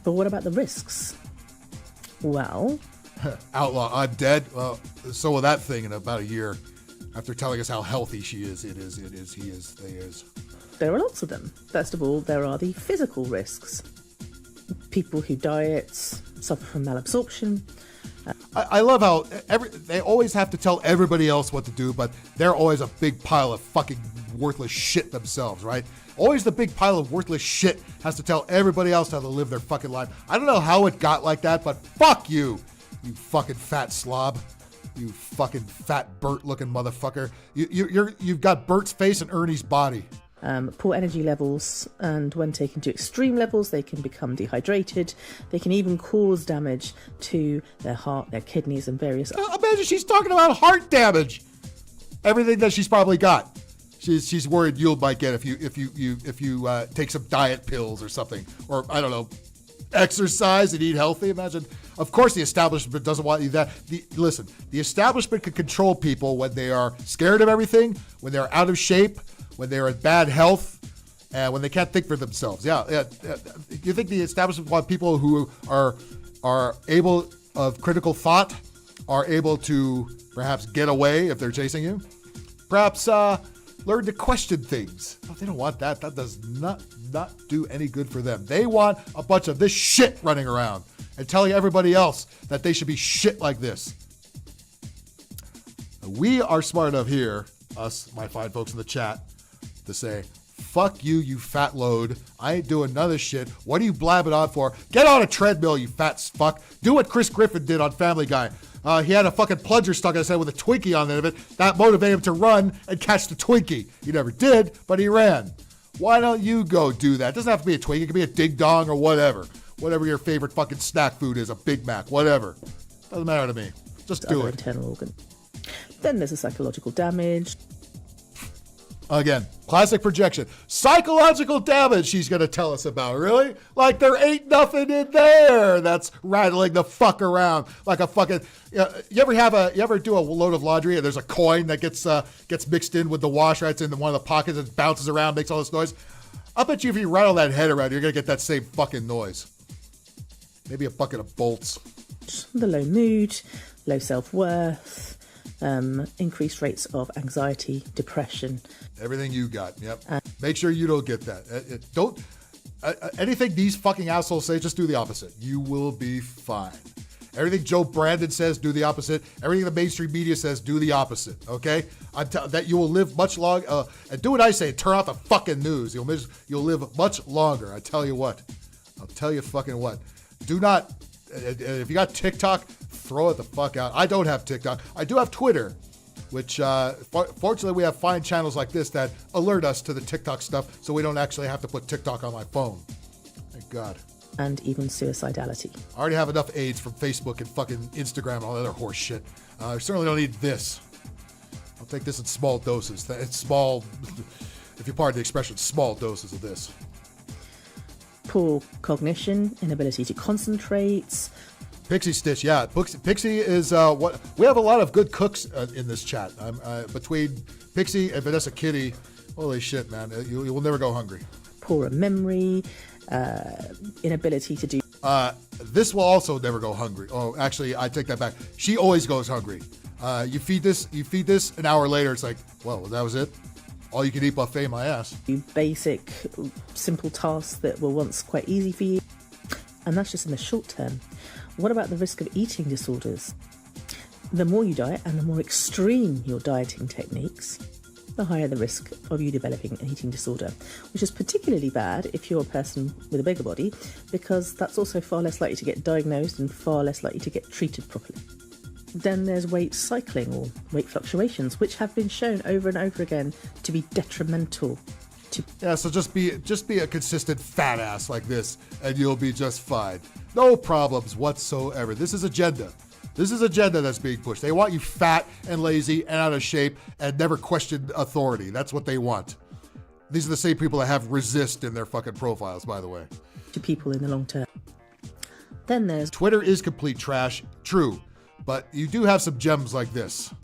But what about the risks? Well... Outlaw, I'm dead. Well, so will that thing in about a year. After telling us how healthy she is, he is. There are lots of them. First of all, there are the physical risks. People who diet, suffer from malabsorption. I love how they always have to tell everybody else what to do, but they're always a big pile of fucking worthless shit themselves, right? Always the big pile of worthless shit has to tell everybody else how to live their fucking life. I don't know how it got like that, but fuck you. You fucking fat slob. You fucking fat Bert looking motherfucker. You've got Bert's face and Ernie's body. Poor energy levels, and when taken to extreme levels, they can become dehydrated. They can even cause damage to their heart, their kidneys, and various. Imagine she's talking about heart damage. Everything that she's probably got. She's worried you might get if you take some diet pills or something, or I don't know, exercise and eat healthy. Imagine. Of course, the establishment doesn't want you that. Listen, the establishment can control people when they are scared of everything, when they're out of shape, when they're in bad health, and when they can't think for themselves. Yeah. You think the establishment want people who are able of critical thought, are able to perhaps get away if they're chasing you? Perhaps learn to question things. No, they don't want that. That does not do any good for them. They want a bunch of this shit running around and telling everybody else that they should be shit like this. We are smart enough here, us, my fine folks in the chat, to say, fuck you, you fat load. I ain't doing none of this shit. What are you blabbing on for? Get on a treadmill, you fat fuck. Do what Chris Griffin did on Family Guy. He had a fucking plunger stuck in his head with a Twinkie on the end of it. That motivated him to run and catch the Twinkie. He never did, but he ran. Why don't you go do that? It doesn't have to be a Twinkie. It can be a Ding Dong or whatever. Whatever your favorite fucking snack food is, a Big Mac, whatever. Doesn't matter to me. Just do it. Internal organ. Then there's the psychological damage. Again, classic projection. Psychological damage she's going to tell us about, really? Like there ain't nothing in there that's rattling the fuck around like a fucking... You ever do a load of laundry and there's a coin that gets mixed in with the wash, right? It's in one of the pockets and bounces around, makes all this noise? I'll bet you if you rattle that head around, you're going to get that same fucking noise. Maybe a bucket of bolts. The low mood, low self-worth, increased rates of anxiety, depression. Everything you got, yep. Make sure you don't get that. Don't anything these fucking assholes say, just do the opposite. You will be fine. Everything Joe Brandon says, do the opposite. Everything the mainstream media says, do the opposite, okay? That you will live much longer. And do what I say, turn off the fucking news. You'll live much longer, I tell you what. I'll tell you fucking what. Do not, if you got TikTok, throw it the fuck out. I don't have TikTok. I do have Twitter, which fortunately we have fine channels like this that alert us to the TikTok stuff so we don't actually have to put TikTok on my phone. Thank God. And even suicidality. I already have enough AIDS from Facebook and fucking Instagram and all that other horse shit. I certainly don't need this. I'll take this in small doses. It's small, if you pardon the expression, small doses of this. Poor cognition, inability to concentrate. Pixie Stitch, yeah. Pixie is what we have a lot of good cooks in this chat. Between Pixie and Vanessa Kitty, holy shit, man, you will never go hungry. Poor memory, inability to do. This will also never go hungry. Oh, actually, I take that back. She always goes hungry. You feed this, an hour later, it's like, well, that was it. All you can eat buffet, my ass. Basic, simple tasks that were once quite easy for you. And that's just in the short term. What about the risk of eating disorders? The more you diet and the more extreme your dieting techniques, the higher the risk of you developing an eating disorder, which is particularly bad if you're a person with a bigger body, because that's also far less likely to get diagnosed and far less likely to get treated properly. Then there's weight cycling or weight fluctuations, which have been shown over and over again to be detrimental to... Yeah, so just be a consistent fat ass like this and you'll be just fine. No problems whatsoever. This is agenda. This is agenda that's being pushed. They want you fat and lazy and out of shape and never question authority. That's what they want. These are the same people that have resist in their fucking profiles, by the way. To people in the long term. Then there's... Twitter is complete trash, true. But you do have some gems like this.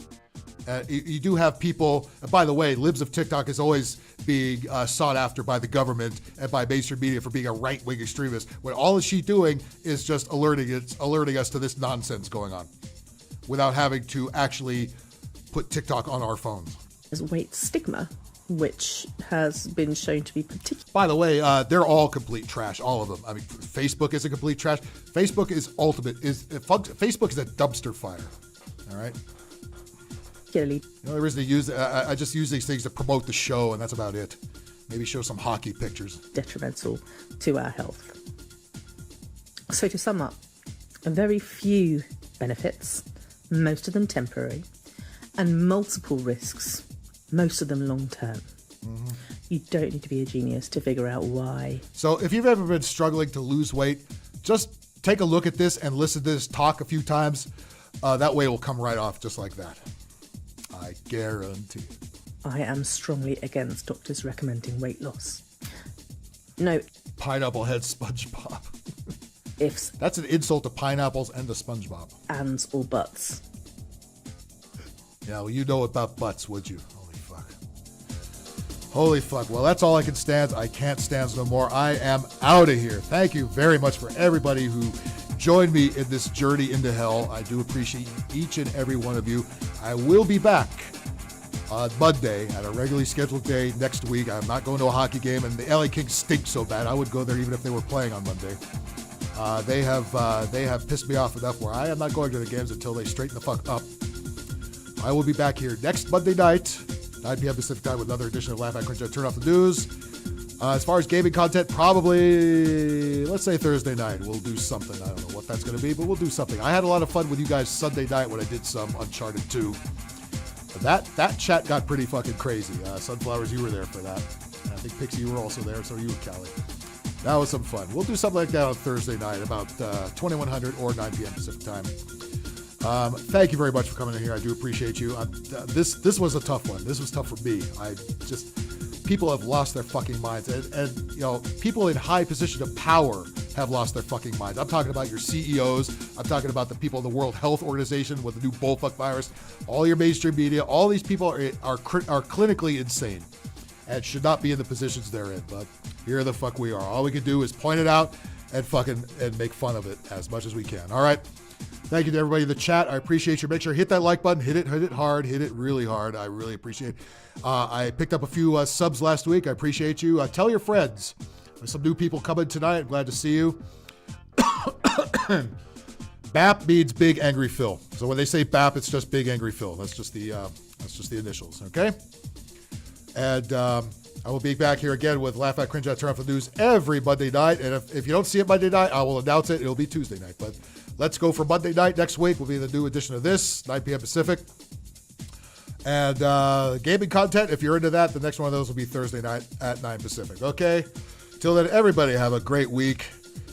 You do have people, and by the way, libs of TikTok is always being sought after by the government and by mainstream media for being a right-wing extremist, when all she's doing is just alerting us to this nonsense going on without having to actually put TikTok on our phones. There's weight stigma, which has been shown to be particular. By the way, they're all complete trash, all of them. I mean, Facebook is a complete trash. Facebook is ultimate. Facebook is a dumpster fire. All right. The only reason to use I just use these things to promote the show, and that's about it. Maybe show some hockey pictures. Detrimental to our health. So to sum up, very few benefits, most of them temporary, and multiple risks, most of them long-term. Mm-hmm. You don't need to be a genius to figure out why. So if you've ever been struggling to lose weight, just take a look at this and listen to this talk a few times. That way it will come right off just like that. I guarantee it. I am strongly against doctors recommending weight loss. No. Pineapple head SpongeBob. Ifs. That's an insult to pineapples and to SpongeBob. Ands or buts. Yeah, well, you know about butts, would you? Holy fuck. Well, that's all I can stand. I can't stand no more. I am out of here. Thank you very much for everybody who joined me in this journey into hell. I do appreciate each and every one of you. I will be back on Monday at a regularly scheduled day next week. I'm not going to a hockey game, and the LA Kings stink so bad I would go there even if they were playing on Monday. They have pissed me off enough where I am not going to the games until they straighten the fuck up. I will be back here next Monday night, 9 p.m. Pacific time, with another edition of Laugh at Cringe. Turn off the news. As far as gaming content, probably, let's say Thursday night. We'll do something. I don't know what that's going to be, but we'll do something. I had a lot of fun with you guys Sunday night when I did some Uncharted 2. But that chat got pretty fucking crazy. Sunflowers, you were there for that. And I think Pixie, you were also there, so you and Callie. That was some fun. We'll do something like that on Thursday night, about 2100 or 9 p.m. Pacific time. Thank you very much for coming in here. I do appreciate you. This was a tough one. This was tough for me. People have lost their fucking minds, and you know, people in high position of power have lost their fucking minds. I'm talking about your CEOs. I'm talking about the people in the World Health Organization with the new bullfuck virus. All your mainstream media. All these people are clinically insane and should not be in the positions they're in. But here the fuck we are. All we can do is point it out and make fun of it as much as we can. All right. Thank you to everybody in the chat. I appreciate you. Make sure to hit that like button. Hit it hard. Hit it really hard. I really appreciate it. I picked up a few subs last week. I appreciate you. Tell your friends. There's some new people coming tonight. I'm glad to see you. BAP means Big Angry Phil. So when they say BAP, it's just Big Angry Phil. That's just the initials. Okay. And I will be back here again with Laugh at Cringe at Turn Off the News every Monday night. And if you don't see it Monday night, I will announce it. It'll be Tuesday night. But let's go for Monday night. Next week will be the new edition of this, 9 p.m. Pacific. And gaming content, if you're into that, the next one of those will be Thursday night at 9 Pacific. Okay? Till then, everybody have a great week.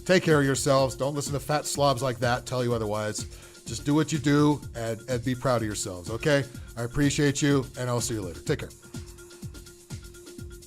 Take care of yourselves. Don't listen to fat slobs like that tell you otherwise. Just do what you do and be proud of yourselves. Okay? I appreciate you, and I'll see you later. Take care.